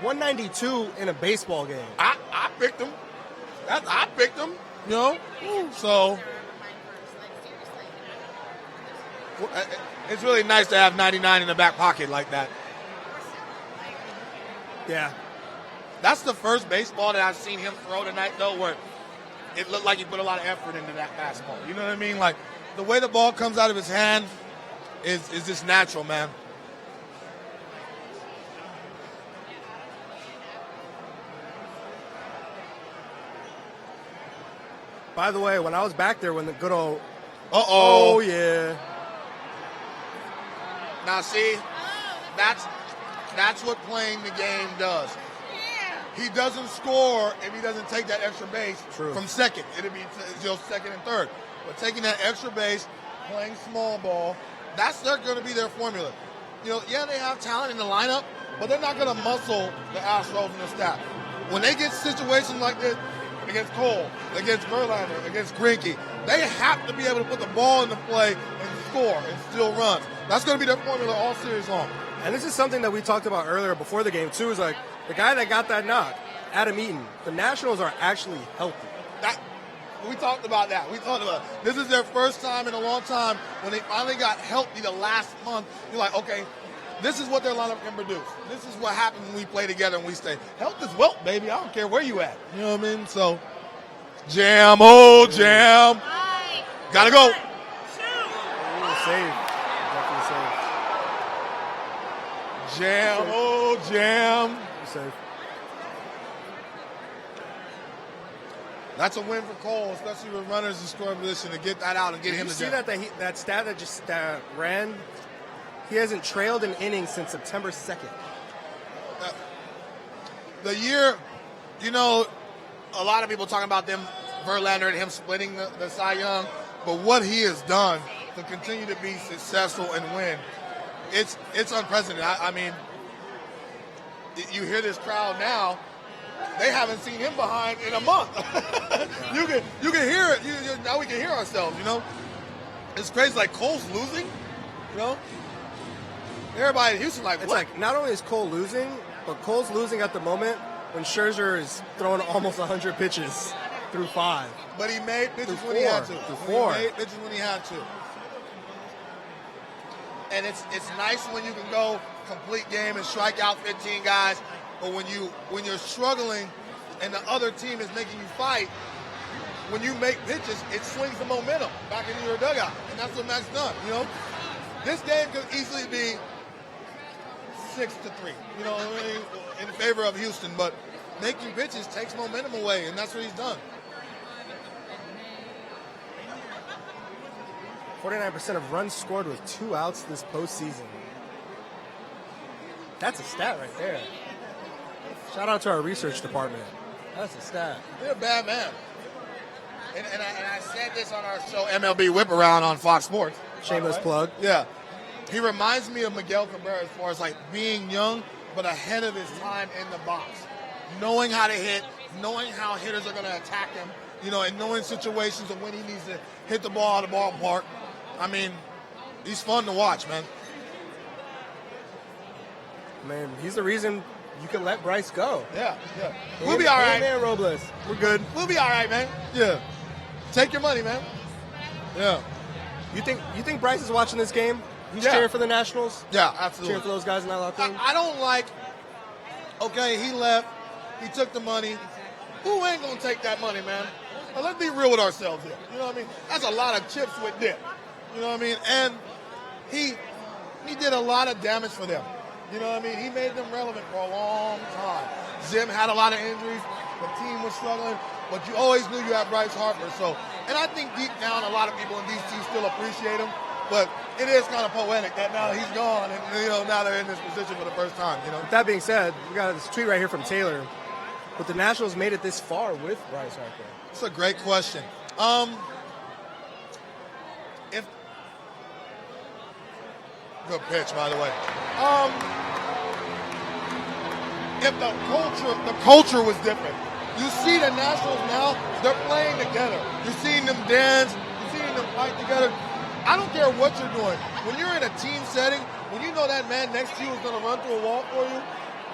[SPEAKER 5] 192 in a baseball game.
[SPEAKER 1] I picked them. I picked them, you know? So it's really nice to have 99 in the back pocket like that.
[SPEAKER 5] Yeah.
[SPEAKER 1] That's the first baseball that I've seen him throw tonight, though, where it looked like he put a lot of effort into that fastball. You know what I mean? Like, the way the ball comes out of his hand is just natural, man.
[SPEAKER 5] By the way, when I was back there, when the good old...
[SPEAKER 1] Uh-oh.
[SPEAKER 5] Oh, yeah.
[SPEAKER 1] Now, see, that's what playing the game does. He doesn't score if he doesn't take that extra base from second. It'll be second and third. But taking that extra base, playing small ball, they're going to be their formula. You know, yeah, they have talent in the lineup, but they're not going to muscle the Astros and the staff. When they get situations like this against Cole, against Verlander, against Greinke, they have to be able to put the ball into play and score and still run. That's going to be their formula all series long.
[SPEAKER 5] And this is something that we talked about earlier before the game, too, is like the guy that got that knock, Adam Eaton, the Nationals are actually healthy.
[SPEAKER 1] We talked about that. This is their first time in a long time when they finally got healthy the last month. You're like, okay, this is what their lineup can produce. This is what happens when we play together and we stay. Health is wealth, baby. I don't care where you at. You know what I mean? So, jam. Gotta go.
[SPEAKER 5] Save. Definitely save.
[SPEAKER 1] Jam.
[SPEAKER 5] Save.
[SPEAKER 1] That's a win for Cole, especially with runners in scoring position, to get that out and get him to
[SPEAKER 5] jam. You see that stat that just ran? He hasn't trailed an inning since September 2nd.
[SPEAKER 1] The year, you know, a lot of people talking about Verlander and him splitting the Cy Young, but what he has done to continue to be successful and win, it's unprecedented. I mean, you hear this crowd now. They haven't seen him behind in a month. You can hear it. Now we can hear ourselves, you know. It's crazy. Like, Cole's losing, you know. Everybody in Houston like,
[SPEAKER 5] it's
[SPEAKER 1] what?
[SPEAKER 5] Like, not only is Cole losing, but Cole's losing at the moment when Scherzer is throwing almost 100 pitches through 5.
[SPEAKER 1] But he made pitches when he had to.
[SPEAKER 5] He made
[SPEAKER 1] pitches when he had to. And it's nice when you can go complete game and strike out 15 guys. But when you're struggling and the other team is making you fight, when you make pitches, it swings the momentum back into your dugout. And that's what Max done, you know. This game could easily be 6-3, you know, in favor of Houston. But making pitches takes momentum away, and that's what he's done.
[SPEAKER 5] 49% of runs scored with 2 outs this postseason. That's a stat right there. Shout out to our research department. That's a stat.
[SPEAKER 1] You're a bad man. And I said this on our show, MLB Whip Around on Fox Sports.
[SPEAKER 5] Shameless plug.
[SPEAKER 1] Yeah. He reminds me of Miguel Cabrera as far as like being young, but ahead of his time in the box. Knowing how to hit, knowing how hitters are going to attack him, you know, and knowing situations of when he needs to hit the ball out of the ballpark. I mean, he's fun to watch, man.
[SPEAKER 5] Man, he's the reason you can let Bryce go.
[SPEAKER 1] Yeah. We'll be all right.
[SPEAKER 5] Man, Robles. We're good.
[SPEAKER 1] We'll be all right, man. Yeah. Take your money, man. Yeah.
[SPEAKER 5] You think Bryce is watching this game? He's cheering for the Nationals?
[SPEAKER 1] Yeah, absolutely.
[SPEAKER 5] Cheering for those guys in that locker room?
[SPEAKER 1] I don't like, okay, he left. He took the money. Who ain't going to take that money, man? Now, let's be real with ourselves here. You know what I mean? That's a lot of chips with dip. You know what I mean? And he did a lot of damage for them. You know what I mean? He made them relevant for a long time. Zim had a lot of injuries. The team was struggling. But you always knew you had Bryce Harper. So, and I think deep down a lot of people in D.C. still appreciate him. But it is kind of poetic that now he's gone and, you know, now they're in this position for the first time, you know.
[SPEAKER 5] With that being said, we got this tweet right here from Taylor. But the Nationals made it this far with Bryce Harper.
[SPEAKER 1] That's a great question. Good pitch, by the way. If the culture was different. You see the Nationals now, they're playing together. You're seeing them dance, you're seeing them fight together. I don't care what you're doing. When you're in a team setting, when you know that man next to you is going to run through a wall for you,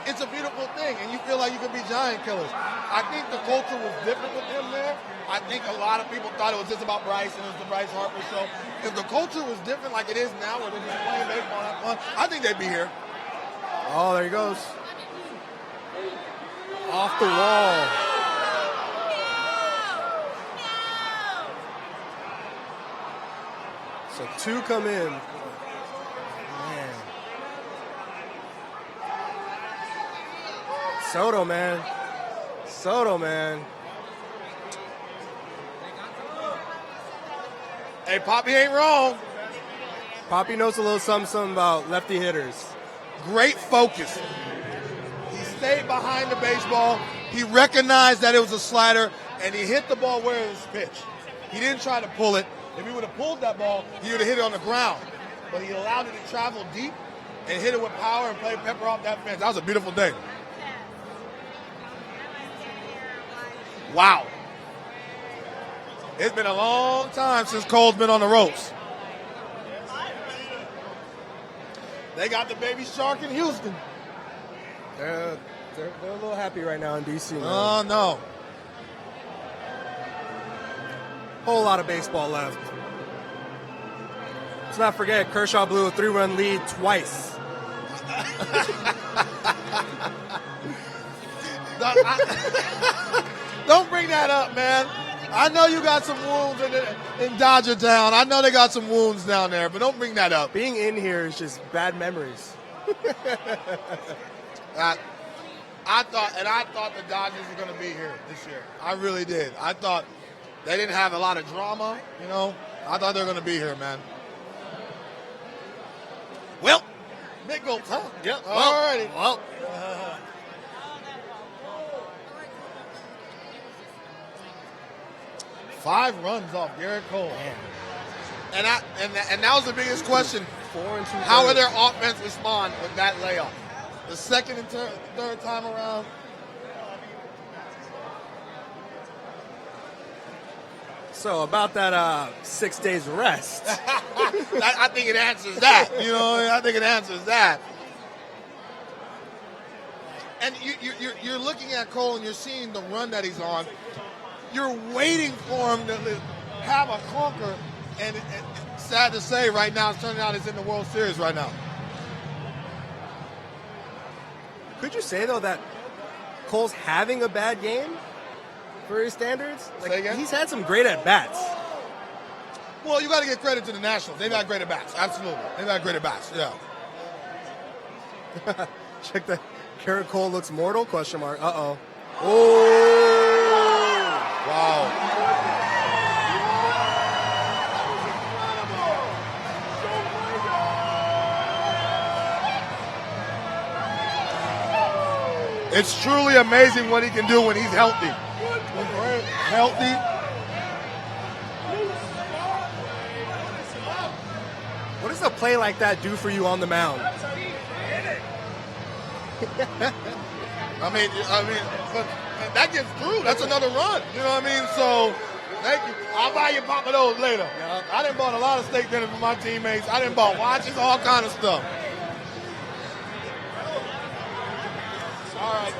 [SPEAKER 1] it's a beautiful thing, and you feel like you could be giant killers. I think the culture was different with him there. I think a lot of people thought it was just about Bryce and it was the Bryce Harper show. If the culture was different like it is now, where they're just playing baseball and have fun, I think they'd be here.
[SPEAKER 5] Oh, there he goes. Off the wall. So 2 come in. Man. Soto, man.
[SPEAKER 1] Hey, Poppy ain't wrong.
[SPEAKER 5] Poppy knows a little something about lefty hitters.
[SPEAKER 1] Great focus. He stayed behind the baseball. He recognized that it was a slider, and he hit the ball where it was pitched. He didn't try to pull it. If he would have pulled that ball, he would have hit it on the ground. But he allowed it to travel deep and hit it with power and play pepper off that fence. That was a beautiful thing. Wow. It's been a long time since Cole's been on the ropes. They got the baby shark in Houston.
[SPEAKER 5] They're a little happy right now in D.C.
[SPEAKER 1] Oh, no.
[SPEAKER 5] Whole lot of baseball left. Let's not forget, Kershaw blew a 3-run lead twice.
[SPEAKER 1] Don't bring that up, man. I know you got some wounds in Dodger Town. I know they got some wounds down there, but don't bring that up.
[SPEAKER 5] Being in here is just bad memories.
[SPEAKER 1] I thought the Dodgers were going to be here this year. I really did. I thought they didn't have a lot of drama, you know. I thought they were going to be here, man. Well, big goals, huh?
[SPEAKER 5] Yep.
[SPEAKER 1] All righty.
[SPEAKER 5] Well.
[SPEAKER 1] 5 runs off Garrett Cole.
[SPEAKER 5] Man.
[SPEAKER 1] And that was the biggest question.
[SPEAKER 5] 4 2.
[SPEAKER 1] How will their offense respond with that layoff? The second and third time around.
[SPEAKER 5] So about that 6 days rest.
[SPEAKER 1] I think it answers that. You know, I think it answers that. And you're looking at Cole and you're seeing the run that he's on. You're waiting for him to have a clunker, and it's sad to say right now, it's turning out he's in the World Series right now.
[SPEAKER 5] Could you say, though, that Cole's having a bad game for his standards?
[SPEAKER 1] Say again?
[SPEAKER 5] He's had some great at-bats.
[SPEAKER 1] Well, you got to give credit to the Nationals. They've had great at-bats. Absolutely. They've had great at-bats, yeah.
[SPEAKER 5] Check that. Garrett Cole looks mortal, question mark. Uh-oh. Oh!
[SPEAKER 1] Wow. It's truly amazing what he can do when he's healthy. When he's healthy.
[SPEAKER 5] What does a play like that do for you on the mound?
[SPEAKER 1] I mean, but that gets through. That's another run. You know what I mean? So, thank you. I'll buy you Papa those later. Yeah. I done bought a lot of steak dinner for my teammates. I done bought watches, all kind of stuff. All right.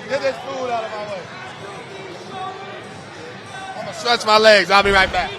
[SPEAKER 1] Get this food out of my way. I'm going to stretch my legs. I'll be right back.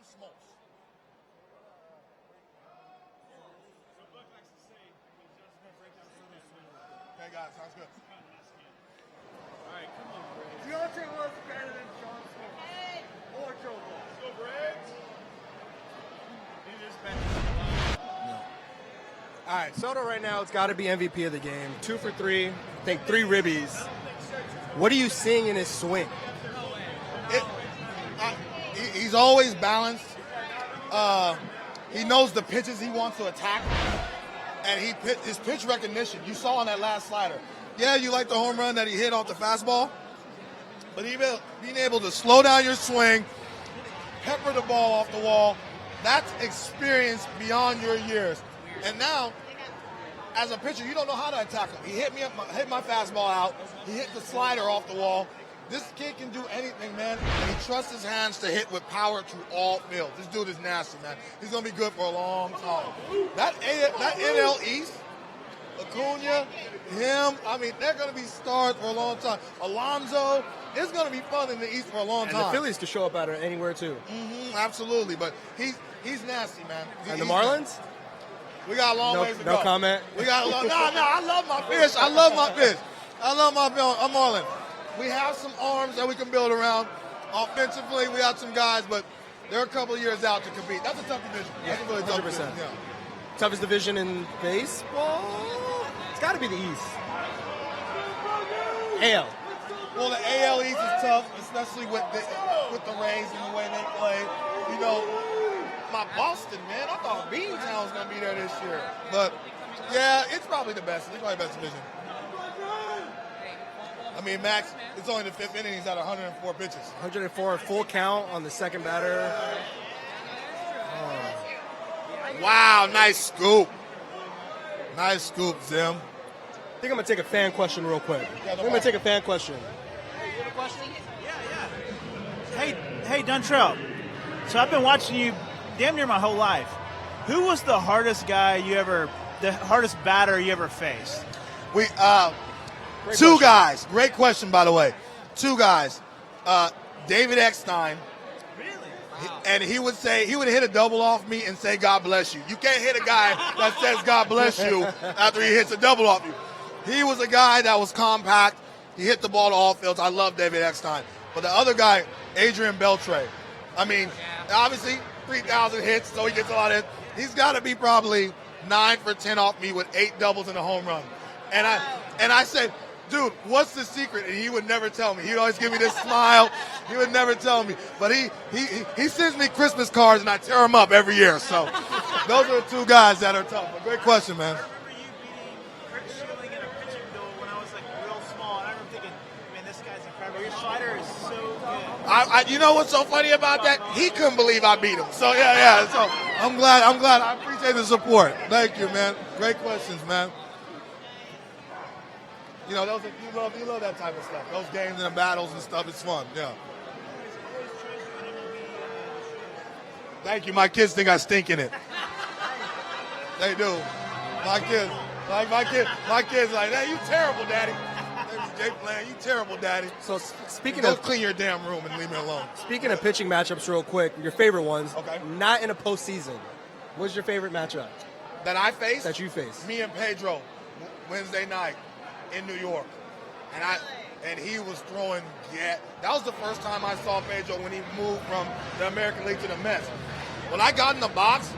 [SPEAKER 1] smokes. Okay, guys, sounds good.
[SPEAKER 8] All right, come on, Briggs. Dontrelle Willis better than John Smith or Joe Ball. Let's go, Briggs. He just better.
[SPEAKER 5] All right, Soto right now, it's got to be MVP of the game. 2 for 3, I think 3 ribbies. What are you seeing in his swing?
[SPEAKER 1] He's always balanced. He knows the pitches he wants to attack, and his pitch recognition. You saw on that last slider. Yeah, you like the home run that he hit off the fastball, but being able to slow down your swing, pepper the ball off the wall, that's experience beyond your years. And now, as a pitcher, you don't know how to attack him. He hit my fastball out. He hit the slider off the wall. This kid can do anything, man. And he trusts his hands to hit with power to all fields. This dude is nasty, man. He's going to be good for a long time. That NL East, Acuna, him, I mean, they're going to be stars for a long time. Alonso, it's going to be fun in the East for a long time.
[SPEAKER 5] And the Phillies could show up out of anywhere, too.
[SPEAKER 1] Absolutely, but he's nasty, man.
[SPEAKER 5] And the Marlins?
[SPEAKER 1] We got a long ways to go.
[SPEAKER 5] No comment?
[SPEAKER 1] We got a long. No, I love my fish. I love my Marlin. We have some arms that we can build around. Offensively, we got some guys, but they're a couple of years out to compete. That's a tough division.
[SPEAKER 5] Yeah,
[SPEAKER 1] that's a really tough
[SPEAKER 5] 100%.
[SPEAKER 1] division. Yeah.
[SPEAKER 5] Toughest division in baseball? It's got to be the East. AL.
[SPEAKER 1] Well, the AL East is tough, especially with the Rays and the way they play. You know, my Boston, man, I thought Beantown was going to be there this year. But, yeah, it's probably the best. It's probably the best division. I mean, Max, it's only the 5th inning. He's at 104 pitches.
[SPEAKER 5] 104, full count on the second batter.
[SPEAKER 1] Wow, nice scoop. Nice scoop, Zim.
[SPEAKER 5] I think I'm going to take a fan question real quick.
[SPEAKER 1] Yeah,
[SPEAKER 5] I'm going to take a fan question.
[SPEAKER 8] Hey, you have a question? Yeah. Hey, Dontrelle. So I've been watching you damn near my whole life. Who was the hardest batter you ever faced?
[SPEAKER 1] Two guys. Great question, by the way. 2 guys. David Eckstein.
[SPEAKER 8] Really?
[SPEAKER 1] And he would hit a double off me and say, God bless you. You can't hit a guy that says God bless you after he hits a double off you. He was a guy that was compact. He hit the ball to all fields. I love David Eckstein. But the other guy, Adrian Beltre. I mean, obviously, 3,000 hits, so he gets a lot of hits. He's got to be probably 9 for 10 off me with 8 doubles and a home run. And I said, dude, what's the secret? And he would never tell me. He'd always give me this smile. He would never tell me. But he sends me Christmas cards, and I tear them up every year. So those are the 2 guys that are tough. But great question, man.
[SPEAKER 8] I remember you beating Kurt Schilling in a pitching duel when I was real small. And I remember thinking, man, this guy's incredible. Your slider is so good.
[SPEAKER 1] You know what's so funny about that? He couldn't believe I beat him. So yeah. So I'm glad. I appreciate the support. Thank you, man. Great questions, man. You know, you love that type of stuff. Those games and the battles and stuff, it's fun, yeah. Thank you. My kids think I stink in it. They do. My kids like, hey, you terrible, Daddy. Jay playing, you terrible, Daddy.
[SPEAKER 5] So speaking
[SPEAKER 1] Go
[SPEAKER 5] of
[SPEAKER 1] clean your damn room and leave me alone.
[SPEAKER 5] Speaking of pitching matchups real quick, your favorite ones.
[SPEAKER 1] Okay.
[SPEAKER 5] Not in a postseason. What's your favorite matchup?
[SPEAKER 1] That I faced?
[SPEAKER 5] That you faced.
[SPEAKER 1] Me and Pedro, Wednesday night in New York. And he was throwing that was the first time I saw Pedro when he moved from the American League to the Mets. When I got in the box,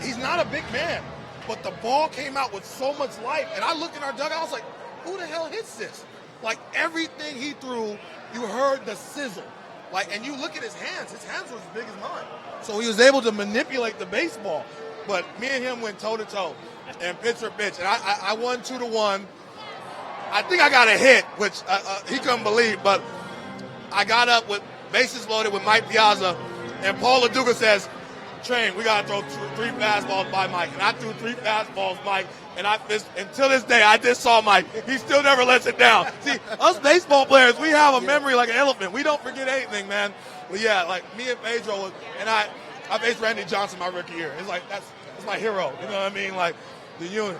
[SPEAKER 1] he's not a big man, but the ball came out with so much life. And I looked in our dugout, I was like, who the hell hits this? Like, everything he threw, you heard the sizzle. Like, and you look at his hands were as big as mine. So he was able to manipulate the baseball. But me and him went toe-to-toe and pitch for pitch. And I won 2-1. I think I got a hit, which he couldn't believe, but I got up with bases loaded with Mike Piazza, and Paul LaDuca says, Train, we got to throw 3 fastballs by Mike. And I threw 3 fastballs, Mike, and until this day, I just saw Mike. He still never lets it down. See, us baseball players, we have a memory like an elephant. We don't forget anything, man. But yeah, like me and Pedro, and I faced Randy Johnson my rookie year. It's like, that's my hero. You know what I mean? Like, the unit.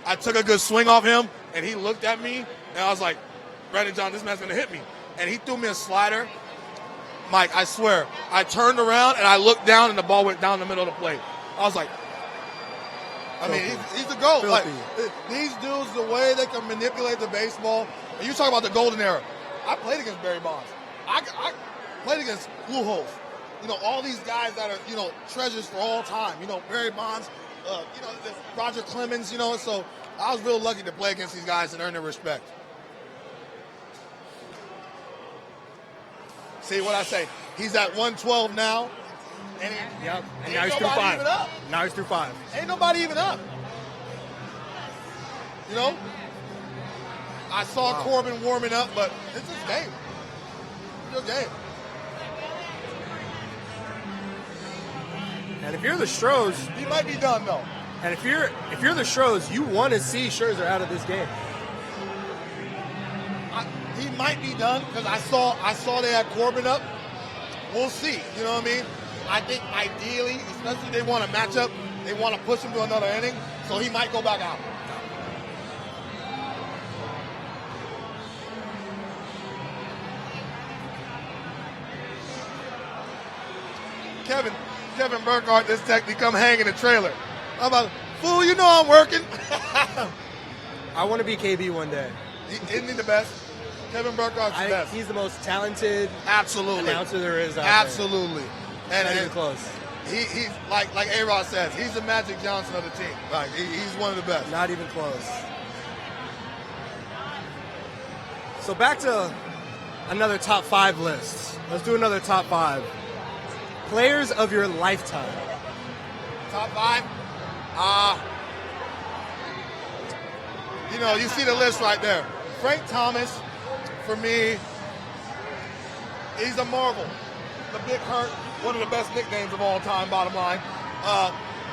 [SPEAKER 1] I took a good swing off him, and he looked at me, and I was like, Randy Johnson, this man's going to hit me. And he threw me a slider. Mike, I swear, I turned around and I looked down and the ball went down the middle of the plate. I was like, I mean, he's the GOAT. Like, these dudes, the way they can manipulate the baseball. And you talk about the golden era. I played against Barry Bonds. I played against Pujols. You know, all these guys that are, you know, treasures for all time. You know, Barry Bonds, you know, Roger Clemens, you know. So I was real lucky to play against these guys and earn their respect. See what I say? He's at 112 now. And
[SPEAKER 5] yep. And now he's through 5. Now he's through 5.
[SPEAKER 1] Ain't nobody even up. You know? I saw Corbin warming up, but it's his game. It's his game.
[SPEAKER 5] And if you're the Astros,
[SPEAKER 1] he might be done though.
[SPEAKER 5] And if you're the Astros, you want to see Scherzer out of this game.
[SPEAKER 1] He might be done because I saw they had Corbin up. We'll see. You know what I mean? I think ideally, especially if they want to match up, they want to push him to another inning, so he might go back out. Kevin Burkhardt, this technique come hang in the trailer. I'm about, fool, you know I'm working.
[SPEAKER 5] I want to be KB one day.
[SPEAKER 1] Isn't he the best? Kevin Burkhardt's the best.
[SPEAKER 5] He's the most talented announcer there is out
[SPEAKER 1] Absolutely.
[SPEAKER 5] There. And not even close.
[SPEAKER 1] He's like A-Rod says, he's the Magic Johnson of the team. Like he's one of the best.
[SPEAKER 5] Not even close. So back to another top 5 list. Let's do another top 5. Players of your lifetime.
[SPEAKER 1] Top 5? You know, you see the list right there. Frank Thomas, for me, he's a marvel. The Big Hurt, one of the best nicknames of all time, bottom line.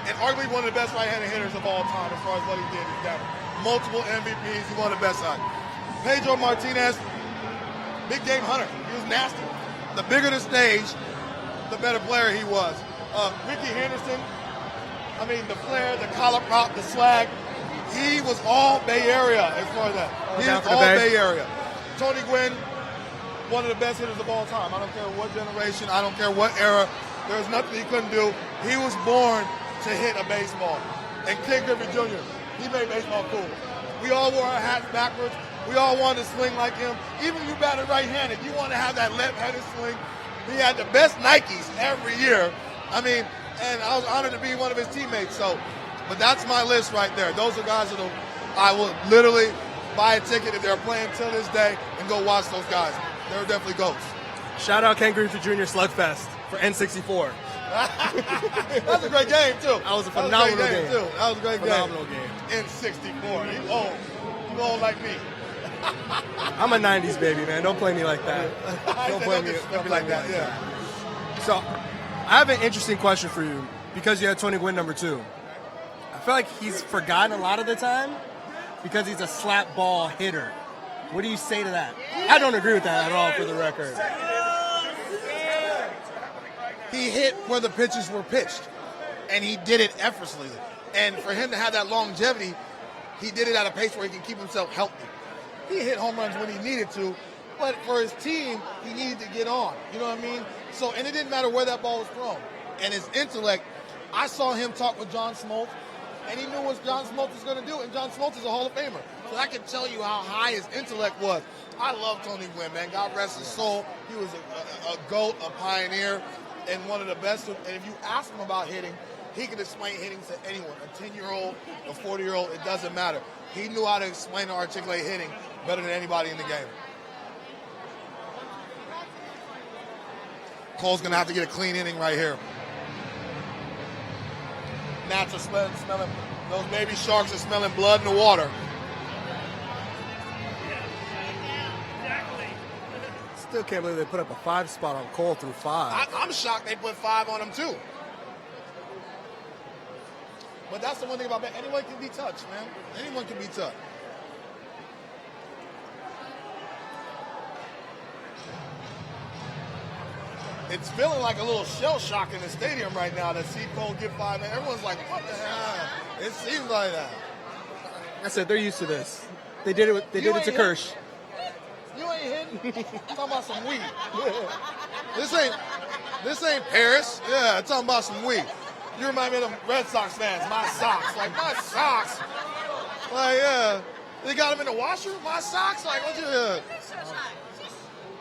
[SPEAKER 1] And arguably one of the best right-handed hitters of all time as far as what he did. He's got multiple MVPs. He's one of the best side. Pedro Martinez, big game hunter. He was nasty. The bigger the stage, the better player he was. Ricky Henderson, I mean, the flair, the collar prop, the swag. He was all Bay Area as far as that. He was all Bay Area. Tony Gwynn, one of the best hitters of all time. I don't care what generation, I don't care what era. There's nothing he couldn't do. He was born to hit a baseball. And Ken Griffey Jr., he made baseball cool. We all wore our hats backwards. We all wanted to swing like him. Even you batted right-handed, you want to have that left-handed swing. He had the best Nikes every year. I mean, and I was honored to be one of his teammates. So, but that's my list right there. Those are guys that I will literally buy a ticket if they're playing till this day and go watch those guys. They're definitely GOATs.
[SPEAKER 5] Shout out Ken Griffey Jr. Slugfest for N64.
[SPEAKER 1] That was a great game, too.
[SPEAKER 5] That was a phenomenal game.
[SPEAKER 1] Too. That was a great
[SPEAKER 5] phenomenal
[SPEAKER 1] game. N64. You old. You old like me.
[SPEAKER 5] I'm a 90s baby, man. Don't play me like that. Don't play me like that.
[SPEAKER 1] Yeah.
[SPEAKER 5] So, I have an interesting question for you because you had Tony Gwynn number 2. I feel like he's forgotten a lot of the time because he's a slap ball hitter. What do you say to that? I don't agree with that at all, for the record.
[SPEAKER 1] He hit where the pitches were pitched, and he did it effortlessly. And for him to have that longevity, he did it at a pace where he can keep himself healthy. He hit home runs when he needed to, but for his team, he needed to get on. You know what I mean? So, and it didn't matter where that ball was thrown. And his intellect, I saw him talk with John Smoltz, and he knew what John Smoltz was going to do, and John Smoltz is a Hall of Famer. So I can tell you how high his intellect was. I love Tony Gwynn, man. God rest his soul. He was a GOAT, a pioneer, and one of the best. And if you ask him about hitting, he can explain hitting to anyone, a 10-year-old, a 40-year-old, it doesn't matter. He knew how to explain and articulate hitting better than anybody in the game. Cole's going to have to get a clean inning right here. Nats are smelling, those baby sharks are smelling blood in the water.
[SPEAKER 5] Still can't believe they put up a 5 spot on Cole through 5.
[SPEAKER 1] I'm shocked they put 5 on him too. But that's the one thing about that. Anyone can be touched, man. Anyone can be touched. It's feeling like a little shell shock in the stadium right now to see Cole get 5. And everyone's like, what the hell? It seems like that.
[SPEAKER 5] I said they're used to this. They did it. They did it to Kirsch.
[SPEAKER 1] You ain't hitting. I'm talking about some weed. This ain't Paris. Yeah, talking about some weed. You remind me of them Red Sox fans. My socks. Like, my socks. Like, yeah. They got them in the washer? My socks? Like, what you...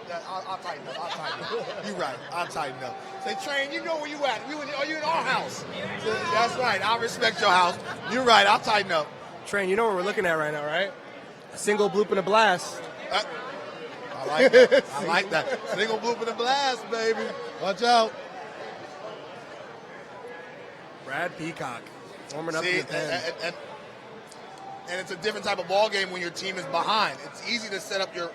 [SPEAKER 1] Yeah, I'll tighten up. You're right. I'll tighten up. Say, Train, you know where you at. Are you in our house? That's right. I respect your house. You're right. I'll tighten up.
[SPEAKER 5] Train, you know what we're looking at right now, right? A single bloop and a blast.
[SPEAKER 1] I like that. I like that. Single bloop and a blast, baby. Watch out.
[SPEAKER 5] Brad Peacock warming up in the pen.
[SPEAKER 1] And it's a different type of ball game when your team is behind. It's easy to set up your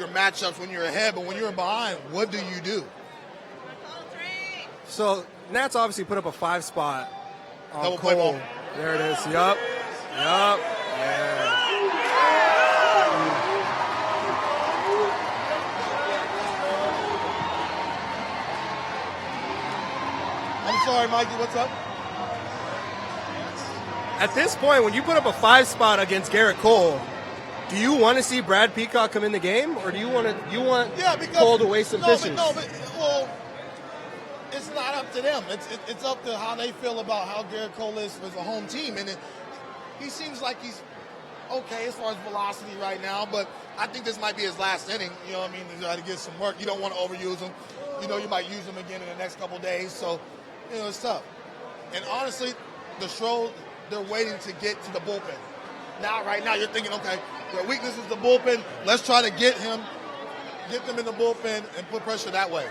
[SPEAKER 1] matchups when you're ahead, but when you're behind, what do you do?
[SPEAKER 5] So Nats obviously put up a 5 spot on
[SPEAKER 1] Double play
[SPEAKER 5] Cole.
[SPEAKER 1] ball.
[SPEAKER 5] There it is. Yup. Yeah.
[SPEAKER 1] I'm sorry, Mikey. What's up?
[SPEAKER 5] At this point, when you put up a 5 spot against Garrett Cole, do you want to see Brad Peacock come in the game, or do you want Cole to waste some pitches?
[SPEAKER 1] Well, it's not up to them. It's up to how they feel about how Garrett Cole is as a home team, and he seems like he's okay as far as velocity right now. But I think this might be his last inning. You know what I mean? He's got to get some work. You don't want to overuse him. You know, you might use him again in the next couple of days. So, you know, it's tough. And honestly, the Astros, they're waiting to get to the bullpen. Right now, you're thinking, okay, their weakness is the bullpen. Let's try to get them in the bullpen and put pressure that way.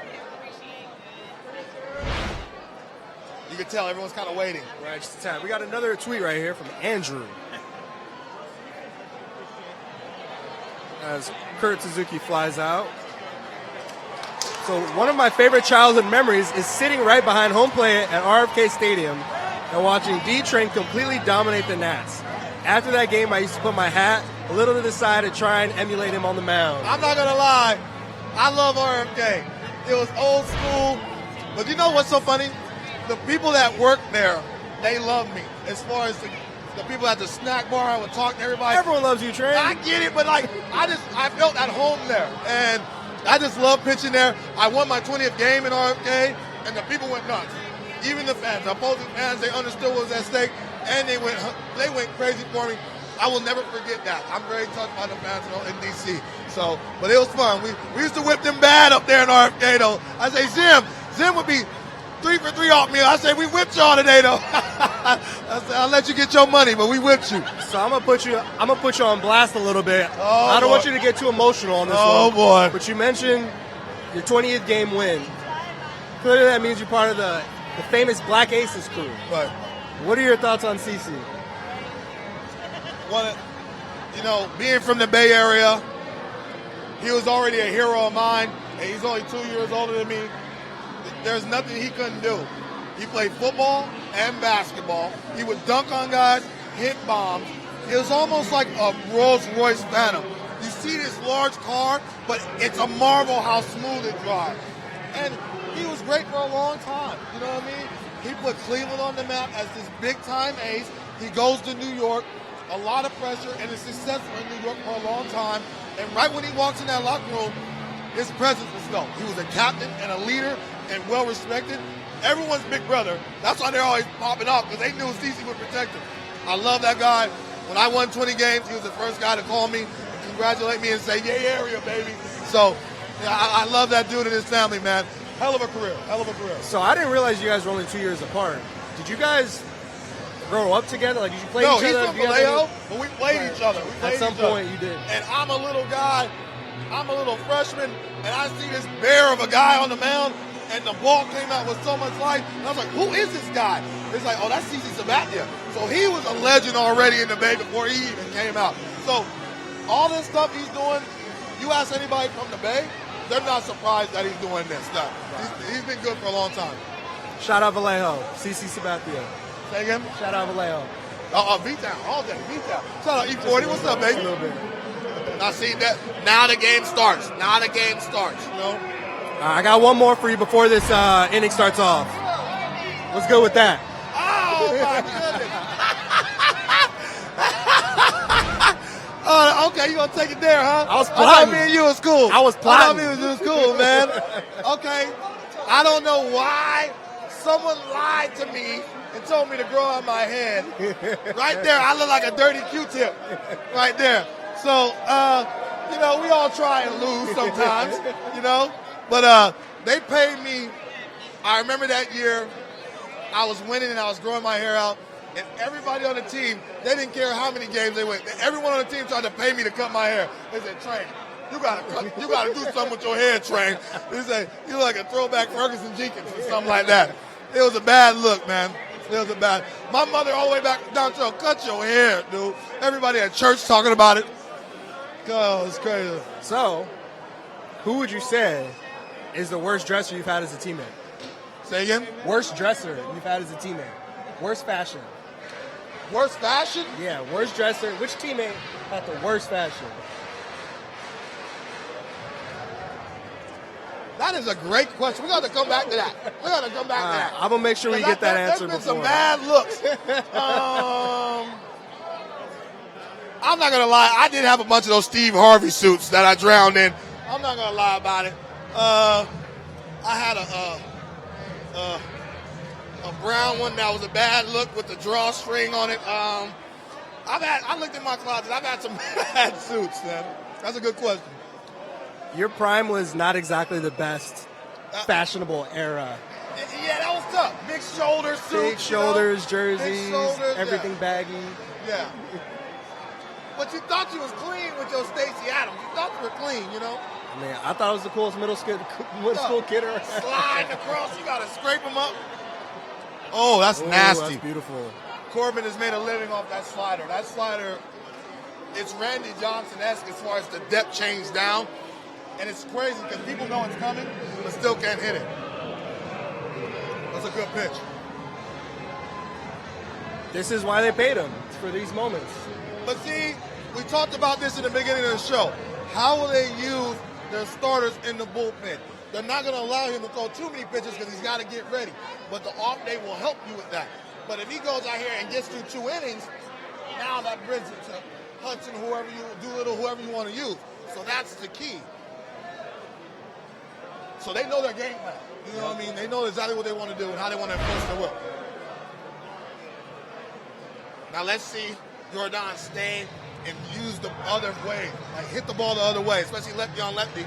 [SPEAKER 1] You can tell everyone's kind of waiting.
[SPEAKER 5] Right, just a tad. We got another tweet right here from Andrew. As Kurt Suzuki flies out. So one of my favorite childhood memories is sitting right behind home plate at RFK Stadium and watching D-Train completely dominate the Nats. After that game, I used to put my hat a little to the side and try and emulate him on the mound.
[SPEAKER 1] I'm not going to lie. I love RFK. It was old school. But you know what's so funny? The people that work there, they love me. As far as the people at the snack bar, I would talk to everybody.
[SPEAKER 5] Everyone loves you, Train.
[SPEAKER 1] I get it, but I felt at home there. And I just love pitching there. I won my 20th game in RFK, and the people went nuts. Even the fans, the opposing fans, they understood what was at stake, and they went crazy for me. I will never forget that. I'm very touched by the fans in D.C. So, but it was fun. We used to whip them bad up there in RFK, though. I say, Zim would be 3 for 3 off me. I say, we whipped y'all today, though. I said, I'll let you get your money, but we whipped you.
[SPEAKER 5] So I'm gonna put you on blast a little bit. I don't want you to get too emotional on this one.
[SPEAKER 1] Oh boy!
[SPEAKER 5] But you mentioned your 20th game win. Clearly, that means you're part of the famous Black Aces crew.
[SPEAKER 1] Right.
[SPEAKER 5] What are your thoughts on CC?
[SPEAKER 1] Well, you know, being from the Bay Area, he was already a hero of mine, and he's only 2 years older than me. There's nothing he couldn't do. He played football and basketball. He would dunk on guys, hit bombs. It was almost like a Rolls-Royce Phantom. You see this large car, but it's a marvel how smooth it drives. And he was great for a long time. You know what I mean? He put Cleveland on the map as this big-time ace. He goes to New York, a lot of pressure, and is successful in New York for a long time. And right when he walks in that locker room, his presence was felt. He was a captain and a leader and well-respected. Everyone's big brother. That's why they're always popping up, because they knew CeCe would protect him. I love that guy. When I won 20 games, he was the first guy to call me, congratulate me, and say, "Yeah, area, baby." So I love that dude and his family, man. Hell of a career.
[SPEAKER 5] So I didn't realize you guys were only 2 years apart. Did you guys grow up together? Like, did you play each other?
[SPEAKER 1] No, he's from Vallejo, but we played each other.
[SPEAKER 5] At some point, you did.
[SPEAKER 1] And I'm a little guy. I'm a little freshman, and I see this bear of a guy on the mound, and the ball came out with so much life. And I was like, who is this guy? It's like, oh, that's CeCe Sabathia. So he was a legend already in the Bay before he even came out. So all this stuff he's doing, you ask anybody from the Bay, they're not surprised that he's doing this stuff. He's been good for a long time.
[SPEAKER 5] Shout out Vallejo, CeCe Sabathia.
[SPEAKER 1] Say again?
[SPEAKER 5] Shout out Vallejo.
[SPEAKER 1] V-Town, all day, V-Town. Shout out E40, what's up, baby?
[SPEAKER 5] A little bit.
[SPEAKER 1] I see that. Now the game starts. You know?
[SPEAKER 5] I got one more for you before this inning starts off. Let's go with that.
[SPEAKER 1] Oh, my goodness. Okay, you gonna take it there, huh?
[SPEAKER 5] I was
[SPEAKER 1] I
[SPEAKER 5] plotting.
[SPEAKER 1] thought me and you was cool.
[SPEAKER 5] I was plotting.
[SPEAKER 1] I thought me and you was cool, man. Okay. I don't know why someone lied to me and told me to grow out my head. Right there, I look like a dirty Q-tip. Right there. So, you know, we all try and lose sometimes, you know. But they paid me. I remember that year I was winning and I was growing my hair out. And everybody on the team, they didn't care how many games they went. Everyone on the team tried to pay me to cut my hair. They said, Train, you gotta do something with your hair, Train. They said, you look like a throwback Ferguson Jenkins or something like that. It was a bad look, man. It was a bad. My mother all the way back down to cut your hair, dude. Everybody at church talking about it. Oh, it's crazy.
[SPEAKER 5] So, who would you say is the worst dresser you've had as a teammate?
[SPEAKER 1] Say again?
[SPEAKER 5] Worst dresser you've had as a teammate. Worst fashion.
[SPEAKER 1] Worst fashion?
[SPEAKER 5] Yeah, worst dresser. Which teammate had the worst fashion?
[SPEAKER 1] That is a great question. We're going to come back to that. We're going to come back to that.
[SPEAKER 5] I'm going to make sure we get that answer
[SPEAKER 1] before.
[SPEAKER 5] before.
[SPEAKER 1] There's been some bad looks. I'm not going to lie. I did have a bunch of those Steve Harvey suits that I drowned in. I'm not going to lie about it. I had a brown one that was a bad look with the drawstring on it. I looked in my closet. I've had some bad suits, man. That's a good question.
[SPEAKER 5] Your prime was not exactly the best fashionable era.
[SPEAKER 1] Yeah, that was tough. Big shoulder suits.
[SPEAKER 5] Big shoulders,
[SPEAKER 1] you know?
[SPEAKER 5] jerseys,
[SPEAKER 1] Big shoulders,
[SPEAKER 5] everything
[SPEAKER 1] yeah.
[SPEAKER 5] baggy.
[SPEAKER 1] Yeah. But you thought you was clean with your Stacey Adams. You thought you were clean, you know?
[SPEAKER 5] Man, I thought it was the coolest middle school kid around.
[SPEAKER 1] Sliding across, you got to scrape them up. Oh, that's nasty.
[SPEAKER 5] That's beautiful.
[SPEAKER 1] Corbin has made a living off that slider. That slider, it's Randy Johnson-esque as far as the depth change down. And it's crazy because people know it's coming, but still can't hit it. That's a good pitch.
[SPEAKER 5] This is why they paid him, for these moments.
[SPEAKER 1] But see, we talked about this in the beginning of the show. How will they use their starters in the bullpen? They're not going to allow him to throw too many pitches because he's got to get ready. But the off day will help you with that. But if he goes out here and gets through 2 innings, now that bridges to Hudson, Doolittle, whoever you want to use. So that's the key. So they know their game plan. You know what I mean? They know exactly what they want to do and how they want to enforce their will. Now let's see Jordan stay and use the other way. Like hit the ball the other way, especially lefty on lefty.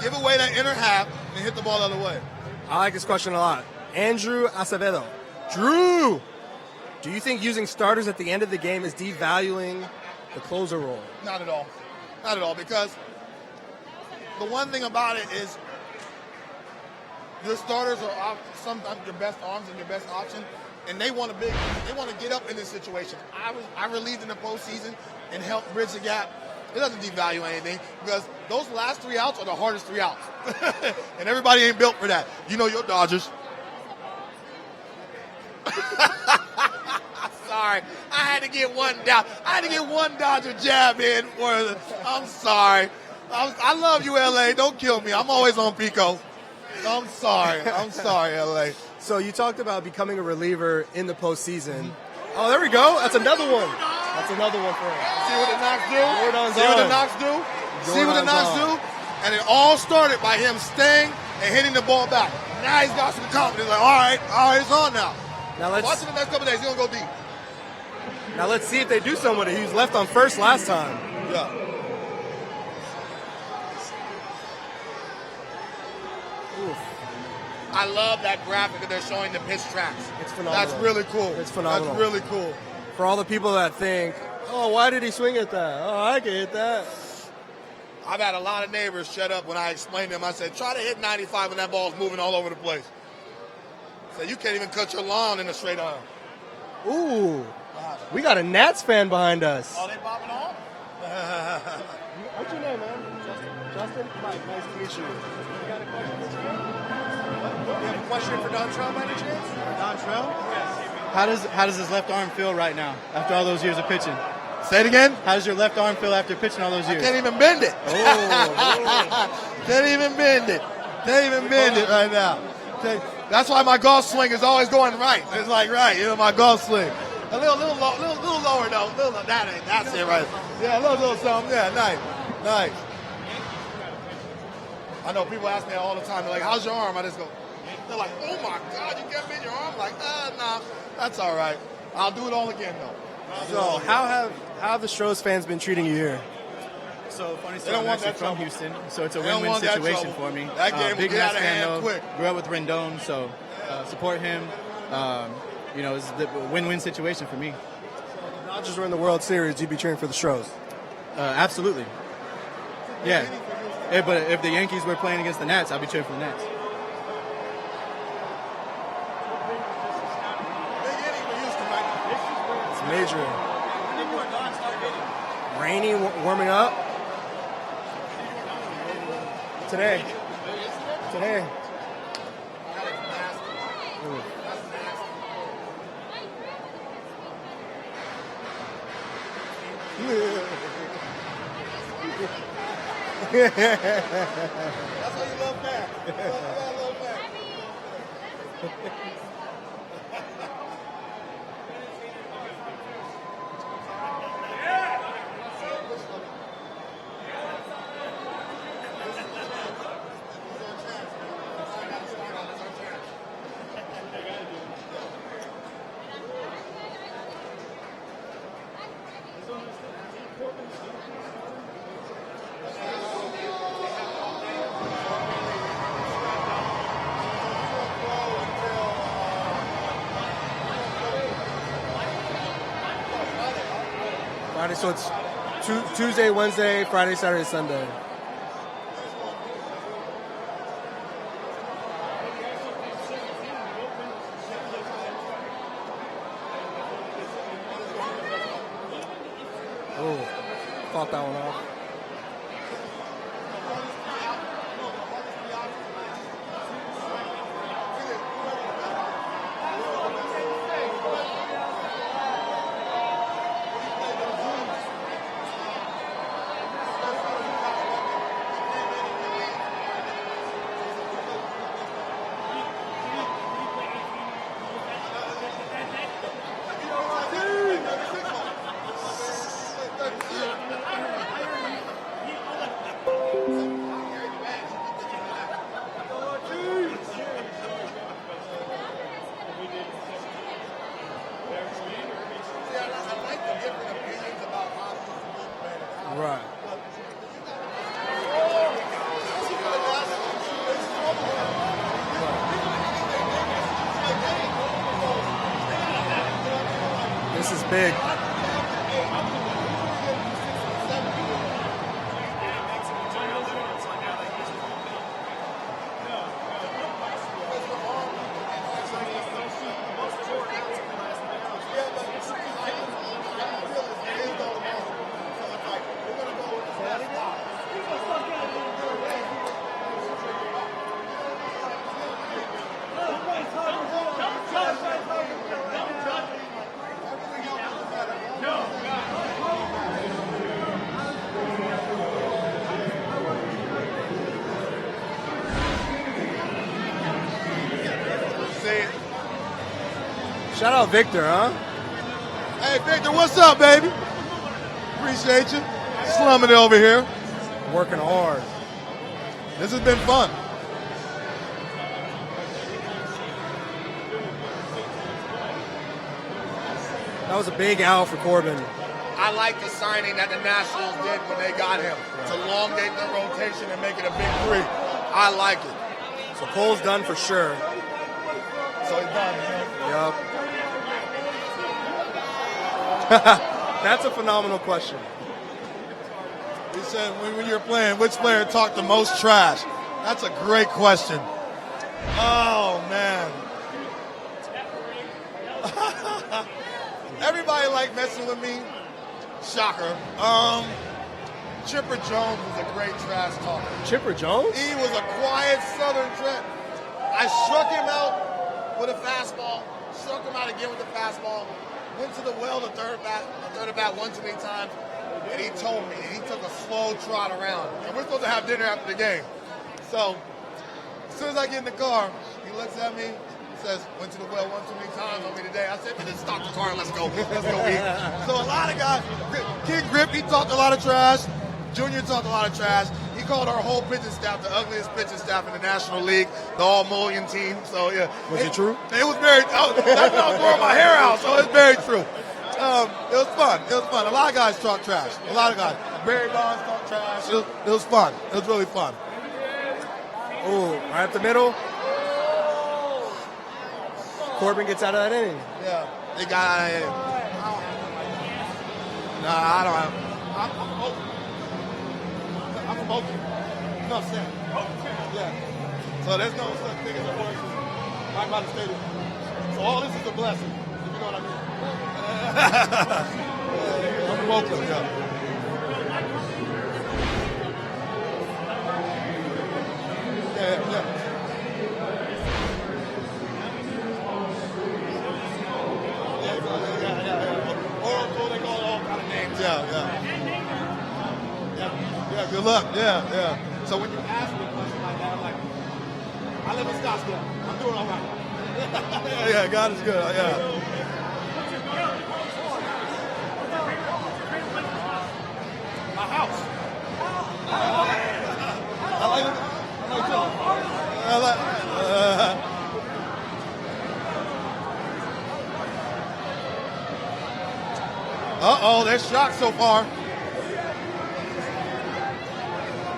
[SPEAKER 1] Give away that inner half and hit the ball the other way.
[SPEAKER 5] I like this question a lot. Andrew Acevedo. Drew! Do you think using starters at the end of the game is devaluing the closer role?
[SPEAKER 1] Not at all. Not at all, because the one thing about it is your starters are sometimes your best arms and your best option, and they want to get up in this situation. I relieved in the postseason and helped bridge the gap. It doesn't devalue anything because those last 3 outs are the hardest 3 outs, and everybody ain't built for that. You know your Dodgers. Sorry, I had to get one down. I had to get one Dodger jab in. I'm sorry. I love you, LA. Don't kill me. I'm always on Pico. I'm sorry. I'm sorry, LA.
[SPEAKER 5] So you talked about becoming a reliever in the postseason. Oh, there we go. That's another one. That's another one for him.
[SPEAKER 1] See what the knocks do?
[SPEAKER 5] Jordan's
[SPEAKER 1] See what the
[SPEAKER 5] on.
[SPEAKER 1] knocks do? See what the
[SPEAKER 5] Jordan's
[SPEAKER 1] knocks
[SPEAKER 5] on.
[SPEAKER 1] do? And it all started by him staying and hitting the ball back. Now he's got some confidence. Like, all right, it's on now.
[SPEAKER 5] Now
[SPEAKER 1] Watch it the next couple days. He's going to go deep.
[SPEAKER 5] Now let's see if they do something with it. He was left on first last time.
[SPEAKER 1] Yeah.
[SPEAKER 5] Oof.
[SPEAKER 1] I love that graphic that they're showing the pitch tracks.
[SPEAKER 5] It's phenomenal.
[SPEAKER 1] That's really cool.
[SPEAKER 5] It's phenomenal.
[SPEAKER 1] That's really cool.
[SPEAKER 5] For all the people that think, oh, why did he swing at that? Oh, I can hit that.
[SPEAKER 1] I've had a lot of neighbors shut up when I explained to them. I said, try to hit 95 when that ball's moving all over the place. So you can't even cut your lawn in a straight arm.
[SPEAKER 5] Ooh. We got a Nats fan behind us.
[SPEAKER 1] Oh, they popping off?
[SPEAKER 5] What's your name, man? Justin? Mike, nice to meet you. You got a question for You have a question for Dontrelle by any chance?
[SPEAKER 9] Dontrelle? Yes. How does his left arm feel right now after all those years of pitching?
[SPEAKER 1] Say it again?
[SPEAKER 9] How does your left arm feel after pitching all those years?
[SPEAKER 1] I can't even bend it. Can't even bend it. Can't even bend it right now. That's why my golf swing is always going right. It's like right, my golf swing. A little lower though. That's it right. Yeah, a little something. Yeah, nice. I know people ask me all the time. They're like, "How's your arm?" I just go. They're like, "Oh my God, you kept me in your arm." I'm like, nah, that's all right. I'll do it all again though.
[SPEAKER 5] So how have the Astros fans been treating you here?
[SPEAKER 9] So funny story, I'm actually from Houston, so it's a win-win situation for me.
[SPEAKER 1] That game
[SPEAKER 9] big
[SPEAKER 1] will get out
[SPEAKER 9] Nats
[SPEAKER 1] of
[SPEAKER 9] fan
[SPEAKER 1] hand
[SPEAKER 9] though.
[SPEAKER 1] quick.
[SPEAKER 9] Grew up with Rendon, so support him. It's the win-win situation for me.
[SPEAKER 5] If the Dodgers were in the World Series, you'd be cheering for the Astros.
[SPEAKER 9] Absolutely. Yeah. But if the Yankees were playing against the Nats, I'd be cheering for the Nats.
[SPEAKER 5] It's major. Rainy, warming up. Today. Ooh.
[SPEAKER 1] That's why you love Mac. You love Mac.
[SPEAKER 5] Friday, so it's Tuesday, Wednesday, Friday, Saturday, Sunday. Oh, fought that one off. Right. This is big. Shout out Victor, huh?
[SPEAKER 1] Hey, Victor, what's up, baby? Appreciate you. Slumming it over here.
[SPEAKER 5] Working hard.
[SPEAKER 1] This has been fun.
[SPEAKER 5] That was a big out for Corbin.
[SPEAKER 1] I like the signing that the Nationals did when they got him to elongate their rotation and make it a big three. I like it.
[SPEAKER 5] So Cole's done for sure.
[SPEAKER 1] So he's done.
[SPEAKER 5] Yep. That's a phenomenal question.
[SPEAKER 1] He said, when you're playing, which player talked the most trash? That's a great question. Oh, man. Everybody like messing with me. Shocker. Chipper Jones was a great trash talker.
[SPEAKER 5] Chipper Jones?
[SPEAKER 1] He was a quiet Southern Trent. I struck him out with a fastball, struck him out again with a fastball, went to the well the third at bat one too many times, and he told me, and he took a slow trot around. And we're supposed to have dinner after the game. So as soon as I get in the car, he looks at me, says, went to the well one too many times on me today. I said, man, just stop the car and let's go. Let's go eat. So a lot of guys, Kid Grip, he talked a lot of trash. Junior talked a lot of trash. He called our whole pitching staff the ugliest pitching staff in the National League, the all-mullion team. So, yeah.
[SPEAKER 5] Was it true?
[SPEAKER 1] It was very, that's when I was growing my hair out, so it's very true. It was fun. It was fun. A lot of guys talk trash. A lot of guys. Barry Bonds talk trash. It was fun. It was really fun.
[SPEAKER 5] Oh, right up the middle. Corbin gets out of that inning.
[SPEAKER 1] Yeah, they got out of here. Nah, I don't have. I'm from Oakland. I'm from Oakland. Enough said. Yeah. So there's no such thing as a horse right by the stadium. So all this is a blessing, if you know what I mean. I'm from Oakland, yeah. Yeah. Oracle, they call it all kind of names. Yeah. Good luck. Yeah. So when you ask me a question like that, I'm like, I live in Scottsdale. I'm doing all right. Yeah. God is good. Yeah. My house. I like it. Uh-oh, they're shocked so far.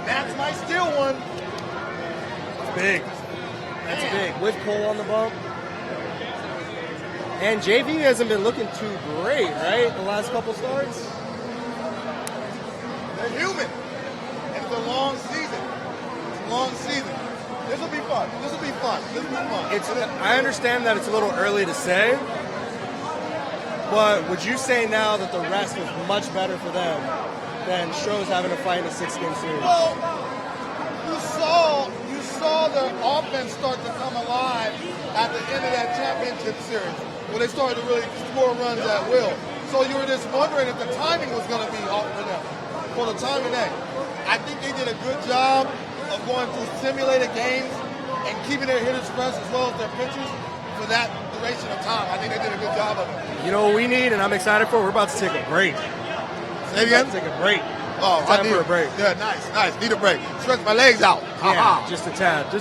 [SPEAKER 1] Nats might steal one.
[SPEAKER 5] It's big. That's big. With Cole on the bump. And JV hasn't been looking too great, right? The last couple starts.
[SPEAKER 1] They're human. And it's a long season. This will be fun.
[SPEAKER 5] I understand that it's a little early to say, but would you say now that the rest is much better for them than Stros having to fight in a 6-game series?
[SPEAKER 1] Well, you saw the offense start to come alive at the end of that championship series, where they started to really score runs at will. So you were just wondering if the timing was going to be off for them. For the time today, I think they did a good job of going through simulated games and keeping their hitters fresh as well as their pitchers for that duration of time. I think they did a good job of it.
[SPEAKER 5] You know what we need, and I'm excited for? We're about to take a break.
[SPEAKER 1] Say it again?
[SPEAKER 5] Take a break.
[SPEAKER 1] Oh,
[SPEAKER 5] time for a break.
[SPEAKER 1] Yeah, nice. Need a break. Stretch my legs out.
[SPEAKER 5] Yeah, just a tad.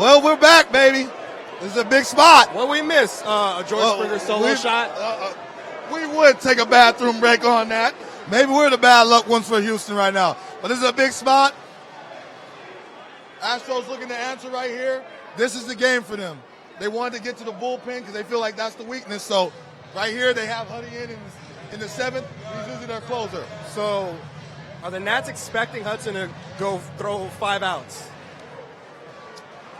[SPEAKER 1] Well, we're back, baby. This is a big spot.
[SPEAKER 5] What we miss? A George Springer solo shot?
[SPEAKER 1] We would take a bathroom break on that. Maybe we're the bad luck ones for Houston right now. But this is a big spot. Astros looking to answer right here. This is the game for them. They wanted to get to the bullpen because they feel like that's the weakness. So right here they have Huddy in the seventh. He's usually their closer.
[SPEAKER 5] So are the Nats expecting Hudson to go throw 5 outs?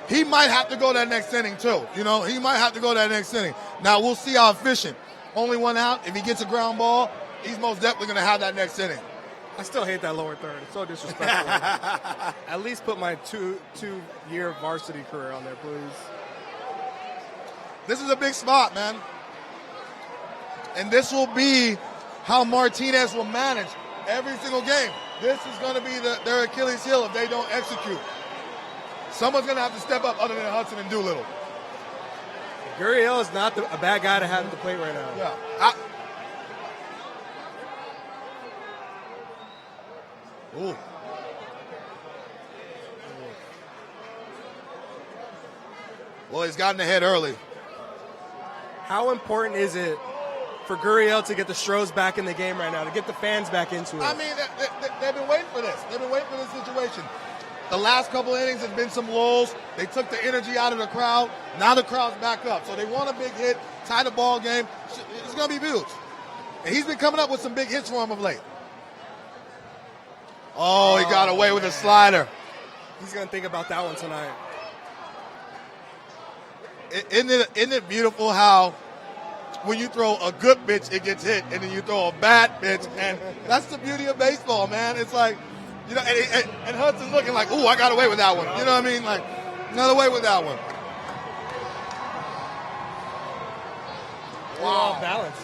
[SPEAKER 1] He might have to go that next inning too. He might have to go that next inning. Now we'll see how efficient. Only 1 out. If he gets a ground ball, he's most definitely going to have that next inning.
[SPEAKER 5] I still hate that lower third. It's so disrespectful. At least put my two-year varsity career on there, please.
[SPEAKER 1] This is a big spot, man. And this will be how Martinez will manage every single game. This is going to be their Achilles heel if they don't execute. Someone's going to have to step up other than Hudson and Doolittle.
[SPEAKER 5] Gurriel is not a bad guy to have at the plate right now.
[SPEAKER 1] Yeah. Ooh. Well, he's gotten ahead early.
[SPEAKER 5] How important is it for Gurriel to get the Stros back in the game right now, to get the fans back into it?
[SPEAKER 1] I mean, they've been waiting for this. They've been waiting for this situation. The last couple innings has been some lulls. They took the energy out of the crowd. Now the crowd's back up. So they want a big hit, tie the ball game. It's going to be huge. And he's been coming up with some big hits for him of late. Oh, he got away with a slider.
[SPEAKER 5] He's going to think about that one tonight.
[SPEAKER 1] Isn't it beautiful how when you throw a good pitch, it gets hit, and then you throw a bad pitch, and that's the beauty of baseball, man. It's like, and Hudson's looking like, ooh, I got away with that one. You know what I mean? Like, got away with that one.
[SPEAKER 5] Wow. Balance.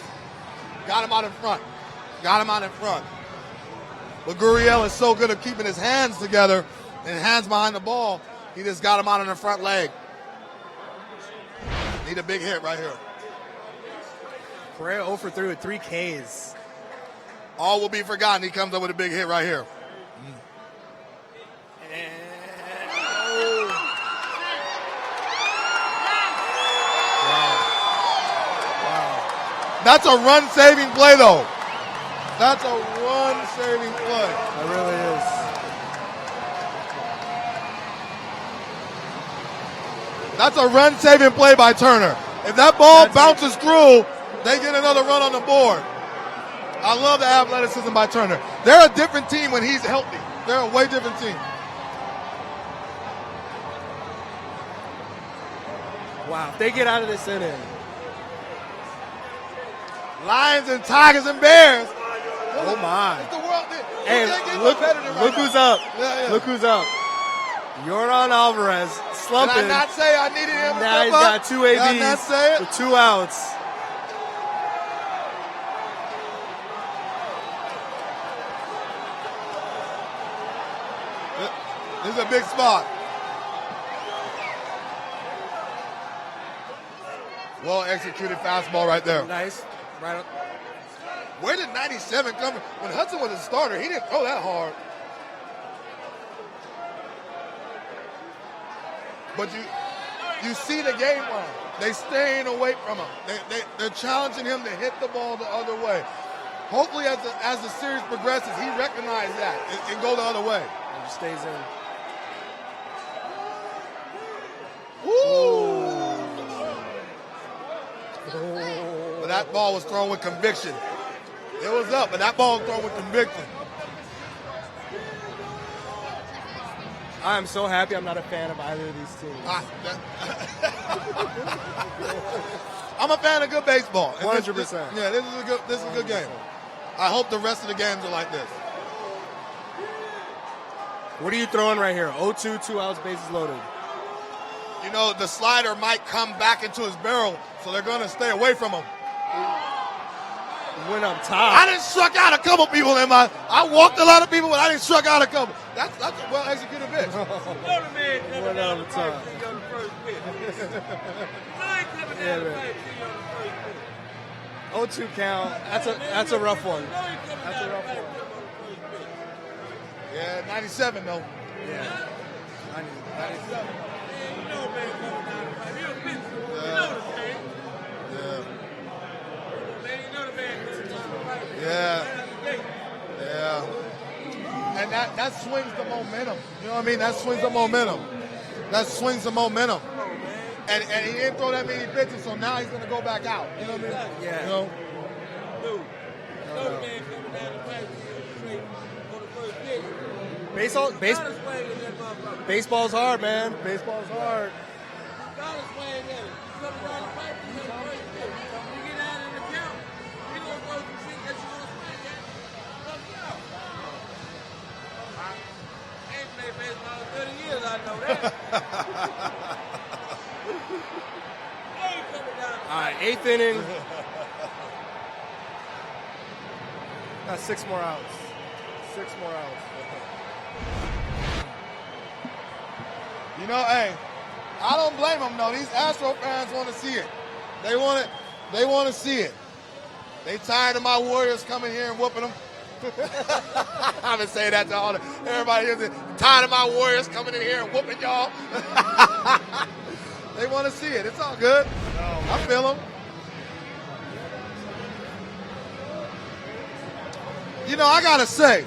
[SPEAKER 1] Got him out in front. But Gurriel is so good at keeping his hands together and hands behind the ball, he just got him out on the front leg. Need a big hit right here.
[SPEAKER 5] Correa 0 for 3 with 3 Ks.
[SPEAKER 1] All will be forgotten. He comes up with a big hit right here. That's a run-saving play, though. That's a run-saving play.
[SPEAKER 5] It really is.
[SPEAKER 1] That's a run-saving play by Turner. If that ball bounces through, they get another run on the board. I love the athleticism by Turner. They're a different team when he's healthy. They're a way different team.
[SPEAKER 5] Wow, if they get out of this inning.
[SPEAKER 1] Lions and Tigers and Bears.
[SPEAKER 5] Oh, my.
[SPEAKER 1] It's the world.
[SPEAKER 5] Hey, look who's up. Yeah. Look who's up. Yordan Alvarez slumping.
[SPEAKER 1] Did I not say I needed him to
[SPEAKER 5] now he's got 2 ABs with 2 outs.
[SPEAKER 1] This is a big spot. Well executed fastball right there.
[SPEAKER 5] Nice. Right up.
[SPEAKER 1] Where did 97 come from? When Hudson was a starter, he didn't throw that hard. But you see the game plan. They staying away from him. They're challenging him to hit the ball the other way. Hopefully, as the series progresses, he recognizes that and go the other way.
[SPEAKER 5] And he stays in.
[SPEAKER 1] Woo! But that ball was thrown with conviction. It was up, but that ball was thrown with conviction.
[SPEAKER 5] I am so happy I'm not a fan of either of these teams.
[SPEAKER 1] I'm a fan of good baseball.
[SPEAKER 5] 100%.
[SPEAKER 1] This is a good game. I hope the rest of the games are like this.
[SPEAKER 5] What are you throwing right here? 0-2, 2 outs, bases loaded.
[SPEAKER 1] You know, the slider might come back into his barrel, so they're going to stay away from him.
[SPEAKER 5] Went up top.
[SPEAKER 1] I didn't struck out a couple people I walked a lot of people, but I didn't struck out a couple. That's a well-executed pitch.
[SPEAKER 5] Went over top. Yeah, man. 0-2 count. That's a rough one. That's a rough one.
[SPEAKER 1] Yeah, 97 though.
[SPEAKER 5] Yeah. 97.
[SPEAKER 1] Yeah. And that swings the momentum. You know what I mean? That swings the momentum. And he didn't throw that many pitches, so now he's going to go back out. You know what I mean?
[SPEAKER 5] Yeah.
[SPEAKER 1] You know?
[SPEAKER 5] Baseball's hard, man. Baseball's hard. All right, 8th inning. Got 6 more outs. 6 more outs.
[SPEAKER 1] You know, hey, I don't blame them, though. These Astro fans want to see it. They want to see it. They tired of my Warriors coming here and whooping them. I've been saying that to everybody here. Tired of my Warriors coming in here and whooping y'all. They want to see it. It's all good. I feel them. You know, I got to say,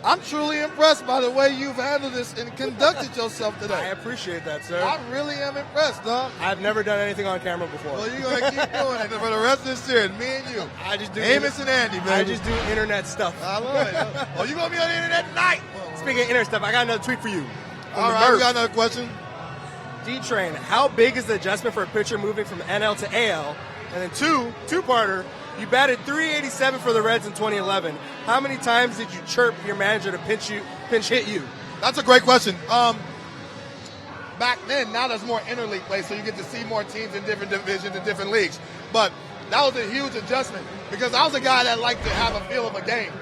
[SPEAKER 1] I'm truly impressed by the way you've handled this and conducted yourself today.
[SPEAKER 5] I appreciate that, sir.
[SPEAKER 1] I really am impressed, dog.
[SPEAKER 5] I've never done anything on camera before.
[SPEAKER 1] Well, you're going to keep doing it for the rest of this series, me and you.
[SPEAKER 5] I just do
[SPEAKER 1] Amos and Andy, baby.
[SPEAKER 5] I just do internet stuff.
[SPEAKER 1] I love it. Oh, you going to be on the internet tonight?
[SPEAKER 5] Speaking of internet stuff, I got another tweet for you.
[SPEAKER 1] All right, we got another question.
[SPEAKER 5] D-Train, how big is the adjustment for a pitcher moving from NL to AL? And then two-parter, you batted .387 for the Reds in 2011. How many times did you chirp your manager to pinch hit you?
[SPEAKER 1] That's a great question. Back then, now there's more interleague play, so you get to see more teams in different divisions and different leagues. But that was a huge adjustment because I was a guy that liked to have a feel of a game.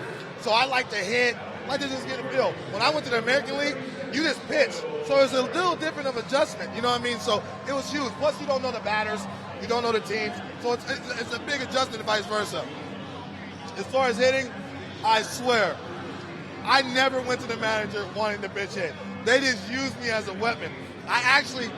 [SPEAKER 1] So I like to hit, like to just get a feel. When I went to the American League, you just pitch. So it's a little different of adjustment, you know what I mean? So it was huge. Plus, you don't know the batters. You don't know the teams. So it's a big adjustment and vice versa. As far as hitting, I swear, I never went to the manager wanting to pitch hit. They just used me as a weapon. I actually,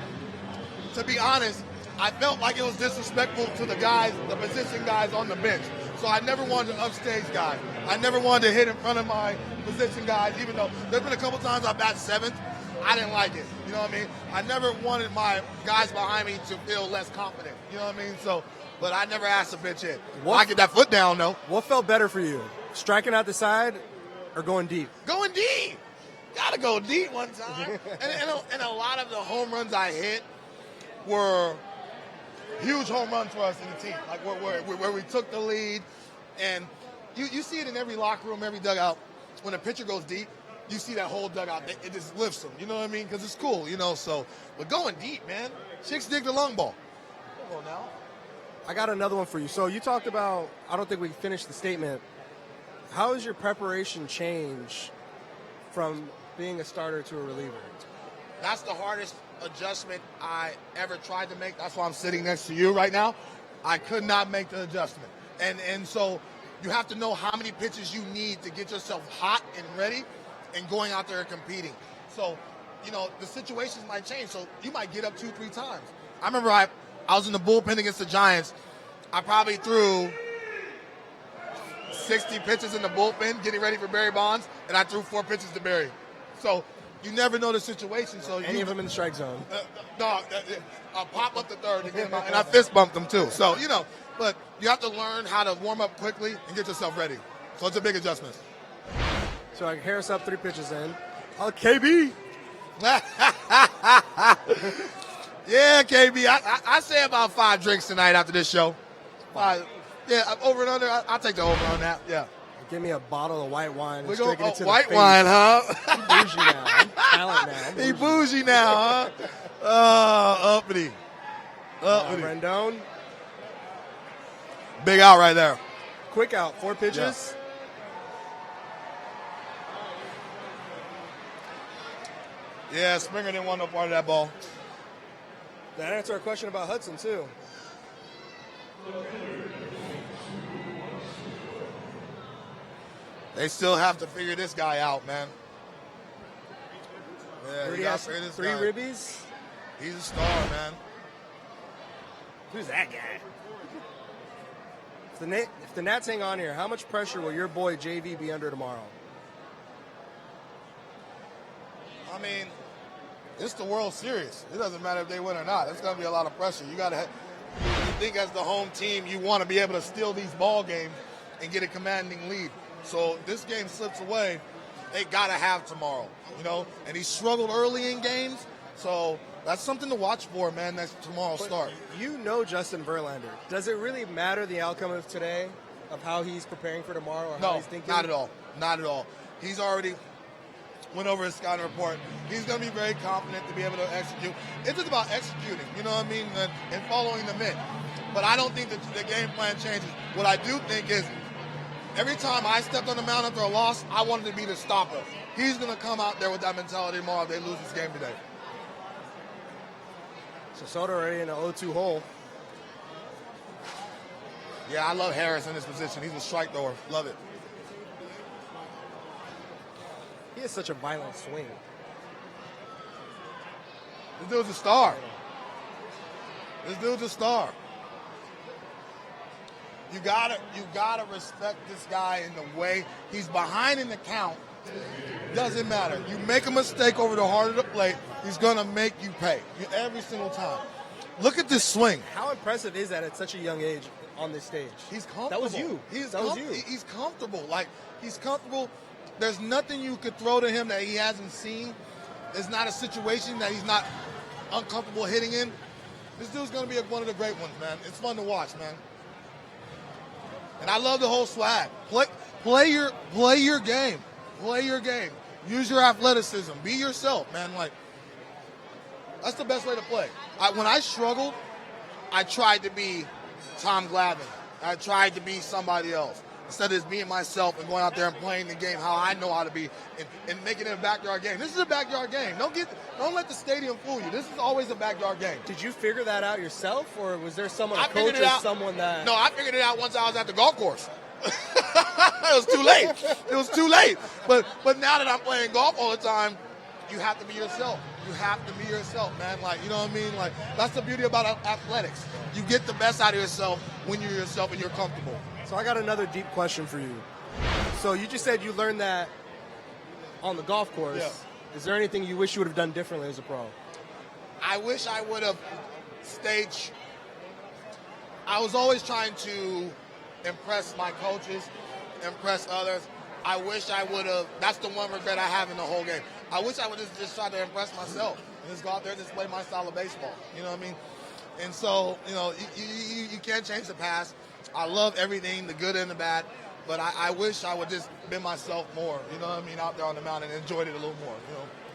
[SPEAKER 1] to be honest, I felt like it was disrespectful to the guys, the position guys on the bench. So I never wanted an upstage guy. I never wanted to hit in front of my position guys, even though there's been a couple times I bat 7th. I didn't like it. You know what I mean? I never wanted my guys behind me to feel less confident. You know what I mean? So, but I never asked a pitch hit. I get that foot down, though.
[SPEAKER 5] What felt better for you? Striking out the side or going deep?
[SPEAKER 1] Going deep. Got to go deep one time. and a lot of the home runs I hit were huge home runs for us in the team, like where we took the lead. And you see it in every locker room, every dugout. When a pitcher goes deep, you see that whole dugout. It just lifts them. You know what I mean? Because it's cool, you know. So, but going deep, man. Chicks dig the long ball. Come on now.
[SPEAKER 5] I got another one for you. So you talked about, I don't think we finished the statement. How has your preparation changed from being a starter to a reliever?
[SPEAKER 1] That's the hardest adjustment I ever tried to make. That's why I'm sitting next to you right now. I could not make the adjustment. And so you have to know how many pitches you need to get yourself hot and ready and going out there and competing. So, you know, the situations might change. So you might get up 2-3 times. I remember I was in the bullpen against the Giants. I probably threw 60 pitches in the bullpen getting ready for Barry Bonds, and I threw 4 pitches to Barry. So you never know the situation. So
[SPEAKER 5] any of them in the strike zone?
[SPEAKER 1] No, I'll pop up the third to get him out, and I fist bumped them too. So, you know, but you have to learn how to warm up quickly and get yourself ready. So it's a big adjustment.
[SPEAKER 5] So I Harris up 3 pitches in. Oh, KB.
[SPEAKER 1] Yeah, KB. I say about 5 drinks tonight after this show. 5. Yeah, over and under. I'll take the over on that. Yeah.
[SPEAKER 5] Give me a bottle of white wine.
[SPEAKER 1] We're going
[SPEAKER 5] to
[SPEAKER 1] white wine, huh?
[SPEAKER 5] I'm bougie now. I'm talent now.
[SPEAKER 1] He bougie now, huh? Uppity.
[SPEAKER 5] Rendon.
[SPEAKER 1] Big out right there.
[SPEAKER 5] Quick out. 4 pitches.
[SPEAKER 1] Yeah, Springer didn't want no part of that ball.
[SPEAKER 5] That answered our question about Hudson, too.
[SPEAKER 1] They still have to figure this guy out, man. Yeah,
[SPEAKER 5] Already has 3 ribbies.
[SPEAKER 1] He's a star, man.
[SPEAKER 5] Who's that guy? If the Nats hang on here, how much pressure will your boy JV be under tomorrow?
[SPEAKER 1] I mean, it's the World Series. It doesn't matter if they win or not. It's going to be a lot of pressure. You think as the home team, you want to be able to steal these ball games and get a commanding lead. So if this game slips away, they got to have tomorrow, And he struggled early in games, so that's something to watch for, man. That's tomorrow's start.
[SPEAKER 5] You know Justin Verlander. Does it really matter the outcome of today, of how he's preparing for tomorrow, or how he's thinking?
[SPEAKER 1] Not at all. Not at all. He's already went over his scouting report. He's going to be very confident to be able to execute. It's just about executing, and following them in. But I don't think that the game plan changes. What I do think is every time I stepped on the mound after a loss, I wanted to be the stopper. He's going to come out there with that mentality tomorrow if they lose this game today.
[SPEAKER 5] So Soto already in an 0-2 hole.
[SPEAKER 1] Yeah, I love Harris in this position. He's a strike thrower. Love it.
[SPEAKER 5] He has such a violent swing.
[SPEAKER 1] This dude's a star. This dude's a star. You gotta respect this guy in the way he's behind in the count. Doesn't matter. You make a mistake over the heart of the plate, he's gonna make you pay every single time. Look at this swing.
[SPEAKER 5] How impressive is that at such a young age on this stage?
[SPEAKER 1] He's comfortable.
[SPEAKER 5] That was you.
[SPEAKER 1] He's comfortable. He's comfortable. There's nothing you could throw to him that he hasn't seen. There's not a situation that he's not uncomfortable hitting in. This dude's gonna be one of the great ones, man. It's fun to watch, man. And I love the whole swag. Play your game. Play your game. Use your athleticism. Be yourself, man. That's the best way to play. When I struggled, I tried to be Tom Glavine. I tried to be somebody else instead of just being myself and going out there and playing the game how I know how to be and making it a backyard game. This is a backyard game. Don't let the stadium fool you. This is always a backyard game.
[SPEAKER 5] Did you figure that out yourself, or was there someone, a
[SPEAKER 1] I
[SPEAKER 5] coach or someone that...
[SPEAKER 1] No, I figured it out once I was at the golf course. It was too late. It was too late. But now that I'm playing golf all the time, you have to be yourself. You have to be yourself, man. You know what I mean? That's the beauty about athletics. You get the best out of yourself when you're yourself and you're comfortable.
[SPEAKER 5] So I got another deep question for you. So you just said you learned that on the golf course.
[SPEAKER 1] Yeah.
[SPEAKER 5] Is there anything you wish you would have done differently as a pro?
[SPEAKER 1] I wish I would have stayed. I was always trying to impress my coaches, impress others. I wish I would have. That's the one regret I have in the whole game. I wish I would have just tried to impress myself and just go out there and just play my style of baseball. You know what I mean? And so, you can't change the past. I love everything, the good and the bad, but I wish I would just been myself more, out there on the mountain and enjoyed it a little more,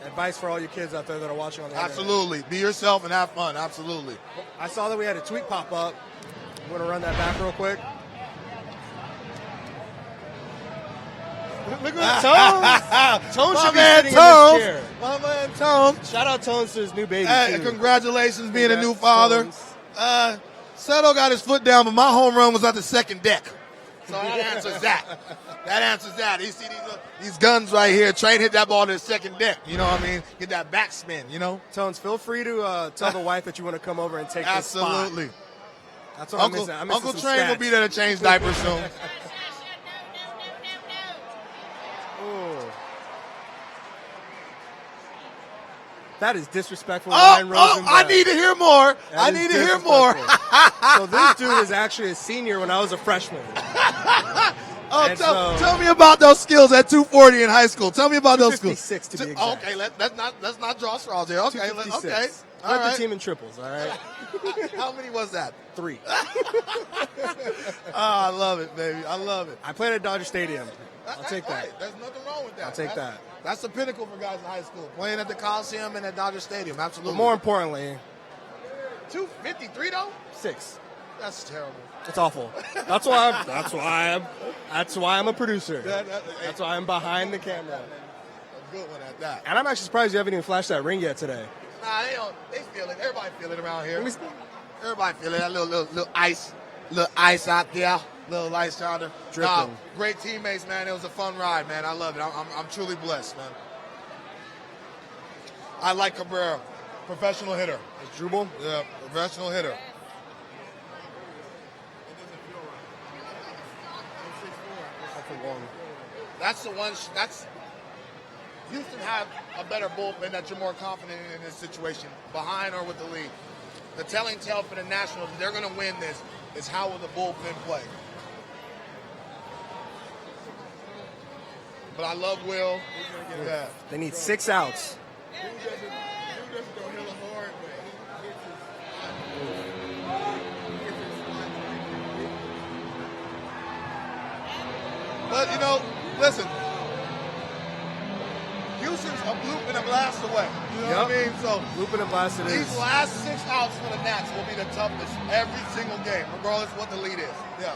[SPEAKER 5] Advice for all you kids out there that are watching on the internet.
[SPEAKER 1] Absolutely. Be yourself and have fun. Absolutely.
[SPEAKER 5] I saw that we had a tweet pop up. You want to run that back real quick? Look at Tones. Tones should be sitting in this chair.
[SPEAKER 1] My man Tones.
[SPEAKER 5] Shout out Tones to his new baby,
[SPEAKER 1] Hey,
[SPEAKER 5] too.
[SPEAKER 1] congratulations being a new father. Seto got his foot down, but my home run was at the second deck. So that answers that. That answers that. You see these guns right here. Train hit that ball to the second deck. You know what I mean? Get that backspin,
[SPEAKER 5] Tones, feel free to tell the wife that you want to come over and take this spot.
[SPEAKER 1] Absolutely.
[SPEAKER 5] That's what I'm missing. I'm missing
[SPEAKER 1] Uncle
[SPEAKER 5] some
[SPEAKER 1] Train will
[SPEAKER 5] stats.
[SPEAKER 1] be there to change diapers soon.
[SPEAKER 5] That is disrespectful. Ryan Rosenberg.
[SPEAKER 1] I need to hear more. I need to hear more.
[SPEAKER 5] So this dude is actually a senior when I was a freshman.
[SPEAKER 1] Tell me about those skills at 240 in high school. Tell me about those skills.
[SPEAKER 5] 256 to be exact.
[SPEAKER 1] Okay, let's not draw straws here. Okay, okay.
[SPEAKER 5] All right. The team in triples, all right?
[SPEAKER 1] How many was that?
[SPEAKER 5] 3.
[SPEAKER 1] I love it, baby. I love it.
[SPEAKER 5] I played at Dodger Stadium. I'll take that.
[SPEAKER 1] Right. There's nothing wrong with that.
[SPEAKER 5] I'll take that.
[SPEAKER 1] That's the pinnacle for guys in high school. Playing at the Coliseum and at Dodger Stadium. Absolutely.
[SPEAKER 5] But more importantly,
[SPEAKER 1] 253 though?
[SPEAKER 5] 6.
[SPEAKER 1] That's terrible.
[SPEAKER 5] It's awful. That's why I'm a producer. That's why I'm behind the camera.
[SPEAKER 1] A good one at that.
[SPEAKER 5] And I'm actually surprised you haven't even flashed that ring yet today.
[SPEAKER 1] Nah, they don't. They feel it. Everybody feel it around here. Everybody feel it. That little ice out there. Little ice yonder. Nah, great teammates, man. It was a fun ride, man. I love it. I'm truly blessed, man. I like Cabrera. Professional hitter.
[SPEAKER 5] It's Jubal?
[SPEAKER 1] Yeah, professional hitter. That's the one. That's Houston have a better bullpen that you're more confident in this situation, behind or with the lead. The telling tale for the Nationals, they're going to win this, is how will the bullpen play. But I love Will. Yeah.
[SPEAKER 5] They need 6 outs.
[SPEAKER 1] But, you know, listen, Houston's a bloop and a blast away. You know what I mean? So,
[SPEAKER 5] bloop and a blast it is.
[SPEAKER 1] These last 6 outs for the Nats will be the toughest every single game, regardless of what the lead is. Yeah.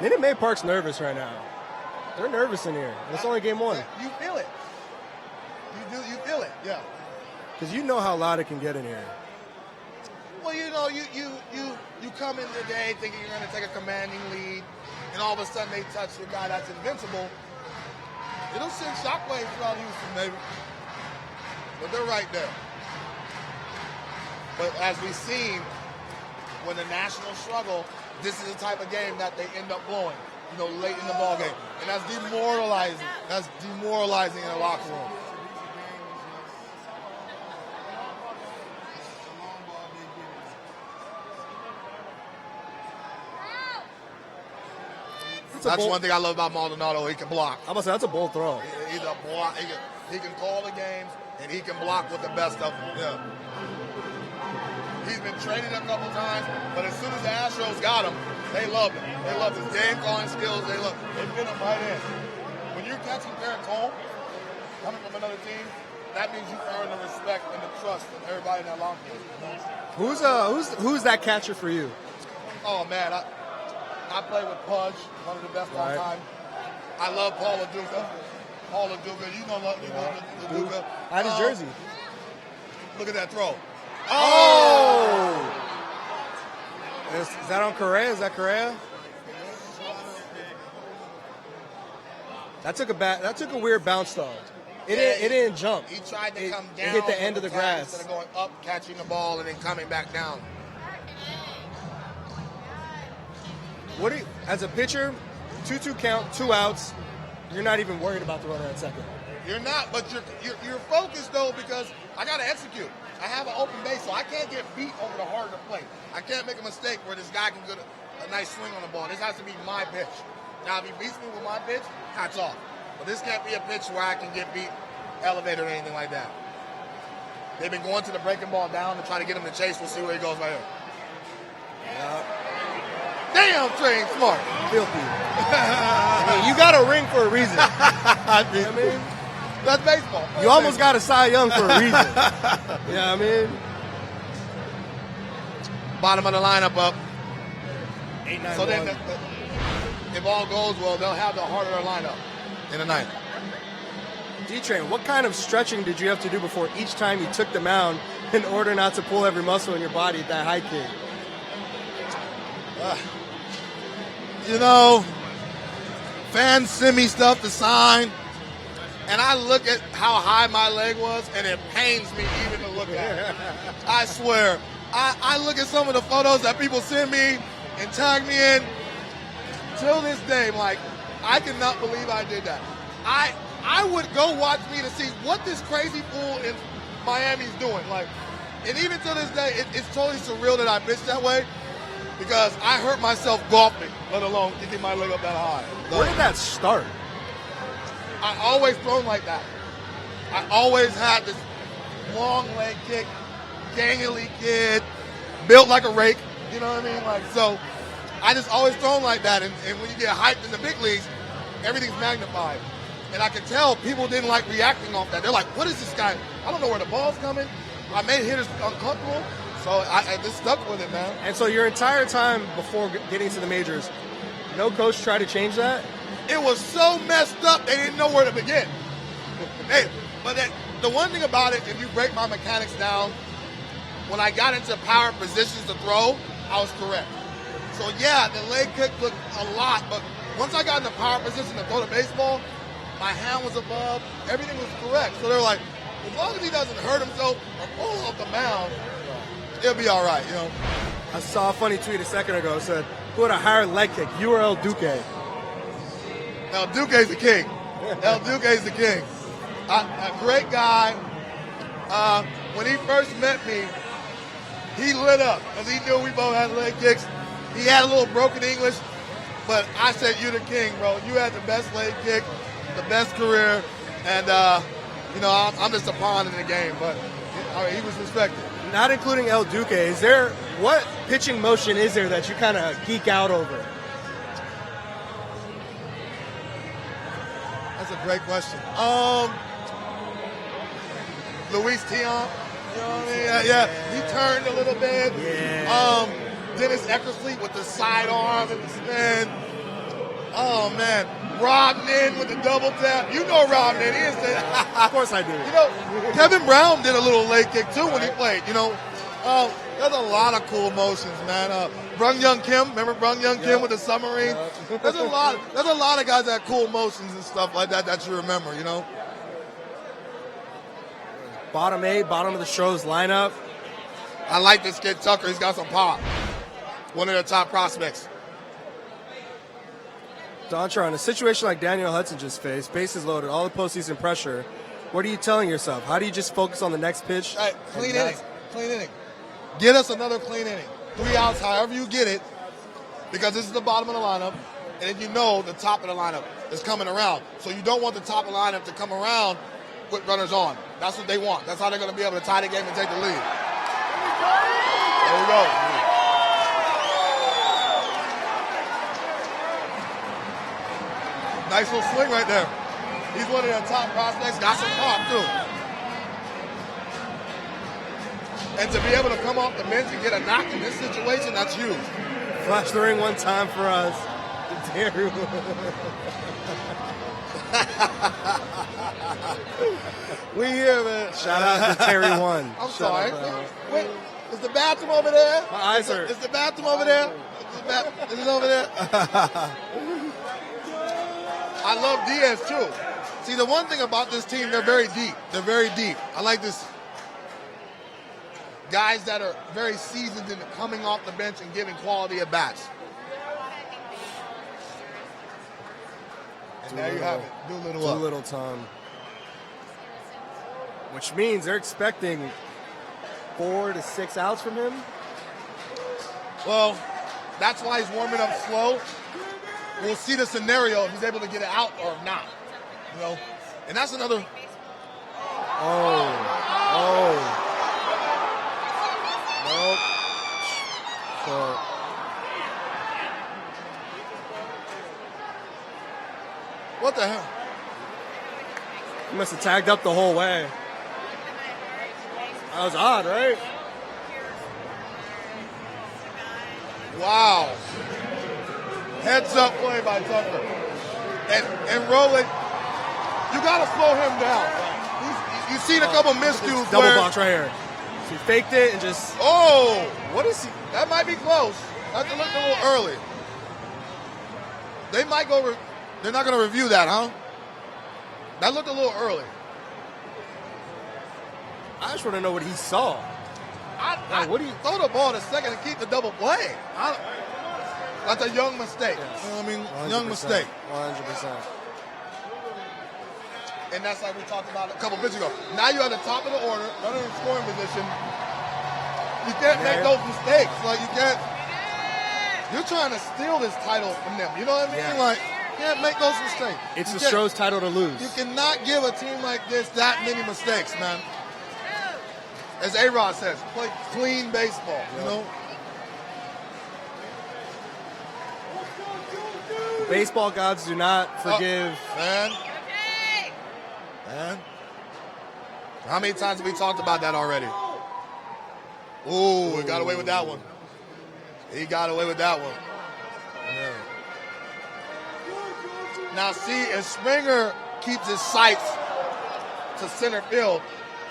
[SPEAKER 5] Minute Maid Park's nervous right now. They're nervous in here. It's only game 1.
[SPEAKER 1] You feel it. You feel it, yeah.
[SPEAKER 5] Because you know how loud it can get in here.
[SPEAKER 1] Well, you know, you come in the day thinking you're going to take a commanding lead, and all of a sudden they touch the guy that's invincible. It'll send shockwaves throughout Houston, baby. But they're right there. But as we've seen, when the Nationals struggle, this is the type of game that they end up blowing, you know, late in the ball game. And that's demoralizing. That's demoralizing in the locker room. That's one thing I love about Maldonado. He can block.
[SPEAKER 5] I'm about to say, that's a bold throw.
[SPEAKER 1] He's a block. He can call the games, and he can block with the best of them. Yeah. He's been traded a couple times, but as soon as the Astros got him, they loved him. They loved his game calling skills. They fit him right in. When you're catching Garrett Cole, coming from another team, that means you earn the respect and the trust of everybody in that locker room.
[SPEAKER 5] Who's that catcher for you?
[SPEAKER 1] Oh man, I play with Pudge, one of the best all time. I love Paul LaDuca. You know LaDuca.
[SPEAKER 5] I had his jersey.
[SPEAKER 1] Look at that throw.
[SPEAKER 5] Oh! Is that on Correa? Is that Correa? That took a weird bounce though. It didn't jump.
[SPEAKER 1] He tried to come down.
[SPEAKER 5] It hit the end of the grass
[SPEAKER 1] instead of going up, catching the ball, and then coming back down.
[SPEAKER 5] What do you, as a pitcher, 2-2 count, 2 outs. You're not even worried about the runner at second.
[SPEAKER 1] You're not, but you're focused though, because I got to execute. I have an open base, so I can't get beat over the heart of the plate. I can't make a mistake where this guy can get a nice swing on the ball. This has to be my pitch. Now, if he beats me with my pitch, hats off. But this can't be a pitch where I can get beat, elevated, or anything like that. They've been going to the breaking ball down to try to get him to chase. We'll see where he goes right here. Damn, Train Smart.
[SPEAKER 5] Filthy. I mean, you got a ring for a reason. I mean,
[SPEAKER 1] that's baseball.
[SPEAKER 5] You almost got a Cy Young for a reason. Yeah, I mean.
[SPEAKER 1] Bottom of the lineup up.
[SPEAKER 5] 8-9-1.
[SPEAKER 1] So then, if all goes well, they'll have the heart of their lineup in the ninth.
[SPEAKER 5] D-Train, what kind of stretching did you have to do before each time you took the mound in order not to pull every muscle in your body at that high kick?
[SPEAKER 1] You know, fans send me stuff to sign, and I look at how high my leg was, and it pains me even to look at it. I swear. I look at some of the photos that people send me and tag me in. Till this day, like, I cannot believe I did that. I would go watch me to see what this crazy fool in Miami's doing. Like, and even to this day, it's totally surreal that I pitched that way, because I hurt myself golfing, let alone kicking my leg up that high.
[SPEAKER 5] Where did that start?
[SPEAKER 1] I always thrown like that. I always had this long leg kick, gangly kid, built like a rake. You know what I mean? Like, so I just always thrown like that. And when you get hyped in the big leagues, everything's magnified. And I could tell people didn't like reacting off that. They're like, what is this guy? I don't know where the ball's coming. I made hitters uncomfortable. So I just stuck with it, man.
[SPEAKER 5] And so your entire time before getting to the majors, no coach tried to change that?
[SPEAKER 1] It was so messed up, they didn't know where to begin. The one thing about it, if you break my mechanics down, when I got into power positions to throw, I was correct. So, yeah, the leg kick looked a lot, but once I got in the power position to throw the baseball, my hand was above, everything was correct. So they're like, as long as he doesn't hurt himself or fall off the mound, it'll be all right, you know.
[SPEAKER 5] I saw a funny tweet a second ago. It said, who had a higher leg kick, you or El Duque?
[SPEAKER 1] El Duque's the king. El Duque's the king. A great guy. When he first met me, he lit up because he knew we both had leg kicks. He had a little broken English, but I said, you're the king, bro. You had the best leg kick, the best career, and, you know, I'm just a pawn in the game, but he was respected.
[SPEAKER 5] Not including El Duque, is there, what pitching motion is there that you kind of geek out over?
[SPEAKER 1] That's a great question. Luis Tion, you know what I mean? Yeah. He turned a little bit.
[SPEAKER 5] Yeah.
[SPEAKER 1] Dennis Eckersley with the sidearm and the spin. Oh, man. Rob Nin with the double tap. You know Rob Nin. He is the,
[SPEAKER 5] Of course I do.
[SPEAKER 1] You know, Kevin Brown did a little leg kick, too, when he played, you know. There's a lot of cool motions, man. Brung Young Kim, remember Brung Young Kim with the submarine? There's a lot of guys that have cool motions and stuff like that that you remember, you know.
[SPEAKER 5] Bottom 8, bottom of the show's lineup.
[SPEAKER 1] I like this kid Tucker. He's got some pop. One of the top prospects.
[SPEAKER 5] Dontrelle, in a situation like Daniel Hudson just faced, bases loaded, all the postseason pressure, what are you telling yourself? How do you just focus on the next pitch?
[SPEAKER 1] Right, clean inning. Get us another clean inning. 3 outs, however you get it, because this is the bottom of the lineup, and then you know the top of the lineup is coming around. So you don't want the top of the lineup to come around with runners on. That's what they want. That's how they're going to be able to tie the game and take the lead. There we go. Nice little swing right there. He's one of the top prospects. Got some pop, too. And to be able to come off the bench and get a knock in this situation, that's huge.
[SPEAKER 5] Flash the ring one time for us.
[SPEAKER 1] We here, man.
[SPEAKER 5] Shout out to Terry One.
[SPEAKER 1] I'm sorry. Wait, is the bathroom over there?
[SPEAKER 5] My eyes hurt.
[SPEAKER 1] Is the bathroom over there? Is it over there? I love Diaz, too. See, the one thing about this team, they're very deep. They're very deep. I like this. Guys that are very seasoned in coming off the bench and giving quality at bats. And there you have it.
[SPEAKER 5] Doolittle time. Which means they're expecting 4 to 6 outs from him.
[SPEAKER 1] Well, that's why he's warming up slow. We'll see the scenario if he's able to get it out or not. You know, and that's another.
[SPEAKER 5] Oh. Nope. So.
[SPEAKER 1] What the hell?
[SPEAKER 5] He must have tagged up the whole way. That was odd, right?
[SPEAKER 1] Wow. Heads up play by Tucker. And Rowland, you got to slow him down. You've seen a couple miscues.
[SPEAKER 5] Double box right here. So he faked it and just.
[SPEAKER 1] Oh, what is he? That might be close. That looked a little early. They might go. They're not going to review that, huh? That looked a little early.
[SPEAKER 5] I just want to know what he saw.
[SPEAKER 1] What do you throw the ball to second and keep the double play? That's a young mistake.
[SPEAKER 5] Yes.
[SPEAKER 1] You know what I mean?
[SPEAKER 5] 100%.
[SPEAKER 1] Young mistake.
[SPEAKER 5] 100%.
[SPEAKER 1] And that's like we talked about a couple minutes ago. Now you're at the top of the order, running in scoring position. You can't make those mistakes. Like you can't. You're trying to steal this title from them. You know what I mean?
[SPEAKER 5] Yeah.
[SPEAKER 1] Like you can't make those mistakes.
[SPEAKER 5] It's the Astros title to lose.
[SPEAKER 1] You cannot give a team like this that many mistakes, man. As A-Rod says, play clean baseball. You know.
[SPEAKER 5] Baseball gods do not forgive.
[SPEAKER 1] Man. How many times have we talked about that already? Ooh, he got away with that one. He got away with that one. Yeah. Now, see, if Springer keeps his sights to center field,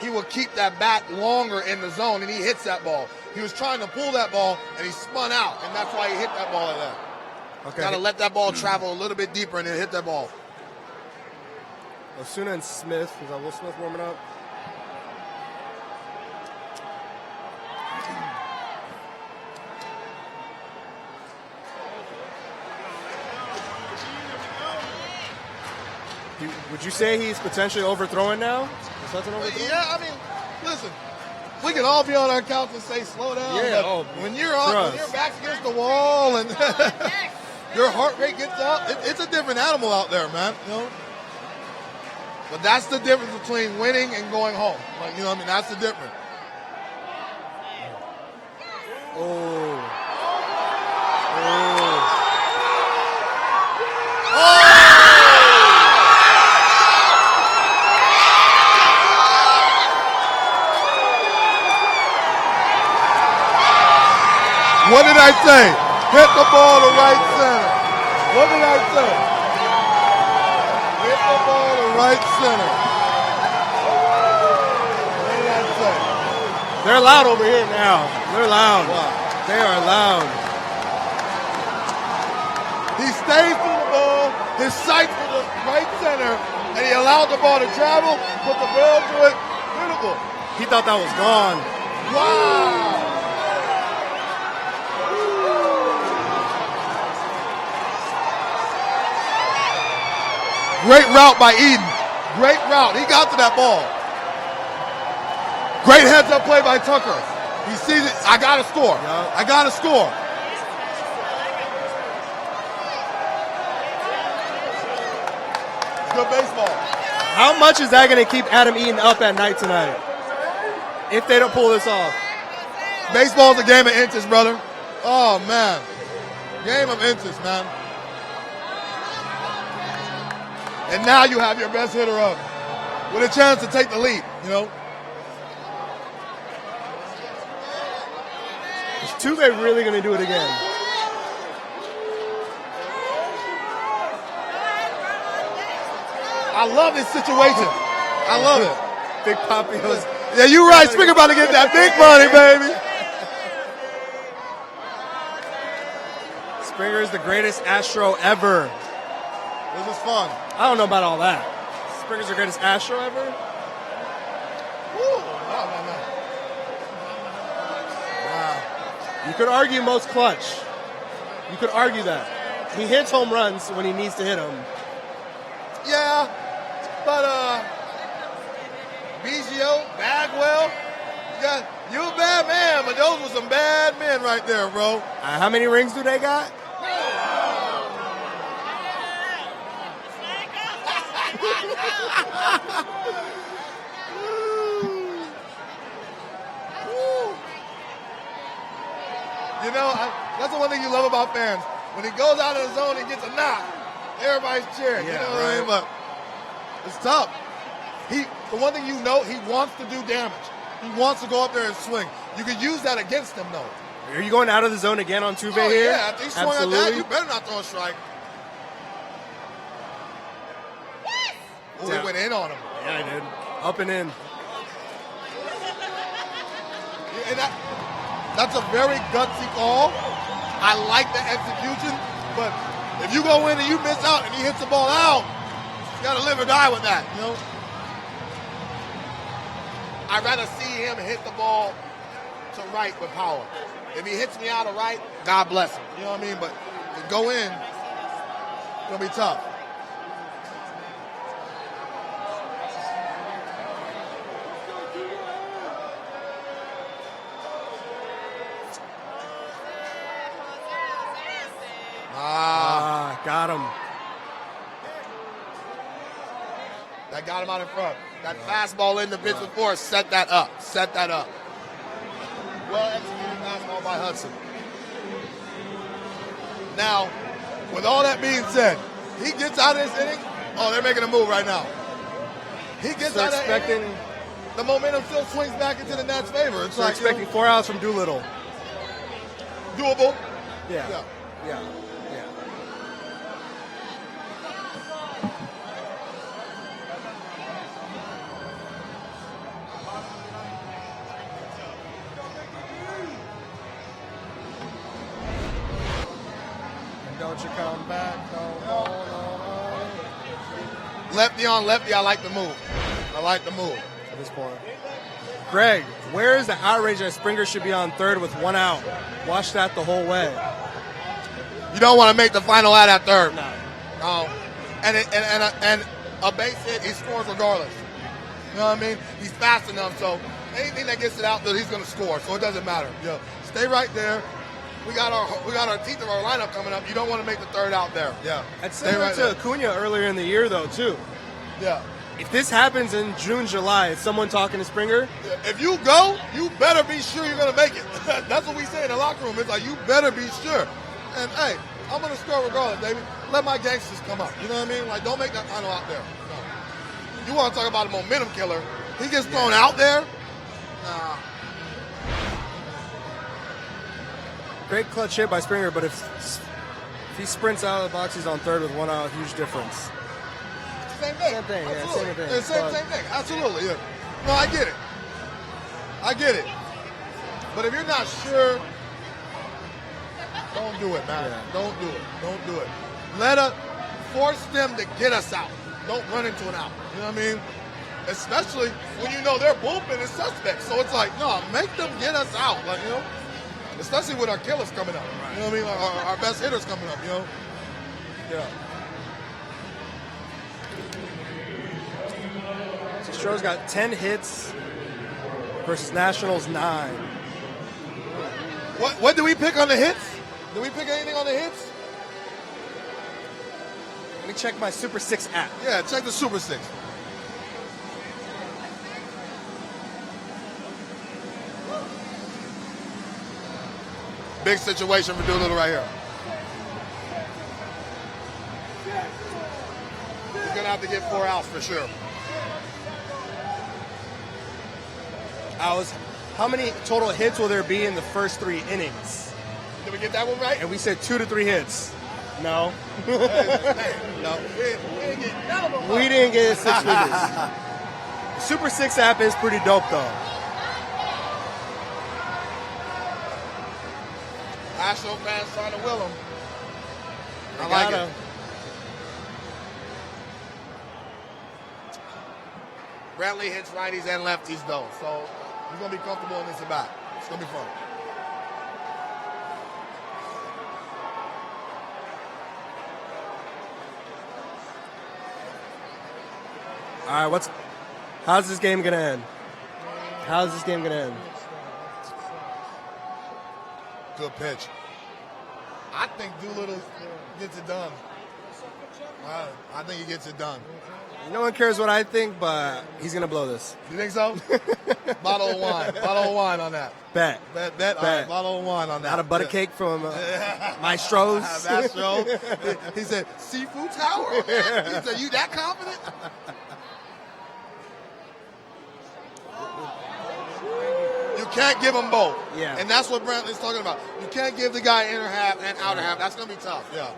[SPEAKER 1] he will keep that bat longer in the zone, and he hits that ball. He was trying to pull that ball, and he spun out, and that's why he hit that ball like that.
[SPEAKER 5] Okay.
[SPEAKER 1] Got to let that ball travel a little bit deeper and then hit that ball.
[SPEAKER 5] Osuna and Smith. Is that Will Smith warming up? Would you say he's potentially overthrowing now? Is Hudson overthrowing?
[SPEAKER 1] Yeah, I mean, listen, we can all be on our couch and say slow down.
[SPEAKER 5] Yeah,
[SPEAKER 1] but when you're back's against the wall and your heart rate gets up, it's a different animal out there, man. You know. But that's the difference between winning and going home. Like, you know what I mean? That's the difference. What did I say? Hit the ball to right center. What did I say? Hit the ball to right center. What did I say?
[SPEAKER 5] They're loud over here now. They're loud.
[SPEAKER 1] Wow.
[SPEAKER 5] They are loud.
[SPEAKER 1] He stays through the ball, his sights to the right center, and he allowed the ball to travel, put the ball to it. Beautiful.
[SPEAKER 5] He thought that was gone.
[SPEAKER 1] Wow. Great route by Eden. Great route. He got to that ball. Great heads-up play by Tucker. He sees it. I got to score. I got to score. Good baseball.
[SPEAKER 5] How much is that going to keep Adam Eaton up at night tonight? If they don't pull this off.
[SPEAKER 1] Baseball's a game of inches, brother. Oh, man. Game of inches, man. And now you have your best hitter up with a chance to take the lead, you know.
[SPEAKER 5] Is Altuve really going to do it again?
[SPEAKER 1] I love this situation. I love it.
[SPEAKER 5] Big Papi was...
[SPEAKER 1] Yeah, you're right. Springer about to get that big money, baby.
[SPEAKER 5] Springer is the greatest Astro ever.
[SPEAKER 1] This is fun.
[SPEAKER 5] I don't know about all that. Springer's the greatest Astro ever?
[SPEAKER 1] Woo. Wow.
[SPEAKER 5] You could argue most clutch. You could argue that. He hits home runs when he needs to hit them.
[SPEAKER 1] Yeah, but Biggio, Bagwell, you a bad man, but those were some bad men right there, bro.
[SPEAKER 5] How many rings do they got?
[SPEAKER 1] You know, that's the one thing you love about fans. When he goes out of the zone and gets a knock, everybody's cheering.
[SPEAKER 5] Yeah,
[SPEAKER 1] you know what I mean? But it's tough. The one thing you know, he wants to do damage. He wants to go up there and swing. You could use that against him, though.
[SPEAKER 5] Are you going out of the zone again on Altuve here?
[SPEAKER 1] Yeah, if he swung at that, you better not throw a strike. Oh, he went in on him.
[SPEAKER 5] Yeah, I did. Up and in.
[SPEAKER 1] And that's a very gutsy call. I like the execution, but if you go in and you miss out and he hits the ball out, you got to live or die with that, you know? I'd rather see him hit the ball to right with power. If he hits me out of right, God bless him. You know what I mean? But to go in, it's going to be tough.
[SPEAKER 5] Got him.
[SPEAKER 1] That got him out in front. That fastball in the pitch before set that up. Set that up. Well executed fastball by Hudson. Now, with all that being said, he gets out of this inning. Oh, they're making a move right now. He gets out of that inning. The momentum still swings back into the Nats' favor. It's like
[SPEAKER 5] expecting 4 outs from Doolittle.
[SPEAKER 1] Doable.
[SPEAKER 5] Yeah. Don't you come back. No.
[SPEAKER 1] Lefty on lefty, I like the move. At
[SPEAKER 5] this point. Greg, where is the outrage that Springer should be on third with one out? Watch that the whole way.
[SPEAKER 1] You don't want to make the final out at third.
[SPEAKER 5] No.
[SPEAKER 1] And a base hit, he scores regardless. You know what I mean? He's fast enough, so anything that gets it out there, he's going to score. So it doesn't matter. Yeah. Stay right there. We got our teeth of our lineup coming up. You don't want to make the third out there. Yeah.
[SPEAKER 5] It's similar to Acuna earlier in the year, though, too.
[SPEAKER 1] Yeah.
[SPEAKER 5] If this happens in June, July, is someone talking to Springer?
[SPEAKER 1] If you go, you better be sure you're going to make it. That's what we say in the locker room. It's like, you better be sure. And, hey, I'm going to score regardless, baby. Let my gangsters come up. You know what I mean? Like, don't make that final out there. No. You want to talk about a momentum killer. He gets thrown out there. Nah.
[SPEAKER 5] Great clutch hit by Springer, but if he sprints out of the box, he's on third with one out. Huge difference.
[SPEAKER 1] Same thing.
[SPEAKER 5] Yeah,
[SPEAKER 1] Absolutely.
[SPEAKER 5] same thing.
[SPEAKER 1] Same thing. Absolutely. Yeah. No, I get it. But if you're not sure, don't do it, man. Yeah. Don't do it. Force them to get us out. Don't run into an out. You know what I mean? Especially when you know their bullpen is suspect. So it's like, no, make them get us out. Like, you know, especially with our killers coming up. You know what I mean? Our best hitters coming up, you know? Yeah.
[SPEAKER 5] Astros got 10 hits versus Nationals 9.
[SPEAKER 1] What did we pick on the hits? Did we pick anything on the hits?
[SPEAKER 5] Let me check my Super 6 app.
[SPEAKER 1] Yeah, check the Super 6. Big situation for Doolittle right here. He's going to have to get 4 outs for sure.
[SPEAKER 5] How many total hits will there be in the first 3 innings?
[SPEAKER 1] Did we get that one right?
[SPEAKER 5] And we said 2 to 3 hits. No.
[SPEAKER 1] No.
[SPEAKER 5] We didn't get 6 figures. Super 6 app is pretty dope, though.
[SPEAKER 1] Astros fans trying to will him. I like it. Brantley hits righties and lefties, though, so he's going to be comfortable in this at bat. It's going to be fun.
[SPEAKER 5] All right, how's this game going to end?
[SPEAKER 1] Good pitch. I think Doolittle gets it done. I think he gets it done.
[SPEAKER 5] No one cares what I think, but he's going to blow this.
[SPEAKER 1] You think so? Bottle of wine. Bottle of wine on that.
[SPEAKER 5] Bet.
[SPEAKER 1] All right, bottle of wine on that.
[SPEAKER 5] Not a butter cake from Maestro's.
[SPEAKER 1] Maestro. He said, seafood tower? He said, you that confident? You can't give them both.
[SPEAKER 5] Yeah.
[SPEAKER 1] And that's what Brantley's talking about. You can't give the guy inner half and outer half. That's going to be tough. Yeah.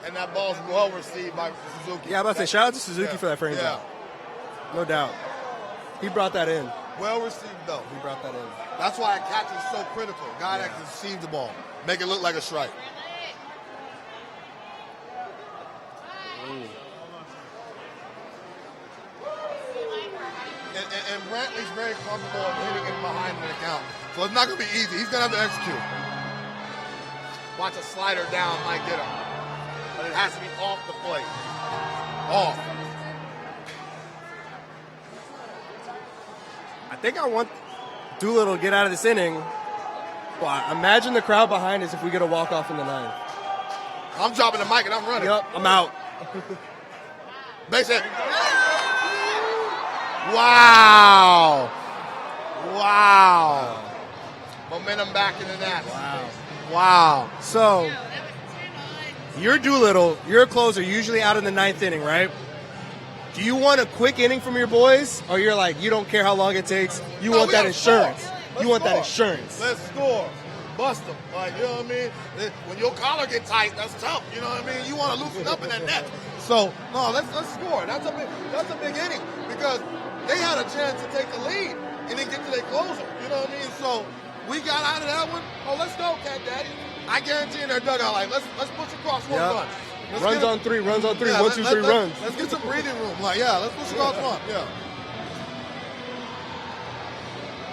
[SPEAKER 1] And that ball's well received by Suzuki.
[SPEAKER 5] Yeah, I'm about to say, shout out to Suzuki for that frame out. No doubt. He brought that in.
[SPEAKER 1] Well received, though.
[SPEAKER 5] He brought that in.
[SPEAKER 1] That's why a catch is so critical. Guy that can receive the ball. Make it look like a strike. And Brantley's very comfortable in hitting it behind the count. So it's not going to be easy. He's going to have to execute. Watch a slider down might get him. But it has to be off the plate. Off.
[SPEAKER 5] I think I want Doolittle to get out of this inning. Well, imagine the crowd behind us if we get a walk-off in the ninth.
[SPEAKER 1] I'm dropping the mic and I'm running.
[SPEAKER 5] Yep, I'm out.
[SPEAKER 1] Base hit. Wow. Wow. Momentum back in the net. Wow.
[SPEAKER 5] So, you're Doolittle. You're a closer, usually out in the ninth inning, right? Do you want a quick inning from your boys? Or you're like, you don't care how long it takes? You want that insurance. You want that insurance.
[SPEAKER 1] Let's score. Bust them. Like, you know what I mean? When your collar get tight, that's tough. You know what I mean? You want to loosen up in that net. So, no, let's score. That's a big inning because they had a chance to take the lead and then get to their closer. You know what I mean? So we got out of that one. Oh, let's go, Cat Daddy. I guarantee in their dugout, like, let's push across one
[SPEAKER 5] Yep.
[SPEAKER 1] run. Let's
[SPEAKER 5] Runs
[SPEAKER 1] get
[SPEAKER 5] on three, runs on three,
[SPEAKER 1] yeah,
[SPEAKER 5] 1, 2, 3 runs.
[SPEAKER 1] Let's get some breathing room. Like, yeah, let's push across one. Yeah.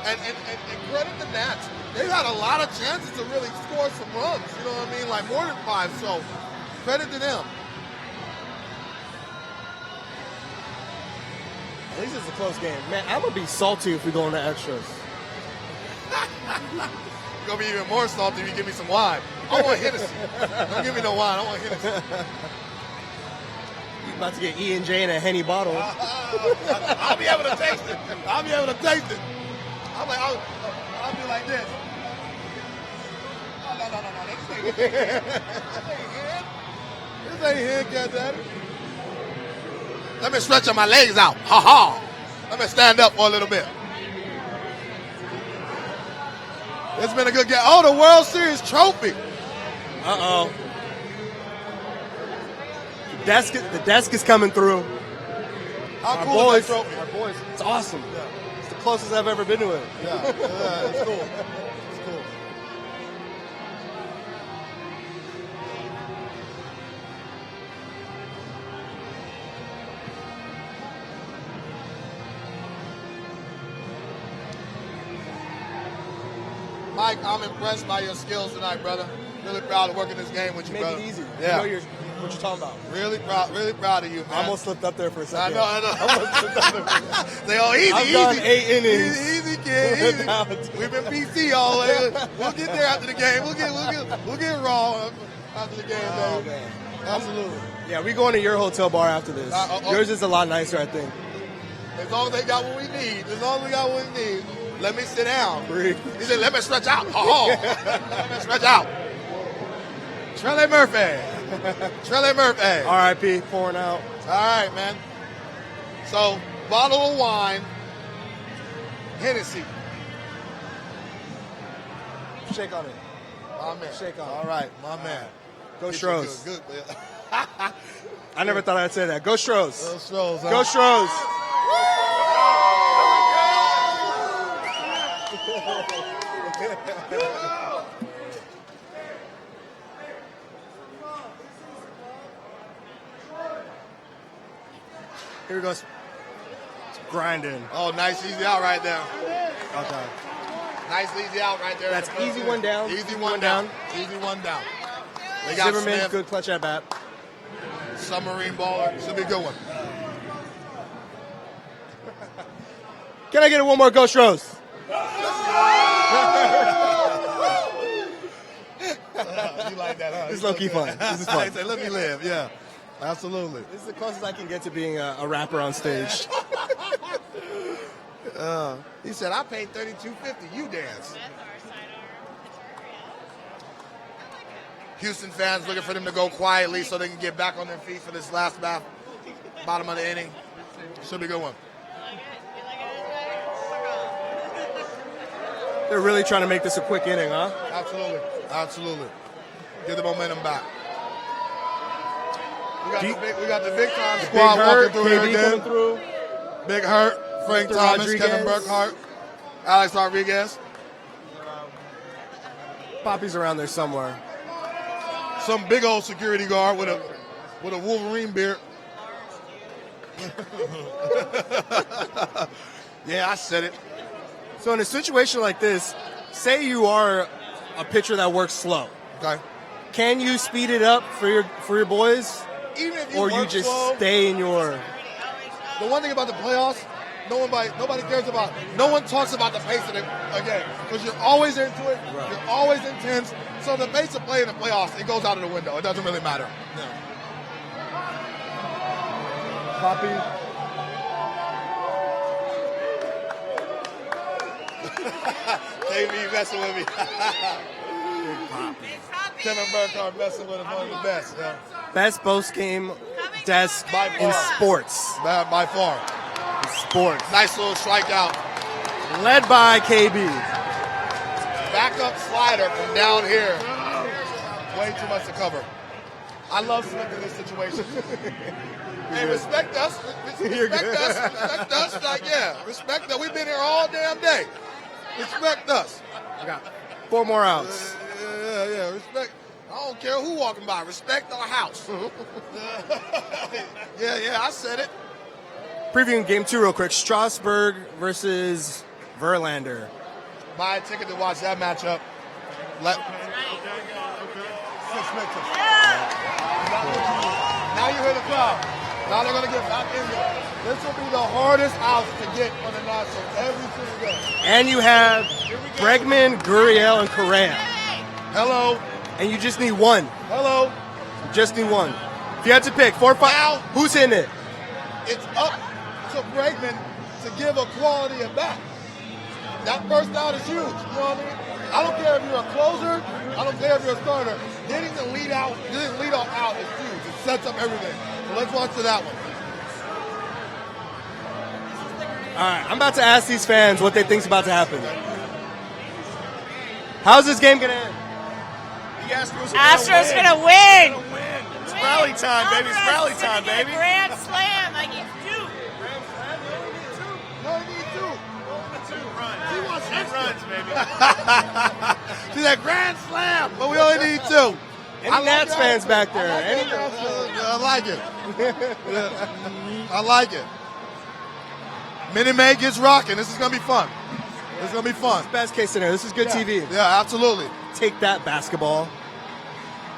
[SPEAKER 1] And credit the Nats. They've had a lot of chances to really score some runs. You know what I mean? Like more than 5. So credit to them.
[SPEAKER 5] At least it's a close game. Man, I'm going to be salty if we go into extras.
[SPEAKER 1] You're going to be even more salty if you give me some wine. I want Hennessy. Don't give me no wine. I want Hennessy.
[SPEAKER 5] You're about to get E&J in a Henny bottle.
[SPEAKER 1] I'll be able to taste it. I'll be able to taste it. I'll be like this. No. This ain't here. This ain't here, goddammit. Let me stretch my legs out. Ha ha. Let me stand up for a little bit. It's been a good game. Oh, the World Series trophy.
[SPEAKER 5] Uh-oh. The desk is coming through.
[SPEAKER 1] How
[SPEAKER 5] Our
[SPEAKER 1] cool
[SPEAKER 5] boys.
[SPEAKER 1] is that trophy?
[SPEAKER 5] Our boys. It's awesome. Yeah. It's the closest I've ever been to it.
[SPEAKER 1] Yeah, it's cool. It's cool. Mike, I'm impressed by your skills tonight, brother. Really proud of working this game with you,
[SPEAKER 5] Make
[SPEAKER 1] brother.
[SPEAKER 5] it easy.
[SPEAKER 1] Yeah.
[SPEAKER 5] You know what you're talking about.
[SPEAKER 1] Really proud of you, man.
[SPEAKER 5] I almost slipped up there for a second.
[SPEAKER 1] I know. They all easy,
[SPEAKER 5] I've
[SPEAKER 1] easy.
[SPEAKER 5] gone 8 innings.
[SPEAKER 1] Easy, kid, easy. We've been PC all day. We'll get there after the game. We'll get raw after the game,
[SPEAKER 5] Oh,
[SPEAKER 1] baby.
[SPEAKER 5] man.
[SPEAKER 1] Absolutely.
[SPEAKER 5] Yeah, we're going to your hotel bar after this. Yours is a lot nicer, I think.
[SPEAKER 1] As long as they got what we need. As long as we got what we need. Let me sit down.
[SPEAKER 5] Breathe.
[SPEAKER 1] He said, let me stretch out. Let me stretch out. Trelle Murphy.
[SPEAKER 5] R.I.P. pouring out.
[SPEAKER 1] All right, man. So, bottle of wine, Hennessy.
[SPEAKER 5] Shake on it.
[SPEAKER 1] My man.
[SPEAKER 5] Shake on it.
[SPEAKER 1] All right, my man.
[SPEAKER 5] Go
[SPEAKER 1] Get
[SPEAKER 5] Stros.
[SPEAKER 1] you good.
[SPEAKER 5] I never thought I'd say that. Go Stros.
[SPEAKER 1] Go Stros.
[SPEAKER 5] Go Stros. Here he goes. It's grinding.
[SPEAKER 1] Oh, nice easy out right there.
[SPEAKER 5] Okay.
[SPEAKER 1] Nice easy out right there.
[SPEAKER 5] That's easy one down.
[SPEAKER 1] Easy one down. Easy one down. They got
[SPEAKER 5] Zimmerman,
[SPEAKER 1] Smith,
[SPEAKER 5] good clutch at bat.
[SPEAKER 1] submarine baller. Should be a good one.
[SPEAKER 5] Can I get it one more? Go Stros.
[SPEAKER 1] You like that, huh?
[SPEAKER 5] This is low-key fun. This is fun.
[SPEAKER 1] Say, let me live. Yeah, absolutely.
[SPEAKER 5] This is the closest I can get to being a rapper on stage.
[SPEAKER 1] He said, I paid $32.50. You dance. Houston fans looking for them to go quietly so they can get back on their feet for this last bottom of the inning. Should be a good one.
[SPEAKER 5] They're really trying to make this a quick inning, huh?
[SPEAKER 1] Absolutely. Absolutely. Get the momentum back. We got the big time squad walking through here again.
[SPEAKER 5] Through.
[SPEAKER 1] Big Hurt, Frank
[SPEAKER 5] Mr.
[SPEAKER 1] Thomas,
[SPEAKER 5] Rodriguez.
[SPEAKER 1] Kevin Burkhardt, Alex Rodriguez.
[SPEAKER 5] Poppy's around there somewhere.
[SPEAKER 1] Some big old security guard with a Wolverine beard. Yeah, I said it.
[SPEAKER 5] So in a situation like this, say you are a pitcher that works slow.
[SPEAKER 1] Okay.
[SPEAKER 5] Can you speed it up for your boys?
[SPEAKER 1] Even if you
[SPEAKER 5] Or you
[SPEAKER 1] work
[SPEAKER 5] just
[SPEAKER 1] slow,
[SPEAKER 5] stay in your...
[SPEAKER 1] the one thing about the playoffs, nobody cares about. No one talks about the pace of the game because you're always into it. Right. You're always intense. So the pace of play in the playoffs, it goes out of the window. It doesn't really matter. No.
[SPEAKER 5] Poppy.
[SPEAKER 1] KB messing with me. Kevin Burkhardt messing with him, one of the best. Yeah.
[SPEAKER 5] Best post-game desk
[SPEAKER 1] By
[SPEAKER 5] in
[SPEAKER 1] far.
[SPEAKER 5] sports.
[SPEAKER 1] By far.
[SPEAKER 5] Sports.
[SPEAKER 1] Nice little strikeout.
[SPEAKER 5] Led by KB.
[SPEAKER 1] Backup slider from down here. Way too much to cover. I love Smith in this situation. Hey, respect us. Respect us. Respect us. Like, yeah, respect us. We've been here all damn day. Respect us.
[SPEAKER 5] I got 4 more outs.
[SPEAKER 1] Yeah. Yeah, respect. I don't care who walking by. Respect our house. yeah, I said it.
[SPEAKER 5] Previewing game 2 real quick. Strasburg versus Verlander.
[SPEAKER 1] Buy a ticket to watch that matchup. Now you hear the crowd. Now they're going to get back in there. This will be the hardest out to get on the Nationals every single game.
[SPEAKER 5] And you have Bregman, Gurriel, and Correa.
[SPEAKER 1] Hello.
[SPEAKER 5] And you just need one.
[SPEAKER 1] Hello.
[SPEAKER 5] You just need one. If you had to pick 4 or 5,
[SPEAKER 1] Now,
[SPEAKER 5] who's hitting it?
[SPEAKER 1] it's up to Bregman to give a quality at bat. That first out is huge. You know what I mean? I don't care if you're a closer. I don't care if you're a starter. Getting the lead off out is huge. It sets up everything. So let's watch to that one.
[SPEAKER 5] All right, I'm about to ask these fans what they think's about to happen. How's this game going to end?
[SPEAKER 8] The Astros
[SPEAKER 4] gonna win.
[SPEAKER 8] It's rally time, baby. It's rally time, baby.
[SPEAKER 4] Grand slam like he's due.
[SPEAKER 1] No, you need two.
[SPEAKER 8] He wants 2 runs, baby.
[SPEAKER 1] See that grand slam, but we only need 2.
[SPEAKER 5] Any Nats fans back there?
[SPEAKER 1] I like it. I like it. Minute Maid gets rocking. This is going to be fun. This is going to be fun.
[SPEAKER 5] Best case scenario. This is good TV.
[SPEAKER 1] Yeah, absolutely.
[SPEAKER 5] Take that, basketball.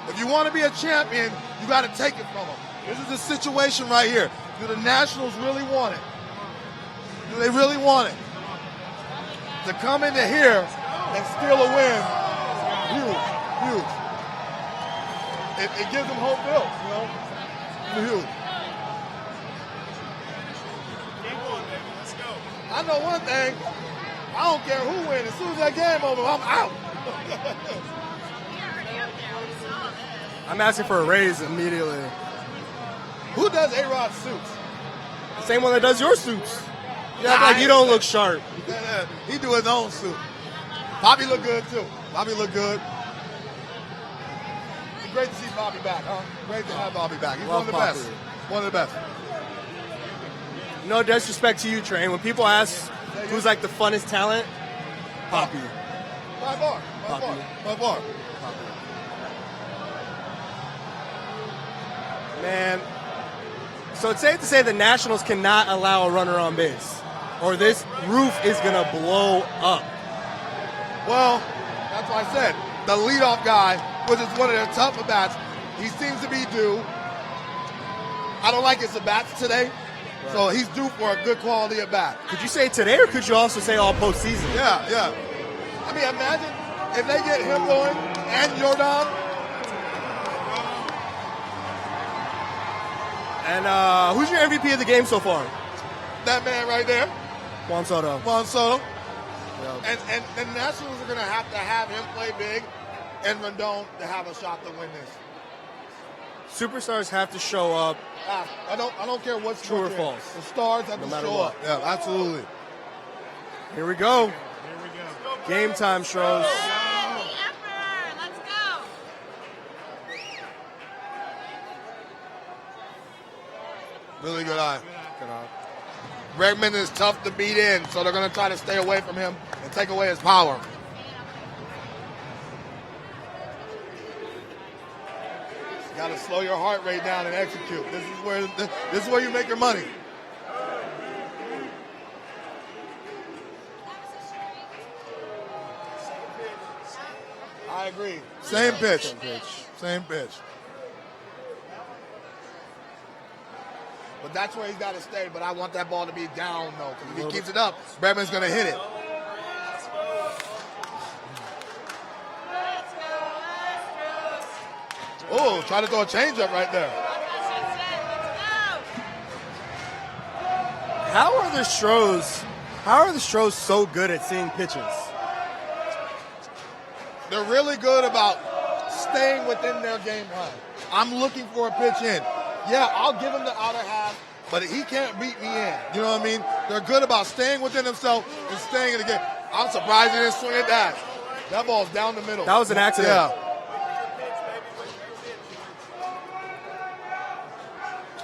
[SPEAKER 1] If you want to be a champion, you got to take it from them. This is the situation right here. Do the Nationals really want it? Do they really want it? To come into here and steal a win, huge. It gives them hope built, you know? Huge. I know one thing. I don't care who wins. As soon as that game over, I'm out.
[SPEAKER 5] I'm asking for a raise immediately.
[SPEAKER 1] Who does A-Rod's suits?
[SPEAKER 5] The same one that does your suits. You act like you don't look sharp.
[SPEAKER 1] Yeah, he do his own suit. Bobby look good, too. Bobby look good. It's great to see Bobby back, huh? Great to have Bobby back. He's
[SPEAKER 5] Love
[SPEAKER 1] one of the
[SPEAKER 5] Bobby.
[SPEAKER 1] best. One of the best.
[SPEAKER 5] No disrespect to you, Train. When people ask who's like the funnest talent, Poppy.
[SPEAKER 1] By far.
[SPEAKER 5] Man, so it's safe to say the Nationals cannot allow a runner on base, or this roof is gonna blow up.
[SPEAKER 1] Well, that's what I said. The leadoff guy, which is one of their tougher bats, he seems to be due. I don't like his at-bats today, so he's due for a good quality at-bat.
[SPEAKER 5] Could you say today, or could you also say all postseason?
[SPEAKER 1] Yeah. I mean, imagine if they get him going and Jordan.
[SPEAKER 5] And who's your MVP of the game so far?
[SPEAKER 1] That man right there,
[SPEAKER 5] Juan Soto.
[SPEAKER 1] Yep. And the Nationals are going to have him play big and Rendon to have a shot to win this.
[SPEAKER 5] Superstars have to show up.
[SPEAKER 1] I don't care what's
[SPEAKER 5] True or false.
[SPEAKER 1] The stars have to show up. Yeah, absolutely.
[SPEAKER 5] Here we go. Game time, Stros.
[SPEAKER 1] Really good eye. Bregman is tough to beat in, so they're going to try to stay away from him and take away his power. You got to slow your heart rate down and execute. This is where you make your money. I agree. Same pitch. But that's where he's got to stay. But I want that ball to be down, though. Because if he keeps it up, Bregman's going to hit it. Oh, try to throw a changeup right there.
[SPEAKER 5] How are the Stros so good at seeing pitches?
[SPEAKER 1] They're really good about staying within their game plan. I'm looking for a pitch in. Yeah, I'll give him the outer half, but he can't beat me in. You know what I mean? They're good about staying within themselves and staying in the game. I'm surprised he didn't swing at that. That ball's down the middle.
[SPEAKER 5] That was an accident.
[SPEAKER 1] Yeah.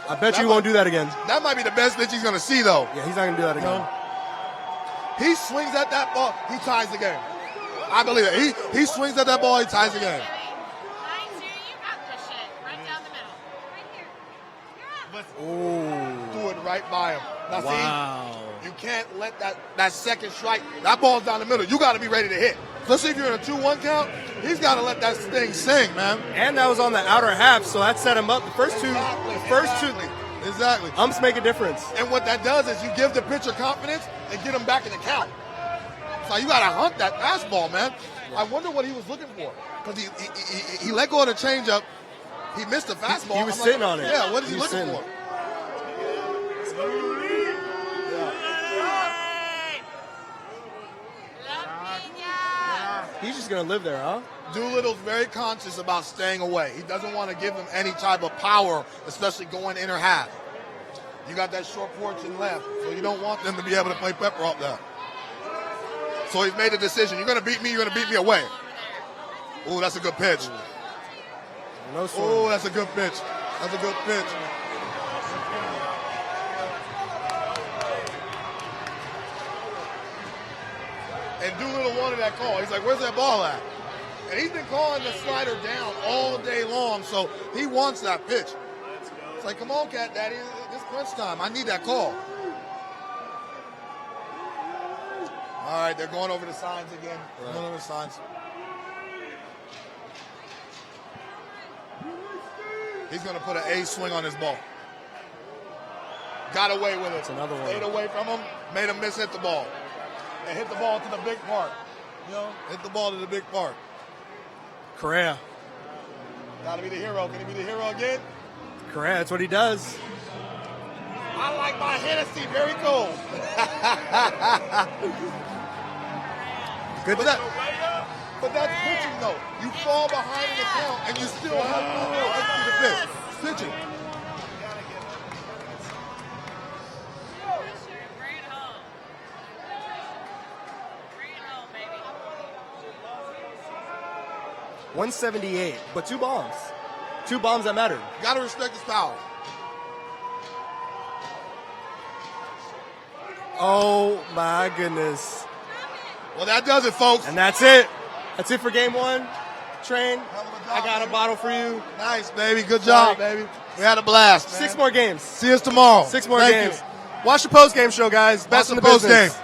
[SPEAKER 5] I bet you won't do that again.
[SPEAKER 1] That might be the best pitch he's going to see, though.
[SPEAKER 5] Yeah, he's not going to do that again.
[SPEAKER 1] No. He swings at that ball, he ties the game. I believe it. He swings at that ball, he ties the game. Threw it right by him. Now
[SPEAKER 5] Wow.
[SPEAKER 1] see, you can't let that second strike, that ball's down the middle. You got to be ready to hit. Especially if you're in a 2-1 count, he's got to let that thing sing, man.
[SPEAKER 5] And that was on the outer half, so that set him up. The first two.
[SPEAKER 1] Exactly.
[SPEAKER 5] Umps make a difference.
[SPEAKER 1] And what that does is you give the pitcher confidence and get him back in the count. So you got to hunt that fastball, man. I wonder what he was looking for. Because he let go of the changeup. He missed the fastball.
[SPEAKER 5] He was sitting on it.
[SPEAKER 1] Yeah, what is he looking for?
[SPEAKER 5] He's just going to live there, huh?
[SPEAKER 1] Doolittle's very conscious about staying away. He doesn't want to give him any type of power, especially going inner half. You got that short porch and left, so you don't want them to be able to play pepper up there. So he's made a decision. You're going to beat me, you're going to beat me away. Ooh, that's a good pitch.
[SPEAKER 5] No swing.
[SPEAKER 1] Ooh, that's a good pitch. That's a good pitch. And Doolittle wanted that call. He's like, where's that ball at? And he's been calling the slider down all day long, so he wants that pitch. It's like, come on, Cat Daddy, it's crunch time. I need that call. All right, they're going over the signs again. Right. Going over the signs. He's going to put an A swing on his ball. Got away with it.
[SPEAKER 5] That's another one.
[SPEAKER 1] Stayed away from him, made him miss hit the ball. And hit the ball to the big part. You know, hit the ball to the big part.
[SPEAKER 5] Correa.
[SPEAKER 1] Got to be the hero. Can he be the hero again?
[SPEAKER 5] Correa, that's what he does.
[SPEAKER 1] I like my Hennessy very cold.
[SPEAKER 5] Good.
[SPEAKER 1] But that's pitching, though. You fall behind in the count, and you still have to execute the pitch. Pitching.
[SPEAKER 5] .178, but 2 bombs. 2 bombs that mattered.
[SPEAKER 1] You got to respect his power.
[SPEAKER 5] Oh, my goodness.
[SPEAKER 1] Well, that does it, folks.
[SPEAKER 5] And that's it. That's it for game 1. Train, I got a bottle for you.
[SPEAKER 1] Nice, baby. Good job, baby. We had a blast, man.
[SPEAKER 5] 6 more games.
[SPEAKER 1] See us tomorrow.
[SPEAKER 5] 6 more
[SPEAKER 1] Thank
[SPEAKER 5] games.
[SPEAKER 1] you.
[SPEAKER 5] Watch the post-game show, guys. Best in the
[SPEAKER 1] post
[SPEAKER 5] business.
[SPEAKER 1] game.